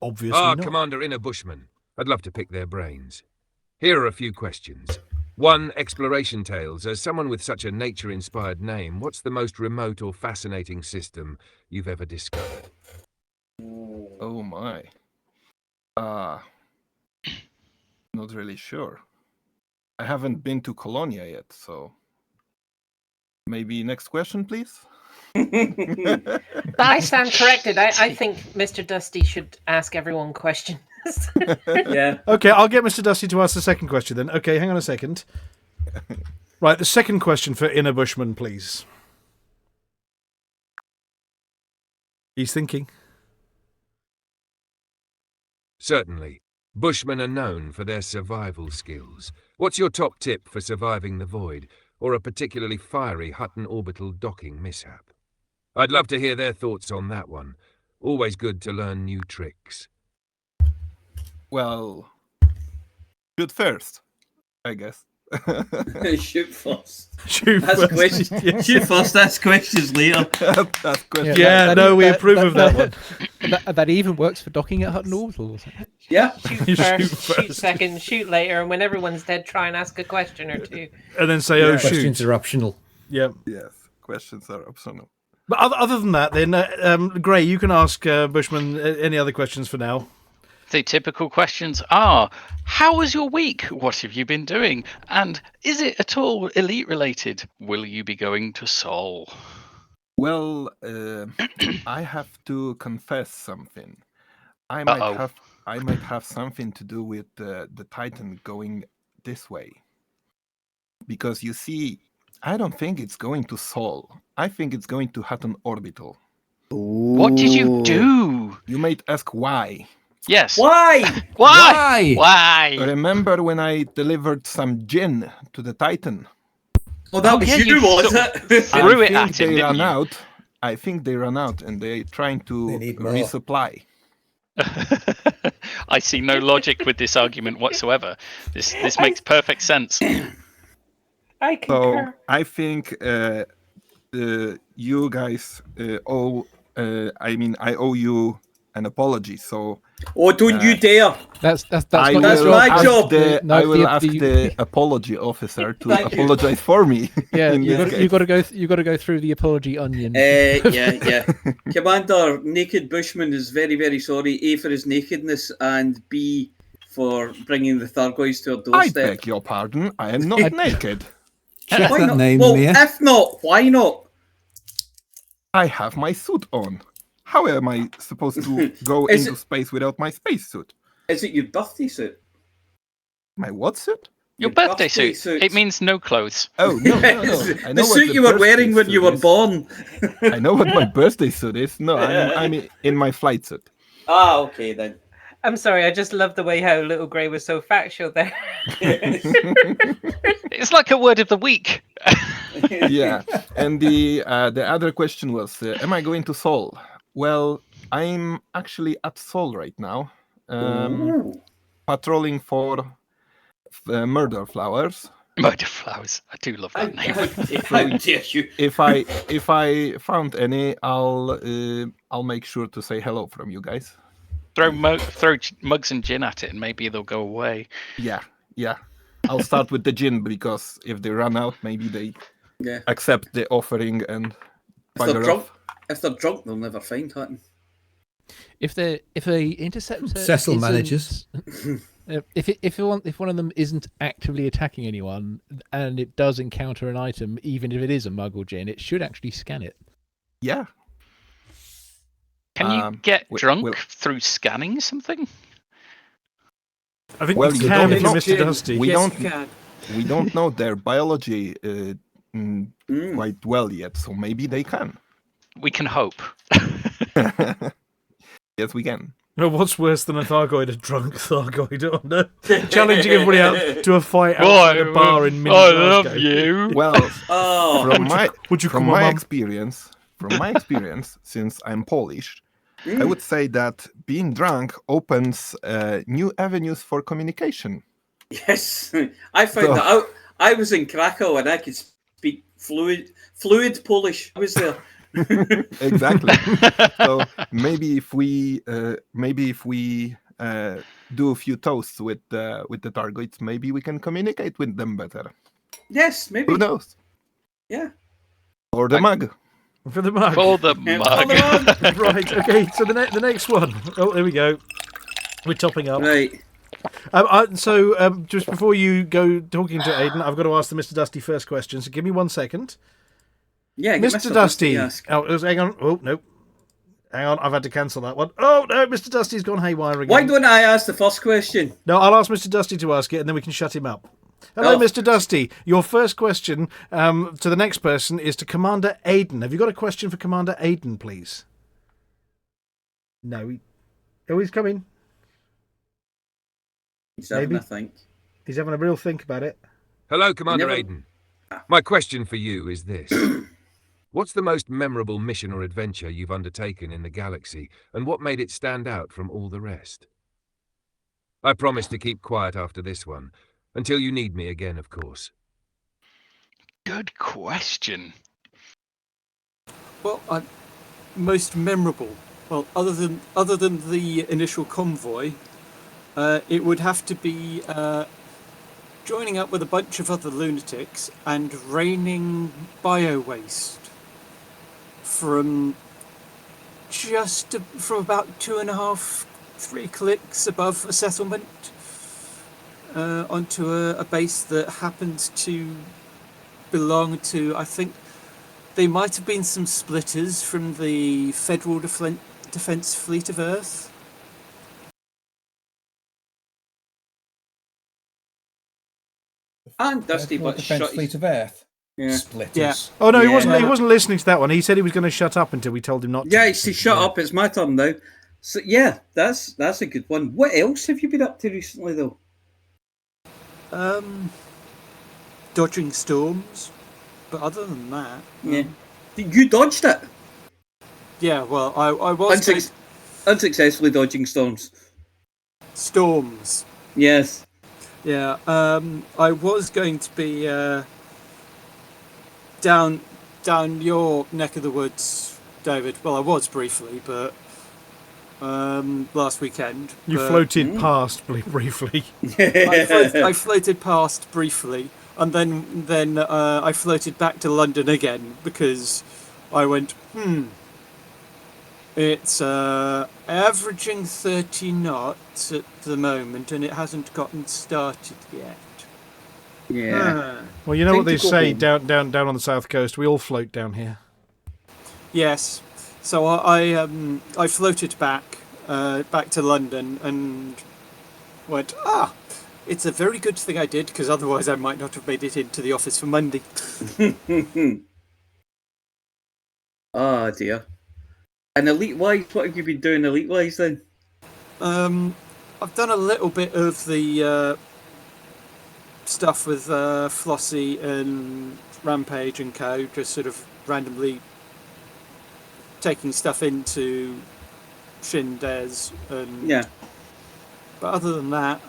S4: Obviously not.
S10: Commander Inner Bushman. I'd love to pick their brains. Here are a few questions. 1. Exploration tales. As someone with such a nature-inspired name, what's the most remote or fascinating system you've ever discovered?
S18: Oh my. Not really sure. I haven't been to Colonia yet, so maybe next question, please.
S5: I stand corrected. I think Mr. Dustee should ask everyone questions.
S2: Yeah.
S4: Okay, I'll get Mr. Dustee to ask the second question then. Okay, hang on a second. Right, the second question for Inner Bushman, please. He's thinking.
S10: Certainly. Bushmen are known for their survival skills. What's your top tip for surviving the void, or a particularly fiery Hutton Orbital docking mishap? I'd love to hear their thoughts on that one. Always good to learn new tricks.
S18: Well, shoot first, I guess.
S2: Shoot first.
S4: Shoot
S2: Ask
S4: first.
S2: questions.
S4: Yeah.
S2: Shoot first, ask questions later.
S18: That's questions.
S4: Yeah, no, we approve of that one.
S9: That even works for docking at Hutton Orbital.
S2: Yeah.
S5: Shoot first, shoot second, shoot later, and when everyone's dead, try and ask a question or two.
S4: And then say, oh, shoot.
S7: Questions are optional.
S4: Yep.
S18: Yes, questions are optional.
S4: But other than that, then, Gray, you can ask Bushman any other questions for now.
S8: The typical questions are, how was your week? What have you been doing? And is it at all elite related? Will you be going to Sol?
S18: Well, I have to confess something. I might have something to do with the Titan going this way. Because you see, I don't think it's going to Sol. I think it's going to Hutton Orbital.
S8: What did you do?
S18: You might ask why.
S8: Yes.
S2: Why?
S8: Why? Why?
S18: Remember when I delivered some gin to the Titan?
S2: Oh, that was you, was it?
S8: Threw it at him,
S18: They
S8: didn't
S18: ran
S8: you?
S18: out. I think they ran out and they're trying to resupply.
S8: I see no logic with this argument whatsoever. This makes perfect sense.
S5: I concur.
S18: So I think you guys owe. I owe you an apology. So.
S2: Oh, don't you dare!
S9: That's
S2: That's my job.
S18: I will ask the apology officer to apologize for me.
S9: Yeah,
S18: in this case.
S9: you got to go through the apology onion.
S2: Yeah. Commander Naked Bushman is very, very sorry. A, for his nakedness, and B, for bringing the Thargoids to our
S18: I
S2: doorstep.
S18: beg your pardon. I am not naked.
S7: Check
S2: Why
S7: that
S2: not?
S7: name,
S2: Well,
S7: Mia.
S2: if not, why not?
S18: I have my suit on. How am I supposed to go
S2: Is
S18: into
S2: it-
S18: space without my spacesuit?
S2: Is it your birthday suit?
S18: My what suit?
S8: Your birthday suit. It means no clothes.
S18: Oh, no. I
S2: The
S18: know what
S2: suit you were
S18: birthday
S2: wearing when you
S18: suit
S2: were
S18: is.
S2: born.
S18: I know what my birthday suit is. No, I'm in my flight suit.
S2: Ah, okay then.
S5: I'm sorry, I just love the way how Little Grey was so factual there.
S8: It's like a word of the week.
S18: Yeah, and the other question was, am I going to Sol? Well, I'm actually at Sol right now, patrolling for murder flowers.
S8: Murder flowers. I do love that name.
S2: How dare you?
S18: If I found any, I'll make sure to say hello from you guys.
S8: Throw mugs and gin at it, and maybe they'll go away.
S18: Yeah. I'll start with the gin because if they run out, maybe they accept the offering and
S2: If they're
S18: bugger
S2: drunk,
S18: off.
S2: if they're drunk, they'll never find Hutton.
S9: If a interceptor,
S7: Cecil
S9: isn't-
S7: manages.
S9: If one of them isn't actively attacking anyone and it does encounter an item, even if it is a mug or gin, it should actually scan it.
S18: Yeah.
S8: Can you get drunk through scanning something?
S4: I think
S18: Well,
S4: you
S18: you
S4: can
S18: don't
S4: if you're
S18: know.
S4: Mr. Dustee.
S18: We don't know their biology quite well yet, so maybe they can.
S8: We can hope.
S18: Yes, we can.
S4: Well, what's worse than a Thargoid, a drunk Thargoid? Oh, no. Challenging everybody out to a fight outside a bar in mini Glasgow.
S18: Well, from
S4: come
S18: my
S4: on, Mum?
S18: experience, since I'm Polish, I would say that being drunk opens new avenues for communication.
S2: Yes, I found that out. I was in Krakow and I could speak fluid Polish. I was there.
S18: Exactly. So maybe if we do a few toasts with the Thargoids, maybe we can communicate with them better.
S2: Yes, maybe.
S18: Who knows?
S2: Yeah.
S18: Or the mug.
S4: For the mug.
S8: For the mug.
S4: Right, okay, so the next one. Oh, there we go. We're topping up.
S2: Right.
S4: So just before you go talking to Aidan, I've got to ask the Mr. Dustee first question, so give me 1 second.
S2: Yeah, get
S4: Mr. Dustee.
S2: ask.
S4: Oh, hang on. Oh, no. Hang on, I've had to cancel that one. Oh, no, Mr. Dusty's gone haywire again.
S2: Why don't I ask the first question?
S4: No, I'll ask Mr. Dusty to ask it, and then we can shut him up. Hello, Mr. Dusty. Your first question to the next person is to Commander Aiden. Have you got a question for Commander Aiden, please? No. He's coming.
S2: He's having a think.
S4: He's having a real think about it.
S10: Hello, Commander Aiden. My question for you is this. What's the most memorable mission or adventure you've undertaken in the galaxy, and what made it stand out from all the rest? I promise to keep quiet after this one, until you need me again, of course.
S8: Good question.
S19: Well, most memorable. Well, other than the initial convoy, it would have to be joining up with a bunch of other lunatics and raining bio-waste from about 2.5, 3 clicks above a settlement onto a base that happens to belong to, I think, they might have been some splitters from the Federal Defense Fleet of Earth.
S2: And Dusty, but
S17: Defense Fleet of Earth.
S2: Yeah.
S17: Splitters.
S19: Yeah.
S4: Oh no, he wasn't listening to that one. He said he was going to shut up until we told him not to.
S2: Yeah, see, shut up. It's my turn now. So yeah, that's a good one. What else have you been up to recently, though?
S19: Dodging storms, but other than that,
S2: yeah, you dodged it.
S19: Yeah, well, I was
S2: unsuccessfully dodging storms.
S19: Storms.
S2: Yes.
S19: Yeah. I was going to be down your neck of the woods, David. Well, I was briefly, but last weekend.
S4: You floated past briefly.
S19: I floated past briefly, and then I floated back to London again because I went, it's averaging 30 knots at the moment, and it hasn't gotten started yet.
S2: Yeah.
S4: Well, you know what they say down on the south coast. We all float down here.
S19: Yes. So I floated back to London and went, it's a very good thing I did, because otherwise I might not have made it into the office for Monday.
S2: Oh dear. And elite-wise, what have you been doing elite-wise then?
S19: I've done a little bit of the stuff with Flossy and Rampage and co, just sort of randomly taking stuff into Shindes and but other than that,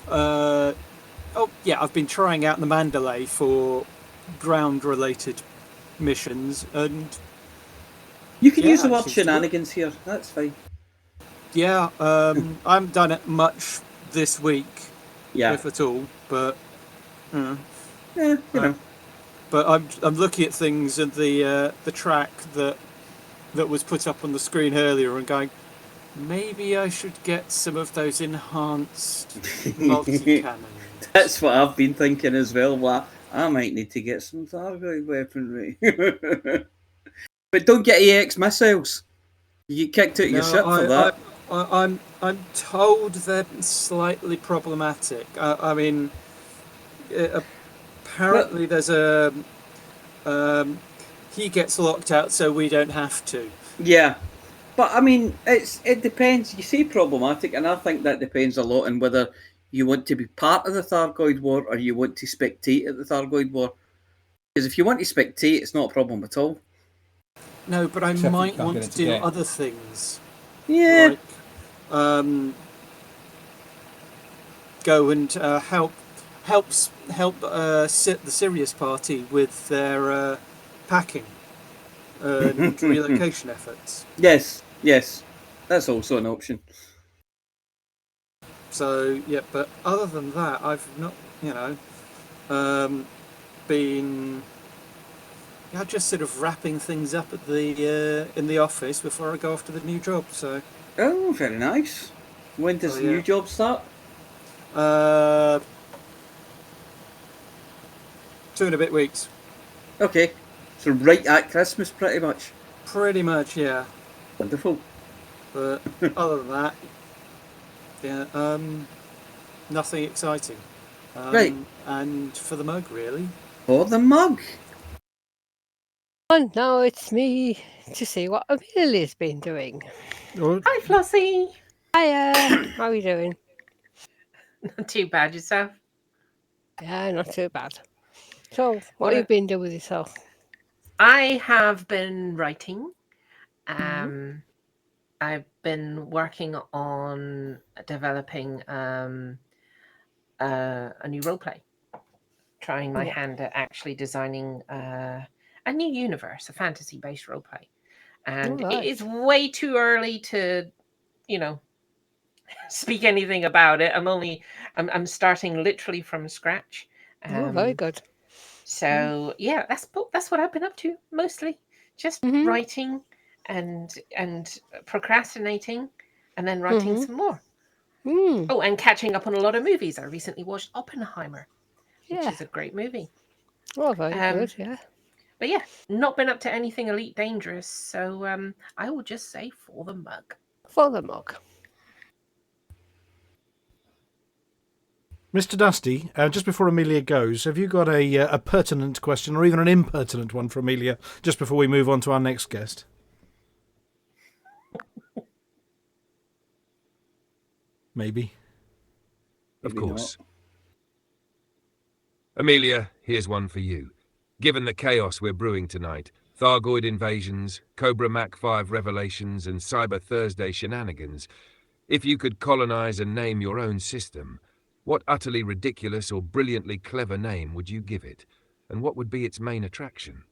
S19: I've been trying out the Mandalay for ground-related missions, and
S2: you can use the word shenanigans here. That's fine.
S19: Yeah, I haven't done it much this week, if at all. But you know. But I'm looking at things and the track that was put up on the screen earlier and going, maybe I should get some of those enhanced multi-cannon.
S2: That's what I've been thinking as well. Well, I might need to get some Thargoid weaponry. But don't get AX missiles. You get kicked out of your ship for that.
S19: I'm told they're slightly problematic. I mean, apparently there's a he gets locked out, so we don't have to.
S2: Yeah, but I mean, it depends. You say problematic, and I think that depends a lot on whether you want to be part of the Thargoid War or you want to spectate at the Thargoid War. Because if you want to spectate, it's not a problem at all.
S19: No, but I might want to do other things.
S2: Yeah.
S19: Like, go and help the Sirius party with their packing and relocation efforts.
S2: Yes, that's also an option.
S19: So yeah, but other than that, I've not, been just sort of wrapping things up at the in the office before I go off to the new job. So.
S2: Oh, very nice. When does the new job start?
S19: 2 and a bit weeks.
S2: Okay. So right at Christmas, pretty much.
S19: Pretty much, yeah.
S2: Wonderful.
S19: But other than that, yeah, nothing exciting.
S2: Right.
S19: And for the mug, really.
S2: For the mug.
S6: And now it's me to see what Amelia's been doing.
S5: Hi, Flossy.
S6: Hiya. How are you doing?
S5: Not too bad, yourself?
S6: Yeah, not too bad. So, what have you been doing with yourself?
S5: I have been writing.
S6: Mhm.
S5: I've been working on developing a new roleplay. Trying my hand at actually designing a new universe, a fantasy-based roleplay. And
S6: All right.
S5: it is way too early to, speak anything about it. I'm starting literally from scratch.
S6: Oh, very good.
S5: So yeah, that's what I've been up to mostly. Just writing and procrastinating, and then writing some more. Oh, and catching up on a lot of movies. I recently watched Oppenheimer, which is a great movie.
S6: Oh, very good, yeah.
S5: But yeah, not been up to anything Elite Dangerous, so I will just say for the mug.
S6: For the mug.
S4: Mr. Dustee, just before Amelia goes, have you got a pertinent question or even an impertinent one for Amelia just before we move on to our next guest? Maybe.
S10: Of course. Amelia, here's one for you. Given the chaos we're brewing tonight, Thargoid invasions, Cobra Mach 5 revelations, and Cyber Thursday shenanigans, if you could colonize and name your own system, what utterly ridiculous or brilliantly clever name would you give it? And what would be its main attraction?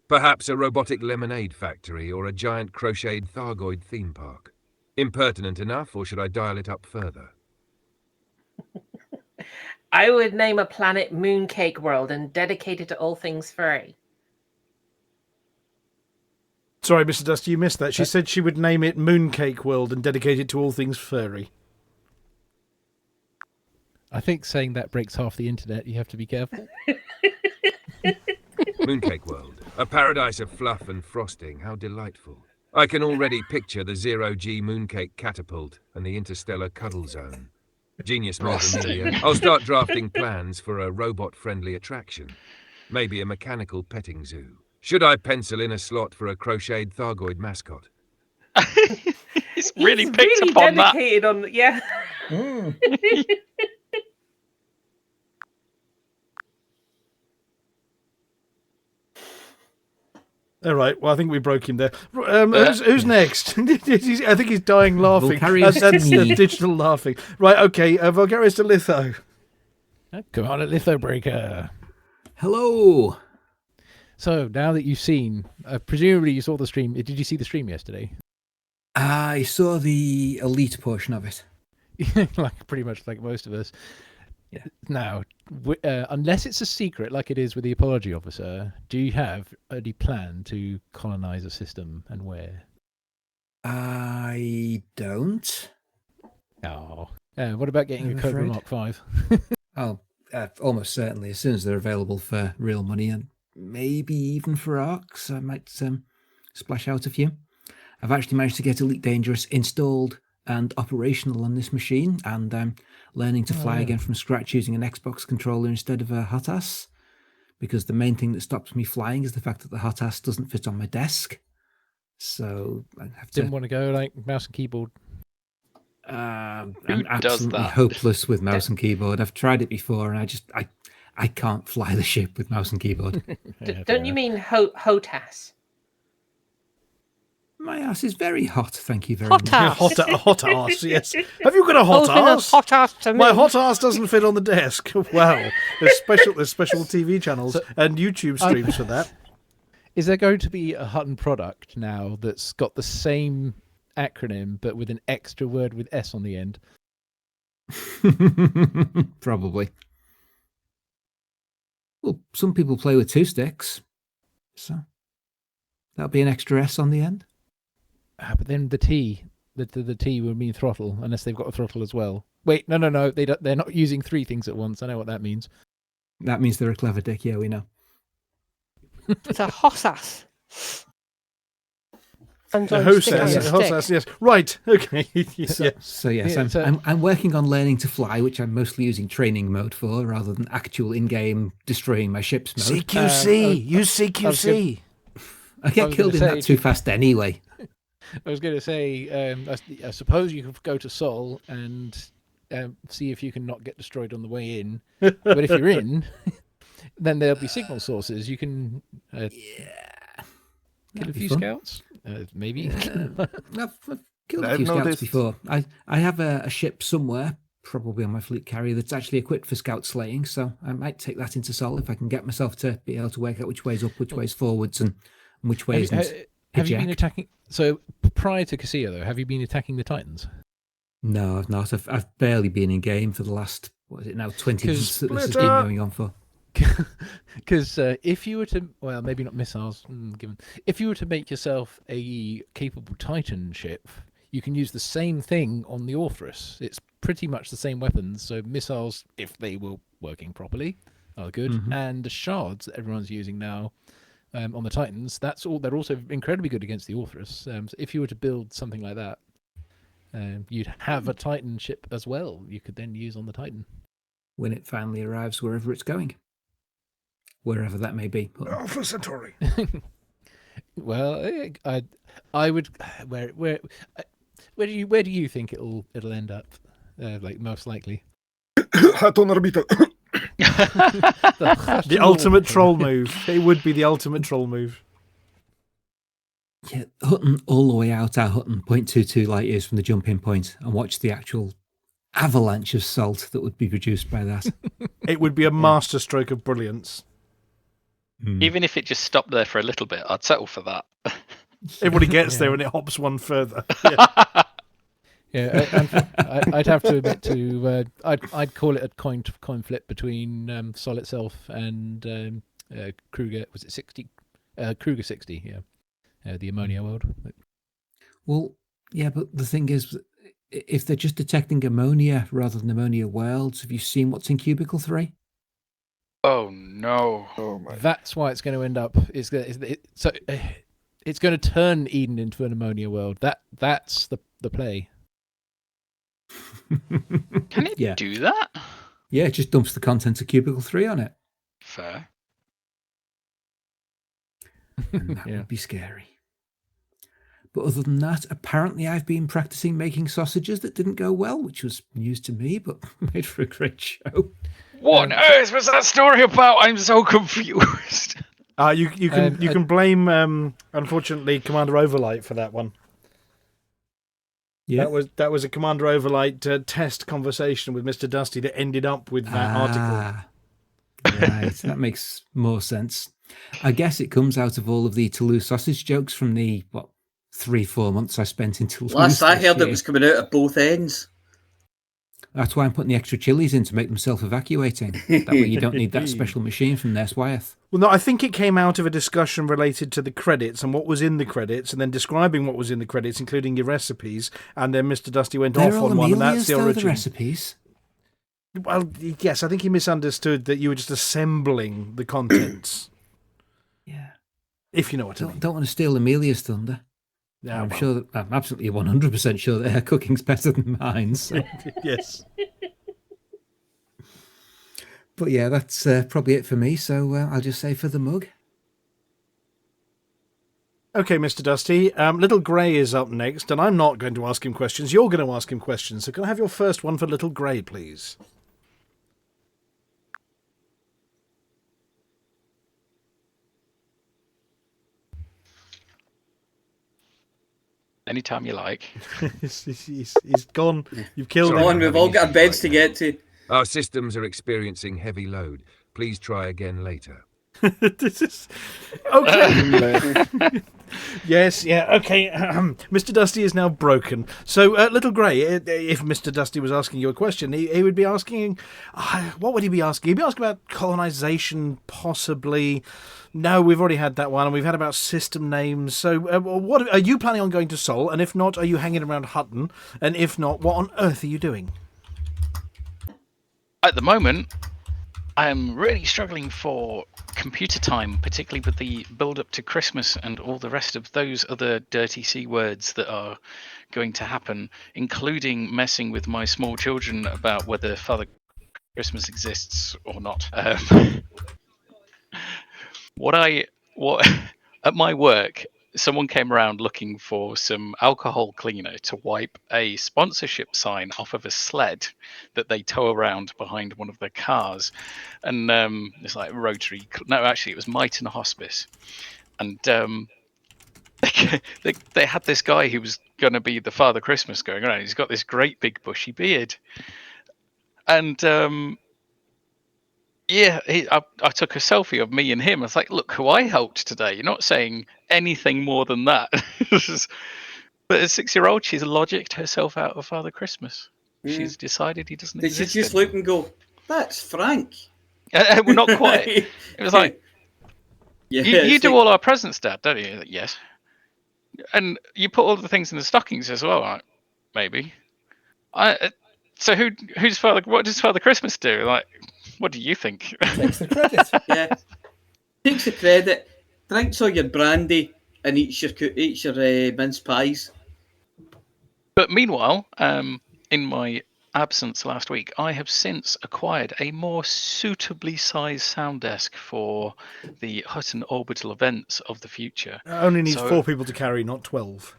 S10: Perhaps a robotic lemonade factory or a giant crocheted Thargoid theme park. Impertinent enough, or should I dial it up further?
S5: I would name a planet Mooncake World and dedicate it to all things furry.
S4: Sorry, Mr. Dustee, you missed that. She said she would name it Mooncake World and dedicate it to all things furry.
S9: I think saying that breaks half the internet. You have to be careful.
S10: Mooncake World, a paradise of fluff and frosting. How delightful. I can already picture the zero-G mooncake catapult and the interstellar cuddle zone. Genius move, Amelia. I'll start drafting plans for a robot-friendly attraction. Maybe a mechanical petting zoo. Should I pencil in a slot for a crocheted Thargoid mascot?
S8: He's really picked
S5: really
S8: up on that.
S5: dedicated on yeah.
S4: All right. Well, I think we broke him there. Who's next? I think he's dying laughing. That's digital laughing. Right. Okay. Vulgarius to Litho.
S9: Come on, Litho Breaker.
S7: Hello.
S9: So now that you've seen, presumably you saw the stream. Did you see the stream yesterday?
S7: I saw the elite portion of it.
S9: Like pretty much like most of us.
S7: Yeah.
S9: Now, unless it's a secret like it is with the apology officer, do you have any plan to colonize a system and where?
S7: I don't.
S9: Oh. What about getting a Cobra Mark 5?
S7: Oh, almost certainly. As soon as they're available for real money and maybe even for arcs, I might splash out a few. I've actually managed to get Elite Dangerous installed and operational on this machine, and I'm learning to fly again from scratch using an Xbox controller instead of a hot ass, because the main thing that stops me flying is the fact that the hot ass doesn't fit on my desk. So I have to...
S9: Didn't want to go like mouse and keyboard?
S7: I'm absolutely hopeless with mouse and keyboard. I've tried it before, and I can't fly the ship with mouse and keyboard.
S5: Don't you mean HOTAS?
S7: My ass is very hot, thank you very
S6: Hot
S7: much.
S6: ass.
S4: Hot ass, yes. Have you got a hot ass?
S6: Hot ass to me.
S4: My hot ass doesn't fit on the desk. Wow. There's special TV channels and YouTube streams for that.
S9: Is there going to be a Hutton product now that's got the same acronym but with an extra word with S on the end?
S7: Probably. Well, some people play with 2 sticks, so that'll be an extra S on the end.
S9: But then the T would mean throttle, unless they've got a throttle as well. Wait, no, they're not using 3 things at once. I know what that means.
S7: That means they're a clever dick, yeah, we know.
S6: It's a hot ass. The
S4: hostess, yes. Right, okay.
S7: Yes, I'm working on learning to fly, which I'm mostly using training mode for, rather than actual in-game destroying my ships mode.
S4: CQC! Use CQC!
S7: I get killed in that too fast anyway.
S9: I was going to say, I suppose you could go to Sol and see if you can not get destroyed on the way in. But if you're in, then there'll be signal sources. You can kill a few scouts, maybe.
S7: I've killed a few scouts before. I have a ship somewhere, probably on my fleet carrier, that's actually equipped for scout slaying, so I might take that into Sol if I can get myself to be able to work out which way's up, which way's forwards, and which way isn't.
S9: Have you been attacking? So prior to Cassia, though, have you been attacking the Titans?
S7: No, I've not. I've barely been in game for the last, what is it now, 20 months that this has been going on for.
S9: Because if you were to, well, maybe not missiles, given. If you were to make yourself a capable Titan ship, you can use the same thing on the Orthrus. It's pretty much the same weapons. So missiles, if they were working properly, are good. Mm-hmm. And the shards that everyone's using now on the Titans, that's all. They're also incredibly good against the Orthrus. So if you were to build something like that, you'd have a Titan ship as well. You could then use on the Titan
S7: when it finally arrives wherever it's going. Wherever that may be.
S4: Alpha Centauri.
S9: Well, I would. Where do you think it'll end up? Like most likely.
S18: Hutton Orbital.
S4: The ultimate troll move. It would be the ultimate troll move.
S7: Yeah, Hutton all the way out our Hutton, 0.22 light years from the jump-in point, and watch the actual avalanche of salt that would be produced by that.
S4: It would be a masterstroke of brilliance.
S8: Even if it just stopped there for a little bit, I'd settle for that.
S4: Everybody gets there and it hops one further.
S9: I'd have to admit to I'd call it a coin flip between Sol itself and Kruger. Was it 60? Kruger 60. Yeah, the ammonia world.
S7: Well, yeah, but the thing is, if they're just detecting ammonia rather than ammonia worlds, have you seen what's in Cubicle 3?
S8: Oh no!
S18: Oh my!
S9: That's why it's going to end up. It's going to turn Eden into an ammonia world. That's the play.
S8: Can it do that?
S7: Yeah, it just dumps the contents of Cubicle 3 on it.
S8: Fair.
S7: And that would be scary. But other than that, apparently I've been practicing making sausages that didn't go well, which was news to me, but made for a great show.
S8: What on earth was that story about? I'm so confused.
S4: You can blame unfortunately Commander Overlight for that one. Yeah, that was a Commander Overlight test conversation with Mr. Dustee that ended up with that article.
S7: Right, that makes more sense. I guess it comes out of all of the Toulouse sausage jokes from the 3-4 months I spent in Toulouse.
S2: Last I heard, it was coming out at both ends.
S7: That's why I'm putting the extra chilies in to make them self-evacuating. That way you don't need that special machine from Nurse Wyeth.
S4: Well, no, I think it came out of a discussion related to the credits and what was in the credits, and then describing what was in the credits, including your recipes, and then Mr. Dustee went off on one, and that's the origin.
S7: The recipes?
S4: Well, yes, I think he misunderstood that you were just assembling the contents.
S7: Yeah.
S4: If you know what I mean.
S7: Don't want to steal Amelia's thunder.
S4: Yeah,
S7: I'm absolutely 100% sure that her cooking's better than mine. So.
S4: Yes.
S7: But yeah, that's probably it for me. So I'll just say for the mug.
S4: Okay, Mr. Dustee. Little Grey is up next, and I'm not going to ask him questions. You're going to ask him questions. So can I have your first one for Little Grey, please?
S8: Anytime you like.
S4: he's gone. You've killed him.
S2: Come on, we've all got our beds to get to.
S10: Our systems are experiencing heavy load. Please try again later.
S4: This is okay. Yes, yeah, okay. Mr. Dustee is now broken. So, Little Grey, if Mr. Dustee was asking you a question, he would be asking, what would he be asking? He'd be asking about colonisation, possibly. No, we've already had that one, and we've had about system names. So, what are you planning on going to Sol? And if not, are you hanging around Hutton? And if not, what on earth are you doing?
S8: At the moment, I am really struggling for computer time, particularly with the build-up to Christmas and all the rest of those other dirty C words that are going to happen, including messing with my small children about whether Father Christmas exists or not. What at my work, someone came around looking for some alcohol cleaner to wipe a sponsorship sign off of a sled that they tow around behind one of their cars. And it's like Rotary. No, actually, it was Myton Hospice. And they had this guy who was going to be the Father Christmas going around. He's got this great big bushy beard. And I took a selfie of me and him. I was like, look who I helped today. You're not saying anything more than that. But a 6-year-old, she's logicked herself out of Father Christmas. She's decided he doesn't exist.
S2: Did she just look and go, that's Frank?
S8: Well, not quite. It was like, you do all our presents, Dad, don't you? Yes. And you put all the things in the stockings as well, right? Maybe. So who's Father? What does Father Christmas do? Like, what do you think?
S17: Takes the credit.
S2: Yeah, takes the credit. Drinks all your brandy and eats your mince pies.
S8: But meanwhile, in my absence last week, I have since acquired a more suitably sized sound desk for the Hutton Orbital events of the future.
S4: It only needs 4 people to carry, not 12.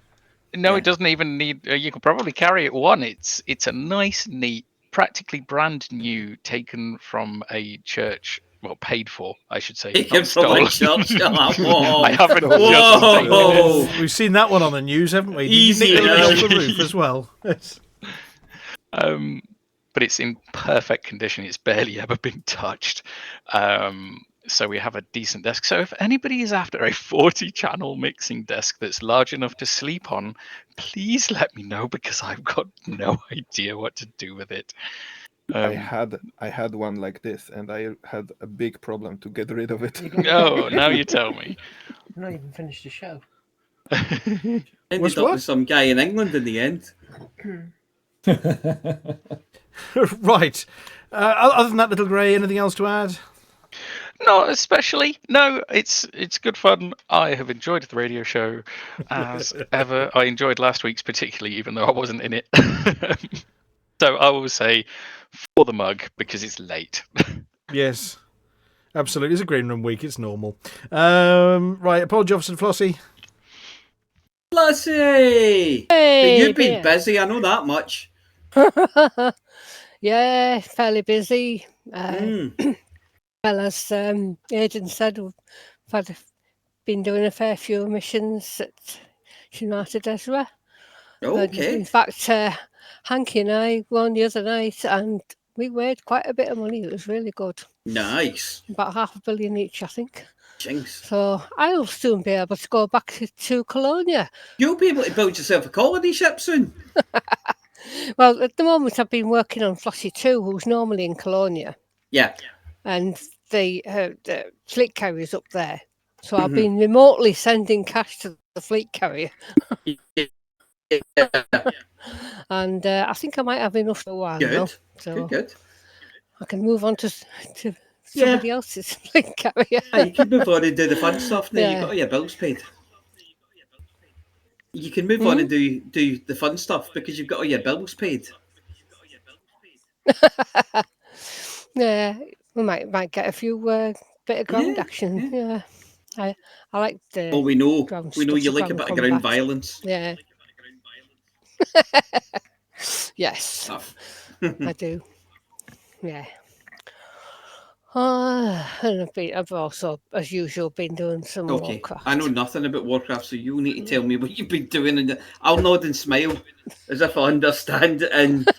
S8: No, it doesn't even need. You could probably carry it one. It's a nice, neat, practically brand new, taken from a church. Well, paid for, I should say.
S2: Taken from a church.
S8: I haven't.
S4: Whoa. We've seen that one on the news, haven't we?
S2: Easy
S4: off the roof as well.
S8: But it's in perfect condition. It's barely ever been touched. So we have a decent desk. So if anybody is after a 40-channel mixing desk that's large enough to sleep on, please let me know, because I've got no idea what to do with it.
S18: I had one like this, and I had a big problem to get rid of it.
S8: Oh, now you tell me.
S5: I've not even finished the show.
S2: Ended up with some guy in England in the end.
S4: Right. Other than that, Little Grey, anything else to add?
S8: Not especially. No, it's good fun. I have enjoyed the radio show as ever. I enjoyed last week's particularly, even though I wasn't in it. So I will say for the mug, because it's late.
S4: Yes, absolutely. It's a green room week. It's normal. Right, apology officer Flossy.
S2: Flossy!
S6: Hey,
S2: You've been busy, I know that much.
S6: Yeah, fairly busy. Well, as Aidan said, we've been doing a fair few missions at United Ezra.
S2: Okay.
S6: In fact, Hanky and I won the other night, and we weighed quite a bit of money. It was really good.
S2: Nice.
S6: About $500 million each, I think.
S2: Jinx.
S6: So I'll soon be able to go back to Colonia.
S2: You'll be able to build yourself a colony ship soon.
S6: Well, at the moment, I've been working on Flossy 2, who's normally in Colonia.
S2: Yeah.
S6: And the fleet carrier's up there. So I've been remotely sending cash to the fleet carrier. And I think I might have enough for a while now. So
S2: Good.
S6: I can move on to somebody else's fleet carrier.
S2: You can move on and do the fun stuff now. You've got all your bills paid. You can move on and do the fun stuff because you've got all your bills paid.
S6: Yeah, we might get a few bit of ground action. Yeah. I like the.
S2: Oh, we know you like a
S6: ground
S2: bit of ground
S6: combat.
S2: violence.
S6: Yeah. Yes, I do. Yeah. And I've also, as usual, been doing some Warcraft.
S2: I know nothing about Warcraft, so you need to tell me what you've been doing, and I'll nod and smile as if I understand it. And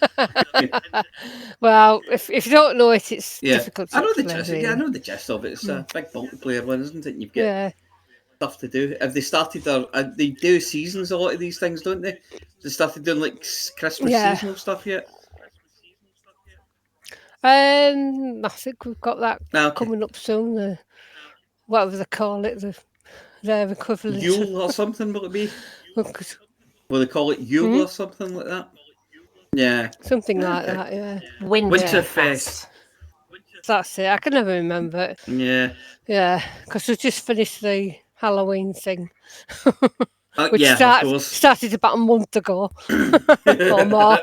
S6: well, if you don't know it, it's difficult to
S2: I know the
S6: explain,
S2: gist.
S6: really.
S2: Yeah, I know the gist of it. It's a big multiplayer one, isn't it? And you've got stuff to do. Have they started they do seasons? A lot of these things, don't they? They started doing like Christmas seasonal stuff yet?
S6: I think we've got that coming up soon. Whatever they call it, their equivalent.
S2: Yule or something, will it be? Will they call it Yule or something like that? Yeah.
S6: Something like that, yeah.
S2: Winterfest.
S6: That's it. I can never remember it.
S2: Yeah.
S6: Yeah, because we just finished the Halloween thing.
S2: Of
S6: Which
S2: course.
S6: started about a month ago. Or more.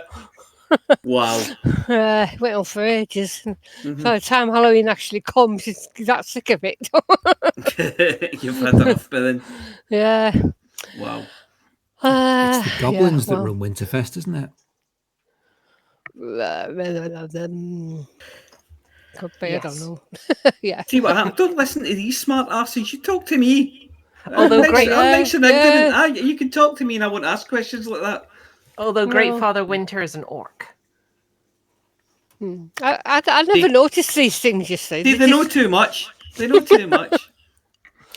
S2: Wow.
S6: Went on for ages. By the time Halloween actually comes, he's that sick of it.
S2: You've had enough by then.
S6: Yeah.
S2: Wow.
S7: It's the goblins that run Winterfest, isn't it?
S6: Could be, I don't know. Yeah.
S2: See what happened? Don't listen to these smart asses. You talk to me.
S5: Although
S2: I'm
S5: great,
S2: nice and ignorant. You can talk to me and I won't ask questions like that.
S5: Although Great Father Winter is an orc.
S6: I never noticed these things, you see.
S2: They know too much. They know too much.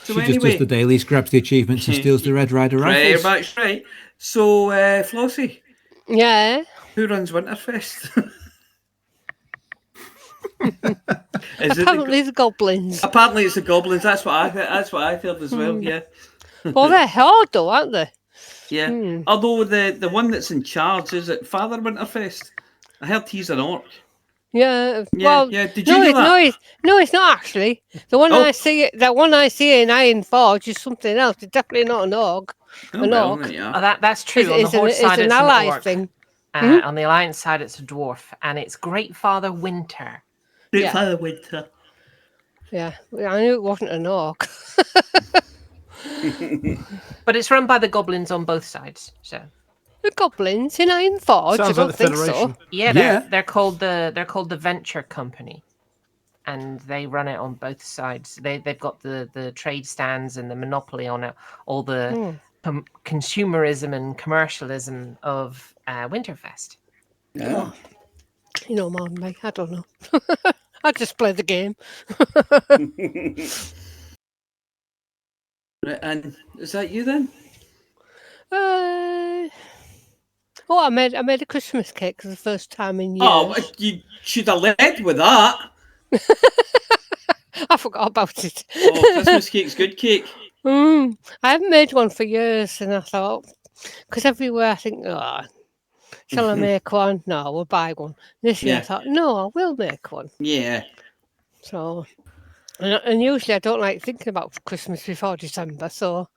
S2: So
S7: She just does the dailies, grabs the achievements and steals the Red Rider
S2: Very
S7: rifles.
S2: much right. So, Flossy.
S6: Yeah?
S2: Who runs Winterfest?
S6: Apparently it's the goblins.
S2: Apparently it's the goblins. That's what I heard as well, yeah.
S6: Well, they're hard though, aren't they?
S2: Yeah. Although the one that's in charge, is it Father Winterfest? I heard he's an orc.
S6: Yeah.
S2: Yeah,
S6: Well,
S2: yeah. Did you know that?
S6: No, it's not actually. The one I see in Iron Forge is something else. It's definitely not an orc.
S5: That's true. On the horse side,
S6: it's
S5: it's
S6: an ally
S5: orc.
S6: thing.
S5: On the Alliance side, it's a dwarf, and it's Great Father Winter.
S2: Father Winter.
S6: Yeah, I knew it wasn't an orc.
S5: But it's run by the goblins on both sides. So
S6: the goblins in Iron Forge.
S4: Sounds
S6: I
S4: like
S6: don't
S4: the
S6: think so.
S4: Federation.
S5: Yeah, they're called the Venture Company, and they run it on both sides. They've got the trade stands and the monopoly on it, all the consumerism and commercialism of Winterfest.
S2: Yeah.
S6: You know, more than me. I don't know. I just play the game.
S2: Right, and is that you then?
S6: I made a Christmas cake for the first time in years.
S2: Oh, you should have led with that.
S6: I forgot about it.
S2: Oh, Christmas cake's good cake.
S6: I haven't made one for years, and I thought, because everywhere I think, shall I make one? No, we'll buy one. This year I thought, no, I will make one.
S2: Yeah.
S6: So, and usually I don't like thinking about Christmas before December, so.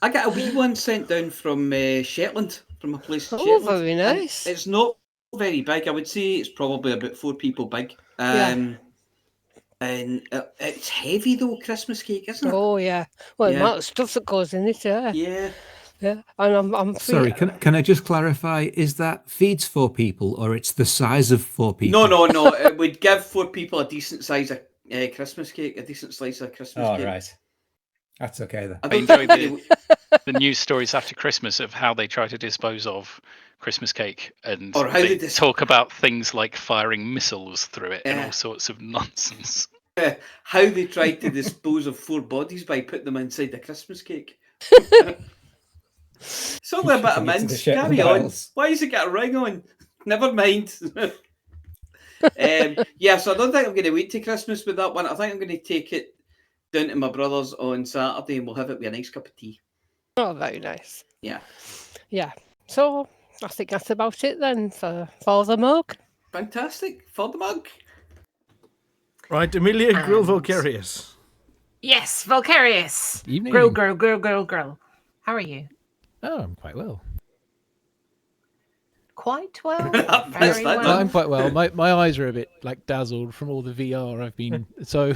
S2: I got a wee one sent down from Shetland, from a place in
S6: Oh,
S2: Shetland.
S6: very nice.
S2: And it's not very big. I would say it's probably about 4 people big.
S6: Yeah.
S2: And it's heavy though, Christmas cake, isn't it?
S6: Oh yeah. Well, the amount of stuff that goes in it, yeah.
S2: Yeah.
S6: Yeah. And I'm
S7: Sorry, can I just clarify? Is that feeds 4 people, or it's the size of 4 people?
S2: No. It would give 4 people a decent size of Christmas cake, a decent slice of Christmas cake.
S17: Oh, right. That's okay then.
S8: I enjoy the news stories after Christmas of how they try to dispose of Christmas cake, and
S2: Or how
S8: they
S2: they
S8: talk about things like firing missiles through it and all sorts of nonsense.
S2: How they tried to dispose of 4 bodies by putting them inside the Christmas cake. It's only a bit of mince. Carry on. Why has it got a ring on? Never mind. So I don't think I'm going to wait till Christmas with that one. I think I'm going to take it down to my brother's on Saturday and we'll have it with a nice cup of tea.
S6: Oh, very nice.
S2: Yeah.
S6: Yeah. So I think that's about it then for the mug.
S2: Fantastic. For the mug.
S4: Right, Amelia Grill Vulgarius.
S5: Yes, Vulgarius.
S9: Evening.
S5: Grill. How are you?
S9: Oh, I'm quite well.
S5: Quite well.
S2: Very well.
S9: I'm quite well. My eyes are a bit dazzled from all the VR I've been. So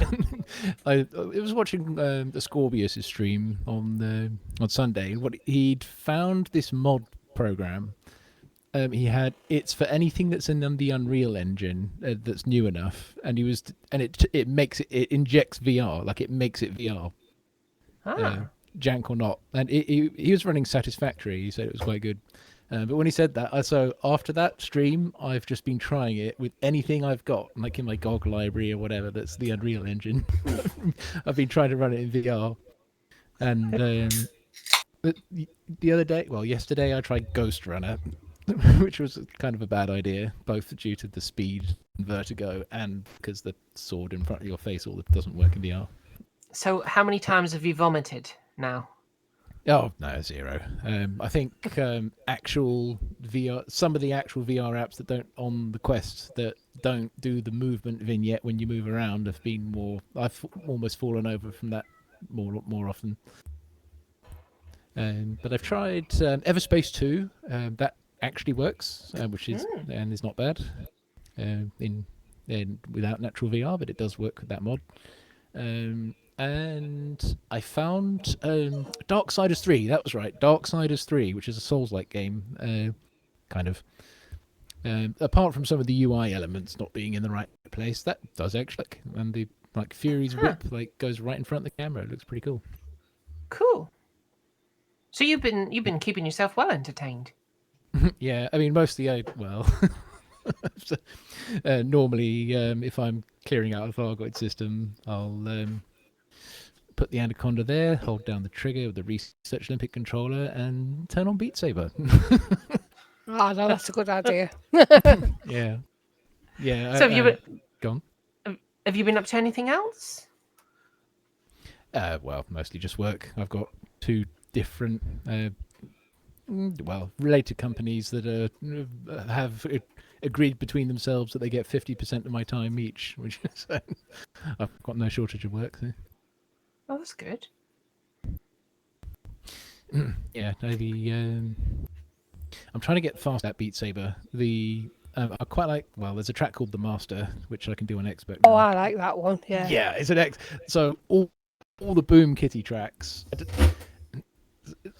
S9: I was watching the Scorbius' stream on Sunday. He'd found this mod program. It's for anything that's in the Unreal Engine that's new enough, and it injects VR, it makes it VR. Jank or not, and he was running satisfactory. He said it was quite good. But when he said that, so after that stream, I've just been trying it with anything I've got, like in my GOG library or whatever, that's the Unreal Engine. I've been trying to run it in VR. And the other day, yesterday, I tried Ghost Runner, which was kind of a bad idea, both due to the speed and vertigo and because the sword in front of your face doesn't work in VR.
S5: So how many times have you vomited now?
S9: Oh no, 0. I think actual VR, some of the actual VR apps that don't on the Quest that don't do the movement vignette when you move around have been more. I've almost fallen over from that more often. But I've tried Everspace 2. That actually works, which is and is not bad. In without natural VR, but it does work with that mod. And I found Darksiders 3. That was right, Darksiders 3, which is a Souls-like game, kind of. Apart from some of the UI elements not being in the right place, that does actually. And the Fury's whip goes right in front of the camera. It looks pretty cool.
S5: Cool. So you've been keeping yourself well entertained.
S9: Yeah, I mean mostly normally if I'm clearing out a Thargoid system, I'll put the Anaconda there, hold down the trigger with the Research Olympic controller, and turn on Beat Saber.
S6: Oh, no, that's a good idea.
S9: Yeah.
S5: So have you been
S9: gone?
S5: Have you been up to anything else?
S9: Well, mostly just work. I've got 2 different, related companies that have agreed between themselves that they get 50% of my time each, which is I've got no shortage of work. So.
S5: Oh, that's good.
S9: Yeah, no, I'm trying to get fast at Beat Saber. I quite like. Well, there's a track called The Master, which I can do on expert.
S6: Oh, I like that one. Yeah.
S9: Yeah, it's an So all the Boom Kitty tracks.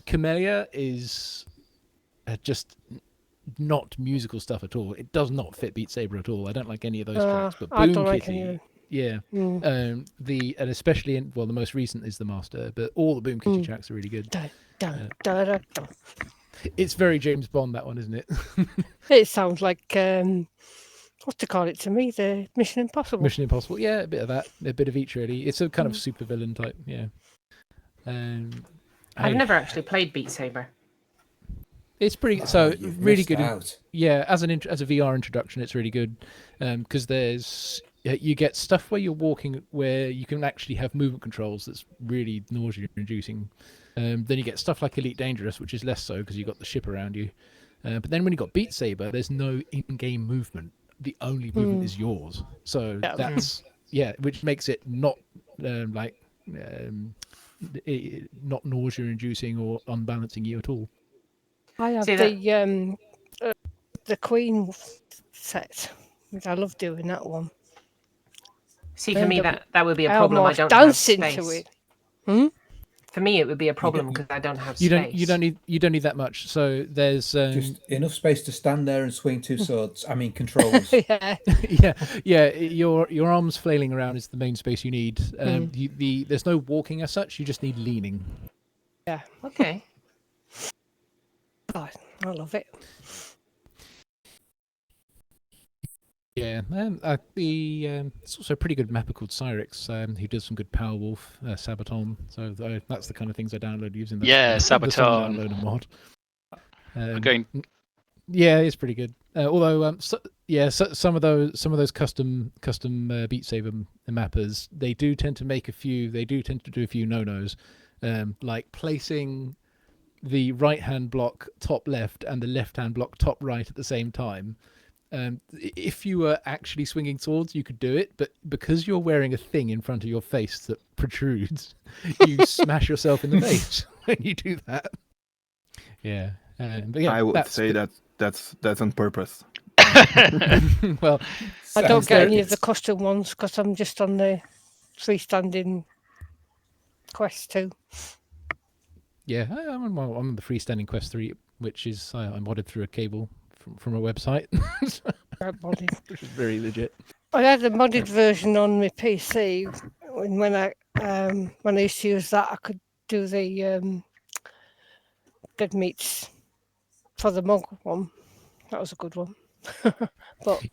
S9: Camellia is just not musical stuff at all. It does not fit Beat Saber at all. I don't like any of those tracks. But
S6: I
S9: Boom
S6: don't like
S9: Kitty.
S6: any.
S9: Yeah, and especially in the most recent is The Master, but all the Boom Kitty tracks are really good. It's very James Bond, that one, isn't it?
S6: It sounds like what to call it to me, the Mission Impossible.
S9: Mission Impossible, yeah, a bit of that, a bit of each really. It's a kind of super villain type, yeah.
S5: I've never actually played Beat Saber.
S9: It's pretty really good. Yeah, as a VR introduction, it's really good because you get stuff where you're walking where you can actually have movement controls that's really nausea-inducing. Then you get stuff like Elite Dangerous, which is less so because you've got the ship around you. But then when you got Beat Saber, there's no in-game movement. The only movement is yours. So that's which makes it not not nausea-inducing or unbalancing you at all.
S6: I have the Queen set. I love doing that one.
S5: See, for me, that would be a problem. I don't
S6: dance
S5: have space.
S6: into it.
S5: For me, it would be a problem because I don't have
S9: You
S5: space.
S9: You don't need that much. So there's
S17: just enough space to stand there and swing 2 swords. I mean controls.
S9: yeah. Your arms flailing around is the main space you need. There's no walking as such. You just need leaning.
S6: Yeah.
S5: Okay.
S6: God, I love it.
S9: Yeah, it's also a pretty good mapper called Cyrix, who does some good Powerwolf, Sabaton. So that's the kind of things I download using that.
S8: Yeah, Sabaton.
S9: Download a mod.
S8: Again.
S9: Yeah, it's pretty good. Although, some of those custom Beat Saber mappers, they do tend to do a few no-nos, like placing the right-hand block top left and the left-hand block top right at the same time. If you were actually swinging swords, you could do it, but because you're wearing a thing in front of your face that protrudes, you smash yourself in the face when you do that. Yeah, but yeah,
S18: I would say that's on purpose.
S9: Well,
S6: I don't get any of the custom ones because I'm just on the freestanding Quest 2.
S9: Yeah, I'm on the freestanding Quest 3, which is I modded through a cable from a website. Which is very legit.
S6: I had a modded version on my PC, and when I used to use that, I could do the dead meats for the mug one. That was a good one. But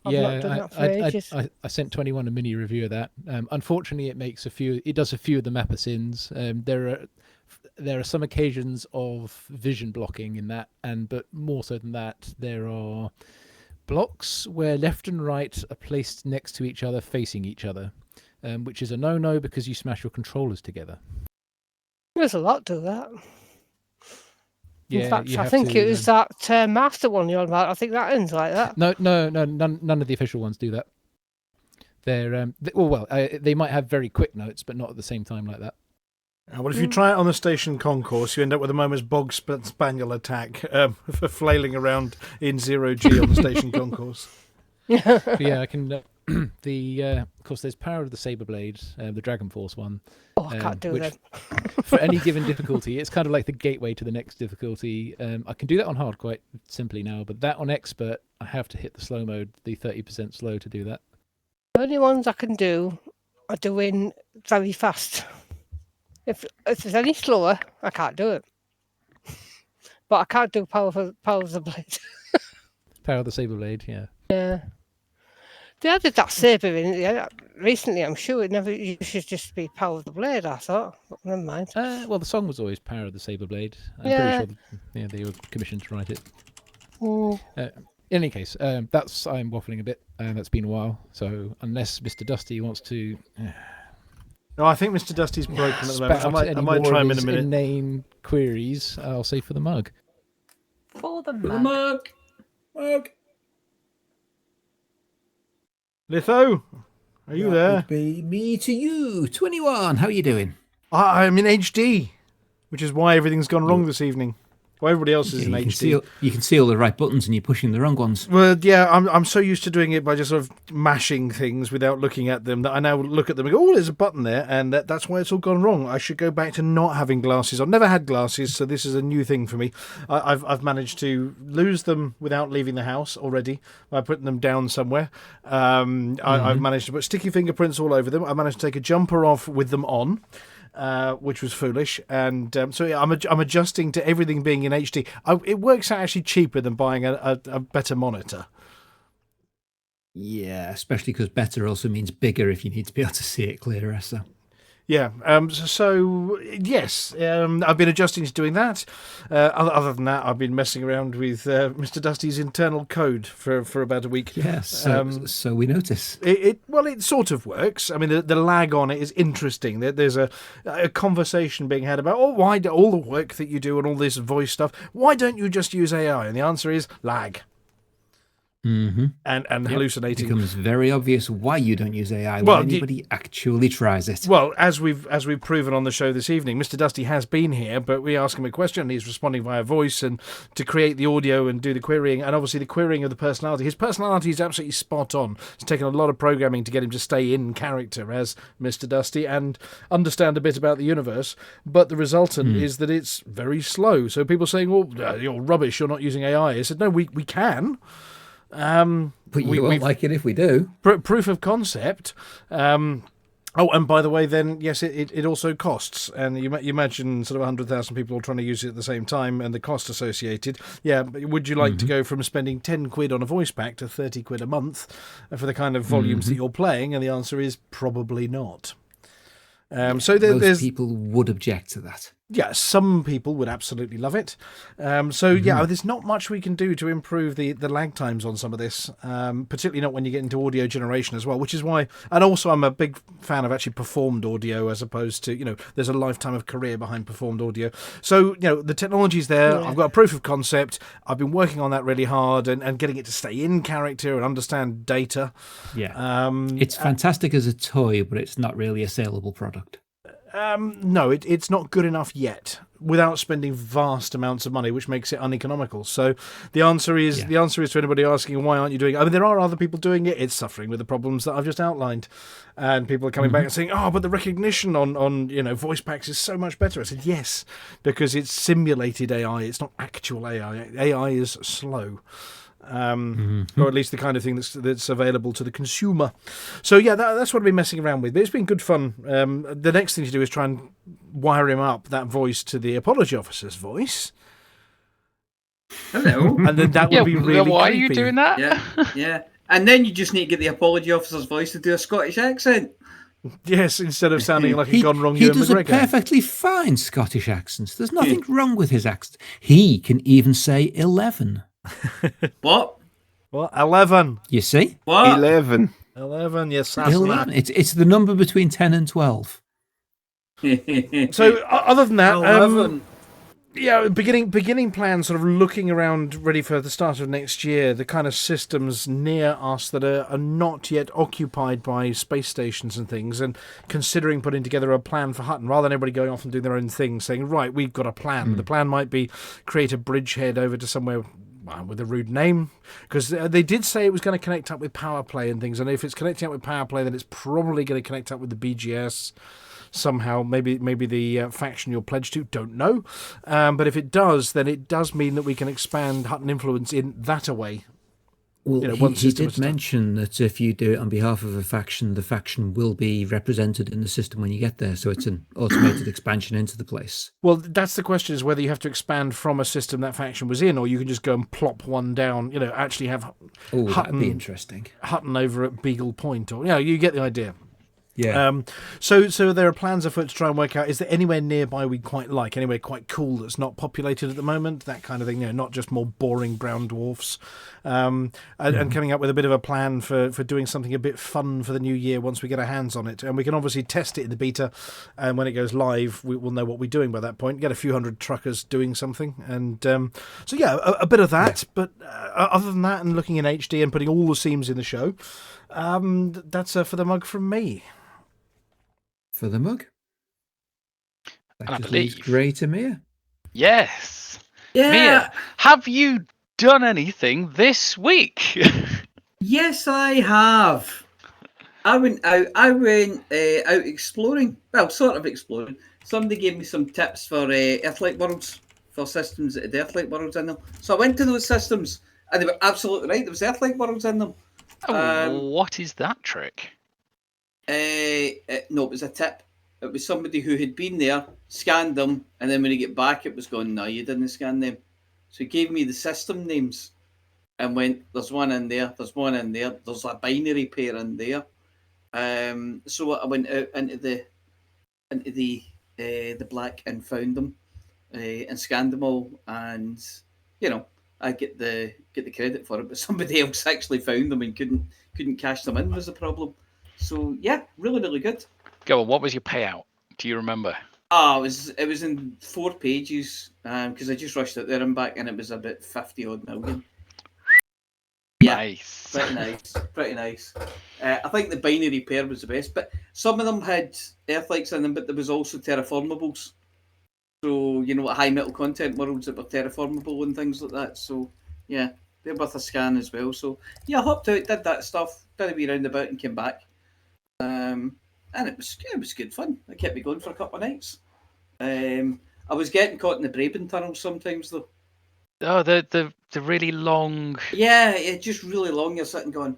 S6: I've not done that for ages.
S9: I sent 21 a mini review of that. Unfortunately, it does a few of the mapper sins. There are some occasions of vision blocking in that, but more so than that, there are blocks where left and right are placed next to each other, facing each other, which is a no-no because you smash your controllers together.
S6: There's a lot to that.
S9: Yeah,
S6: In fact,
S9: you
S6: I
S9: have
S6: think
S9: to,
S6: it was that master one you're on about. I think that ends like that.
S9: No, none of the official ones do that. They're they might have very quick notes, but not at the same time like that.
S4: Well, if you try it on the station concourse, you end up with a moment's bog spaniel attack for flailing around in 0G on the station concourse.
S9: Yeah, I can. Of course, there's Power of the Saber Blade, the Dragon Force one.
S6: Oh, I can't do that.
S9: For any given difficulty, it's kind of like the gateway to the next difficulty. I can do that on hard quite simply now, but that on expert, I have to hit the slow mode, the 30% slow to do that.
S6: The only ones I can do are doing very fast. If it's any slower, I can't do it. But I can't do Power of the Blade.
S9: Power of the Saber Blade, yeah.
S6: Yeah. They added that saber in recently. I'm sure it should just be Power of the Blade. I thought, but never mind.
S9: Well, the song was always Power of the Saber Blade. I'm pretty sure they were commissioned to write it. In any case, I'm waffling a bit, and that's been a while. So unless Mr. Dustee wants to,
S4: no, I think Mr. Dustee's broken at the moment. I might try him in a minute.
S9: Inane queries, I'll say for the mug.
S5: For the mug.
S19: Mug.
S4: Litho, are you there?
S7: Would be me to you. 21, how are you doing?
S4: I'm in HD, which is why everything's gone wrong this evening. Well, everybody else is in HD.
S7: You can see all the right buttons and you're pushing the wrong ones.
S4: Well, yeah, I'm so used to doing it by just sort of mashing things without looking at them that I now look at them and go, oh, there's a button there, and that's why it's all gone wrong. I should go back to not having glasses. I've never had glasses, so this is a new thing for me. I've managed to lose them without leaving the house already by putting them down somewhere. I've managed to put sticky fingerprints all over them. I managed to take a jumper off with them on. Which was foolish, and so I'm adjusting to everything being in HD. It works out actually cheaper than buying a better monitor.
S7: Yeah, especially because better also means bigger if you need to be able to see it clearer. So.
S4: Yeah, so yes, I've been adjusting to doing that. Other than that, I've been messing around with Mr. Dustee's internal code for about a week.
S7: Yes, so we notice.
S4: It sort of works. I mean, the lag on it is interesting. There's a conversation being had about, why do all the work that you do and all this voice stuff, why don't you just use AI? And the answer is lag.
S7: Mm-hmm.
S4: And hallucinating.
S7: It becomes very obvious why you don't use AI when anybody actually tries it.
S4: Well, as we've proven on the show this evening, Mr. Dustee has been here, but we ask him a question and he's responding via voice and to create the audio and do the querying, and obviously the querying of the personality. His personality is absolutely spot on. It's taken a lot of programming to get him to stay in character as Mr. Dustee and understand a bit about the universe, but the resultant is that it's very slow. So people saying, you're rubbish, you're not using AI. I said, no, we can.
S7: But you won't like it if we do.
S4: Proof of concept. And by the way, then, yes, it also costs. And you imagine sort of 100,000 people all trying to use it at the same time and the cost associated. Yeah, but would you like to go from spending 10 quid on a voice pack to 30 quid a month for the kind of volumes that you're playing? And the answer is probably not.
S7: Most people would object to that.
S4: Yeah, some people would absolutely love it. There's not much we can do to improve the lag times on some of this, particularly not when you get into audio generation as well, which is why, and also I'm a big fan of actually performed audio as opposed to, there's a lifetime of career behind performed audio. So, the technology's there. Yeah. I've got a proof of concept. I've been working on that really hard and getting it to stay in character and understand data.
S7: Yeah. It's fantastic as a toy, but it's not really a saleable product.
S4: No, it's not good enough yet without spending vast amounts of money, which makes it uneconomical. So the answer is to anybody asking, why aren't you doing it? I mean, there are other people doing it. It's suffering with the problems that I've just outlined. And people are coming back and saying, but the recognition on voice packs is so much better. I said, yes, because it's simulated AI. It's not actual AI. AI is slow. Or at least the kind of thing that's available to the consumer. So yeah, that's what I've been messing around with. But it's been good fun. The next thing to do is try and wire him up, that voice, to the apology officer's voice.
S2: Hello.
S4: And then that would be really
S8: why
S4: creepy.
S8: are you doing that?
S2: Yeah. And then you just need to get the apology officer's voice to do a Scottish accent.
S4: Yes, instead of sounding like a gone wrong Ewan
S7: McGregor. He does a perfectly fine Scottish accent. There's nothing wrong with his accent. He can even say 11.
S2: What?
S4: 11.
S7: You see?
S2: What?
S18: 11.
S4: 11, yes.
S7: 11. It's the number between 10 and 12.
S4: So, other than that,
S2: 11.
S4: Yeah, beginning plan, sort of looking around, ready for the start of next year. The kind of systems near us that are not yet occupied by space stations and things, and considering putting together a plan for Hutton, rather than everybody going off and doing their own thing, saying, right, we've got a plan. The plan might be create a bridgehead over to somewhere with a rude name, because they did say it was going to connect up with power play and things, and if it's connecting up with power play, then it's probably going to connect up with the BGS somehow, maybe the faction you're pledged to, don't know. But if it does, then it does mean that we can expand Hutton influence in that a way.
S7: Well, he did mention that if you do it on behalf of a faction, the faction will be represented in the system when you get there, so it's an automated expansion into the place.
S4: Well, that's the question, is whether you have to expand from a system that faction was in, or you can just go and plop one down, actually have
S7: Hutton, that'd be
S4: interesting. Hutton over at Beagle Point, or, you get the idea.
S7: Yeah.
S4: So there are plans afoot to try and work out, is there anywhere nearby we'd quite like, anywhere quite cool that's not populated at the moment, that kind of thing, not just more boring brown dwarfs, and coming up with a bit of a plan for doing something a bit fun for the new year once we get our hands on it. And we can obviously test it in the beta, and when it goes live, we'll know what we're doing by that point, get a few hundred truckers doing something. And so a bit of that, but other than that, and looking in HD and putting all the seams in the show, that's for the mug from me.
S7: For the mug?
S8: And I believe
S7: Gray to Mia.
S8: Yes.
S2: Yeah.
S8: Mia, have you done anything this week?
S2: Yes, I have. I went out exploring. Well, sort of exploring. Somebody gave me some tips for Earthlight worlds, for systems that had Earthlight worlds in them. So I went to those systems, and they were absolutely right. There was Earthlight worlds in them.
S8: What is that trick?
S2: No, it was a tip. It was somebody who had been there, scanned them, and then when he get back, it was going, no, you didn't scan them. So he gave me the system names and went, there's one in there, there's one in there, there's a binary pair in there. So I went out into the black and found them and scanned them all, and I get the credit for it, but somebody else actually found them and couldn't cash them in was the problem. So yeah, really, really good.
S8: Go on, what was your payout? Do you remember?
S2: It was in 4 pages, because I just rushed it there and back, and it was about 50 odd million. Yeah,
S8: nice.
S2: Pretty nice. I think the binary pair was the best, but some of them had Earthlights in them, but there was also terraformables. So, high metal content worlds that were terraformable and things like that. So, yeah, they're worth a scan as well. So, yeah, I hopped out, did that stuff, did a wee roundabout and came back. And it was good fun. It kept me going for a couple of nights. I was getting caught in the Braben tunnels sometimes, though.
S8: Oh, the really long...
S2: Yeah, it's just really long. You're sitting going,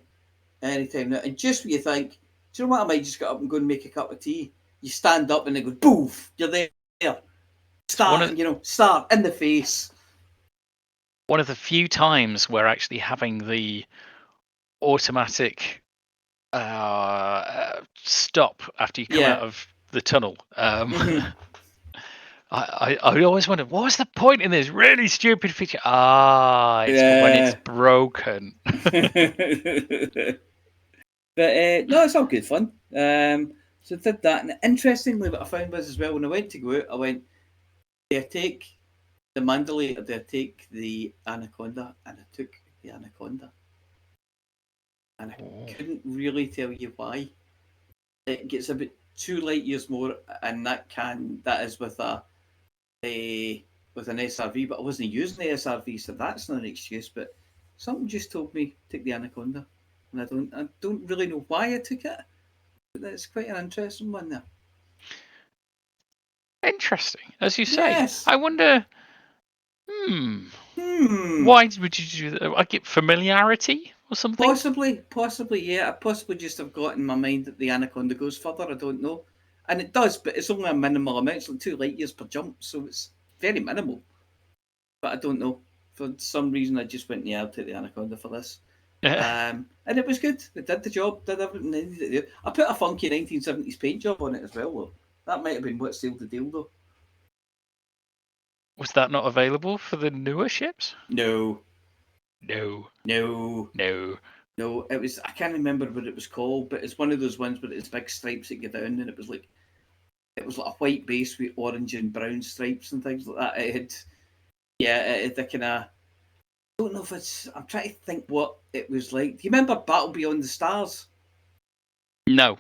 S2: anytime now. And just when you think, do you know what, I might just get up and go and make a cup of tea. You stand up and it goes, boof, you're there. Start in the face.
S8: One of the few times where actually having the automatic stop after you come out of the tunnel. I always wondered, what's the point in this really stupid feature? It's when it's broken.
S2: But no, it's all good fun. So I did that, and interestingly, what I found was as well, when I went to go out, I went, do I take the Mandalay or do I take the Anaconda? And I took the Anaconda. And I couldn't really tell you why. It gets about 2 light years more, and that is with an SRV, but I wasn't using the SRV, so that's not an excuse. But something just told me take the Anaconda, and I don't really know why I took it. But it's quite an interesting one there.
S8: Interesting, as you say.
S2: Yes.
S8: I wonder. Why would you do that? I get familiarity or something.
S2: Possibly, yeah. I possibly just have got in my mind that the Anaconda goes further. I don't know, and it does, but it's only a minimal amount. It's like 2 light years per jump, so it's very minimal. But I don't know. For some reason, I just went, I'll take the Anaconda for this. And it was good. It did the job. Did everything it needed to do. I put a funky 1970s paint job on it as well, though. That might have been what sealed the deal, though.
S8: Was that not available for the newer ships?
S2: No.
S8: No.
S2: It was. I can't remember what it was called, but it's one of those ones where it's big stripes that go down, and it was like It was like a white base with orange and brown stripes and things like that. It had the kind of. I don't know if it's. I'm trying to think what it was like. Do you remember Battle Beyond the Stars?
S8: No.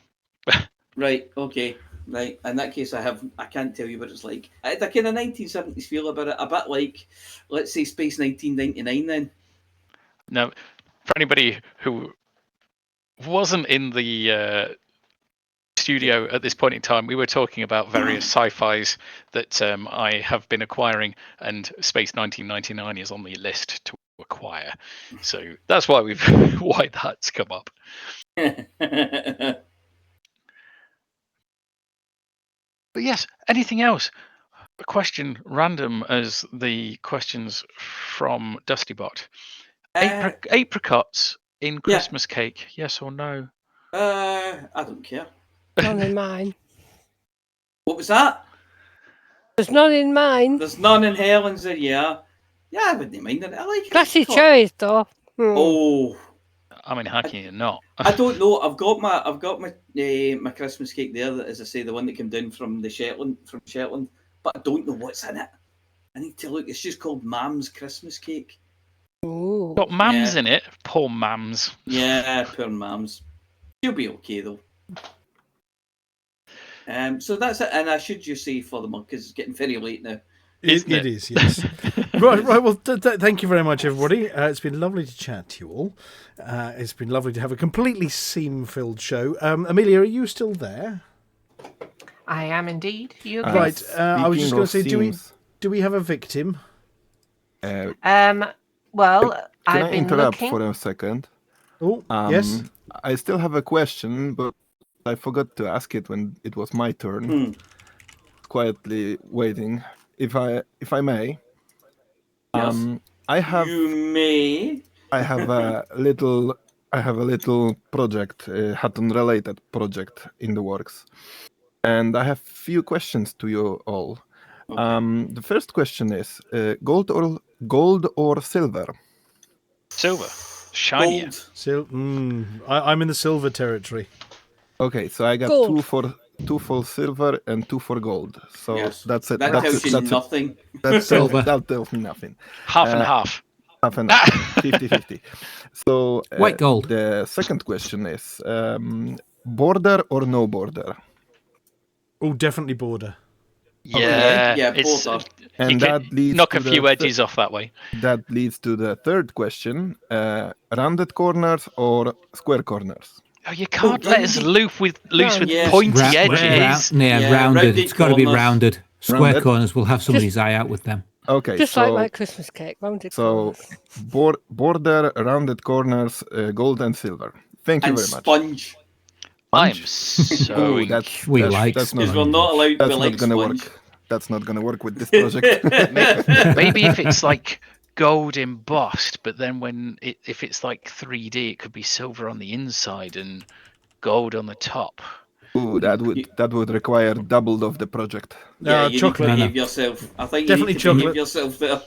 S2: Right. Okay. Right. In that case, I can't tell you what it's like. It had a kind of 1970s feel about it. A bit like, let's say, Space 1999. Then.
S8: No. For anybody who wasn't in the studio at this point in time, we were talking about various sci-fis that I have been acquiring, and Space 1999 is on the list to acquire. So that's why why that's come up. But yes, anything else? A question random as the questions from DusteeBot. Apricots in Christmas cake, yes or no?
S2: I don't care.
S6: None in mine.
S2: What was that?
S6: There's none in mine.
S2: There's none in Helen's. Yeah, I wouldn't mind it. I like
S6: Grassy cherries, though.
S2: Oh,
S8: I mean, how can you not?
S2: I don't know. I've got my my Christmas cake there. That, as I say, the one that came down from Shetland, but I don't know what's in it. I need to look. It's just called Mam's Christmas cake.
S6: Ooh.
S8: Got Mams in it. Poor Mams.
S2: Yeah, poor Mams. She'll be okay though. So that's it. And I should just say for the mug because it's getting very late now.
S4: It is, yes. Right. Well, thank you very much, everybody. It's been lovely to chat to you all. It's been lovely to have a completely seam-filled show. Amelia, are you still there?
S5: I am indeed. You agree?
S4: Right. I was just going to say, do we have a victim?
S5: Well,
S18: Can
S5: I've
S18: I
S5: been
S18: interrupt
S5: looking.
S18: for a second?
S4: Oh, yes.
S18: I still have a question, but I forgot to ask it when it was my turn. Quietly waiting. If I may.
S2: Yes. You may.
S18: I have a little project, Hutton related project in the works. And I have few questions to you all. Okay. The first question is gold or silver?
S8: Silver. Shinier.
S4: I'm in the silver territory.
S18: Okay, so I got
S6: Gold.
S18: two for silver and 2 for gold. So that's it.
S2: That tells you nothing.
S18: That's silver. That tells me nothing.
S8: Half and half.
S18: Half and half. 50-50. So
S14: white gold.
S18: The second question is border or no border?
S4: Oh, definitely border.
S8: Yeah,
S2: border.
S18: And that leads
S8: knock
S18: to
S8: a few edges off that way.
S18: That leads to the third question: rounded corners or square corners?
S8: Oh, you can't let us loose with pointy edges.
S14: Rounded. It's got to be rounded. Square
S18: Rounded.
S14: corners will have somebody's eye out with them.
S18: Okay,
S6: Just like my Christmas cake, rounded
S18: So, border, rounded corners, gold and silver. Thank you
S2: And
S18: very much.
S2: sponge.
S8: I'm so.
S18: That's
S14: like
S18: that's not,
S2: Because we're not allowed to
S18: that's
S2: like
S18: not gonna
S2: sponge.
S18: work. That's not gonna work with this project.
S8: Maybe if it's like gold embossed, but then if it's like 3D, it could be silver on the inside and gold on the top.
S18: Ooh, that would require double of the project.
S2: Yeah, you
S4: chocolate.
S2: need to behave yourself. I think
S4: Definitely
S2: you need to behave
S4: chocolate.
S2: yourself there.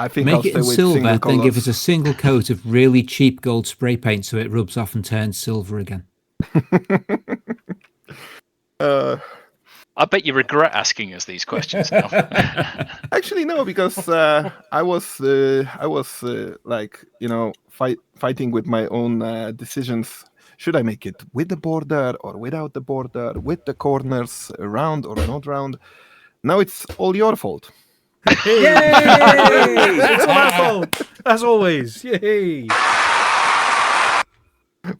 S18: I think I'll
S14: Make it
S18: stay
S14: in
S18: with
S14: silver,
S18: single
S14: then give
S18: colours.
S14: us a single coat of really cheap gold spray paint so it rubs off and turns silver again.
S8: I bet you regret asking us these questions now.
S18: Actually, no, because I was like, fighting with my own decisions. Should I make it with the border or without the border? With the corners round or not round? Now it's all your fault.
S4: Yay! It's all our fault, as always. Yay!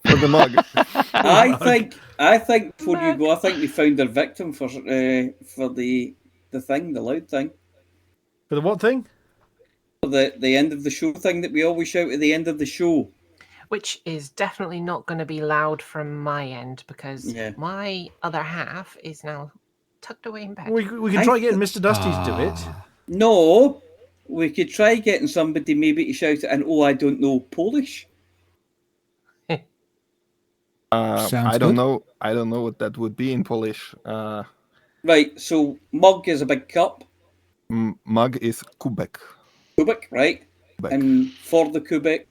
S18: For the mug.
S2: I think before you go, I think we found our victim for the loud thing.
S4: For the what thing?
S2: For the end of the show thing that we always shout at the end of the show.
S5: Which is definitely not going to be loud from my end because my other half is now tucked away in bed.
S4: We can try getting Mr. Dustee to do it.
S2: No, we could try getting somebody maybe to shout it and I don't know Polish.
S18: I don't know what that would be in Polish.
S2: Right, so mug is a big cup.
S18: Mug is kubek.
S2: Kubek, right?
S18: Kubek.
S2: And for the kubek.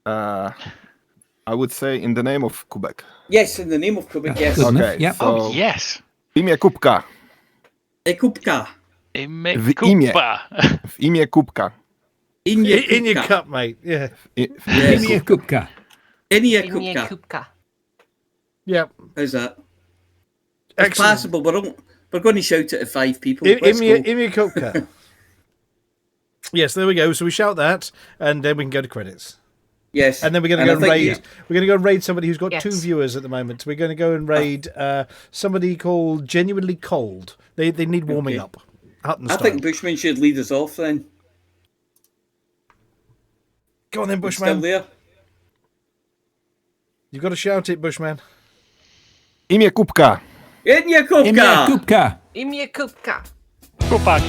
S18: I would say in the name of Kubek.
S2: Yes, in the name of Kubek, yes.
S18: Okay,
S14: Yep.
S18: so
S8: yes.
S18: Imię kubka.
S2: Kubka.
S18: W imię Kubka.
S4: In your cup, mate. Yeah.
S7: Imię Kubka.
S2: Imię Kubka.
S4: Yep.
S2: How's that? It's passable. We're going to shout it at 5 people.
S4: Imię Kubka. Yes, there we go. So we shout that, and then we can go to credits.
S2: Yes.
S4: And then we're going to go and raid. We're going to go and raid somebody who's got 2 viewers at the moment. We're going to go and raid somebody called Genuinely Cold. They need warming up. Hutton style.
S2: I think Bushman should lead us off then.
S4: Go on then, Bushman.
S2: Still there?
S4: You've got to shout it, Bushman.
S18: Imię Kubka.
S2: Imię Kubka.
S7: Imię Kubka.
S5: Imię Kubka.
S8: Kupa.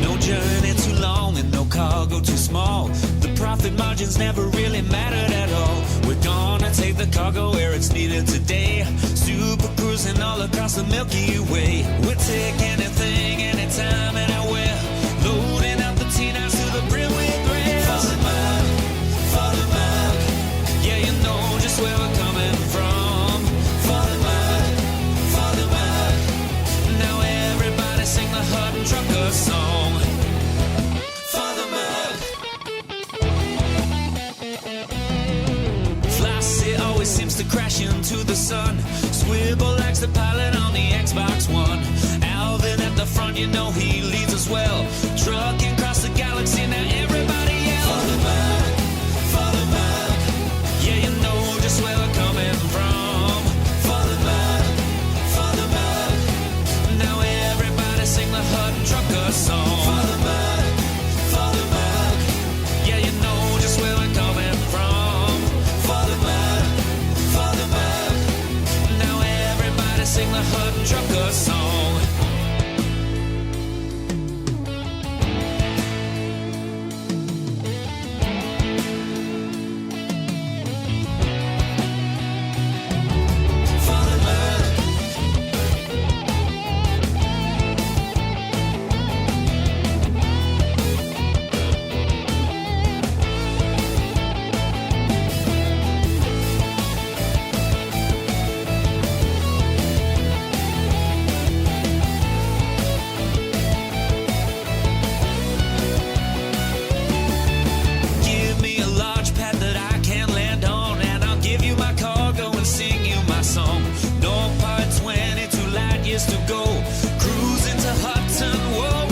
S12: No journey too long and no cargo too small. The profit margins never really mattered at all. We're gonna take the cargo where it's needed today. Super cruising all across the Milky Way. We'll take anything, anytime, anywhere. Loading up the T-9s to the brim with grace. For the mug. Yeah, you know just where we're coming from. For the mug. Now everybody sing the Hutton Trucker song. For the mug. Flossy always seems to crash into the sun. Swivel likes the pilot on the Xbox One. Alvin at the front, you know he leads us well. Trucking across the galaxy, now everybody yell. For the mug. Yeah, you know just where we're coming from. For the mug. Now everybody sing the Hutton Trucker song. For the mug. Yeah, you know just where we're coming from. For the mug. Now everybody sing the Hutton Trucker song. Give me a large pad that I can land on, and I'll give you my cargo and sing you my song. No part 22 light years to go. Cruising to Hutton, whoa.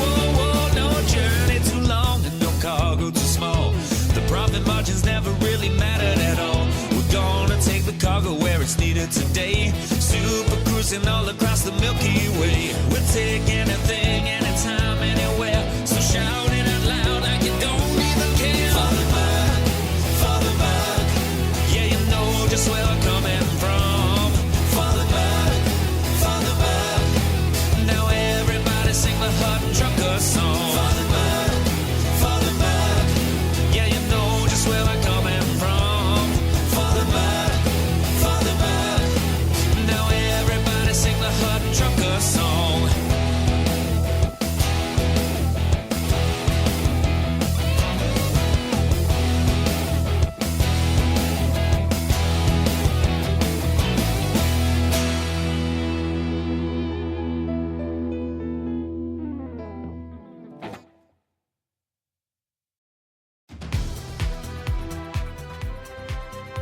S12: No journey too long and no cargo too small. The profit margins never really mattered at all. We're gonna take the cargo where it's needed today. Super cruising all across the Milky Way. We'll take anything, anytime, anywhere. So shout it out loud like you don't even care. For the mug. Yeah, you know just where we're coming from. For the mug. Now everybody sing the Hutton Trucker song. For the mug. Yeah, you know just where we're coming from. For the mug. Now everybody sing the Hutton Trucker song.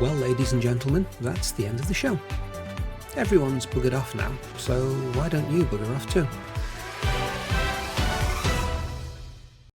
S7: Well, ladies and gentlemen, that's the end of the show. Everyone's buggered off now, so why don't you bugger off too?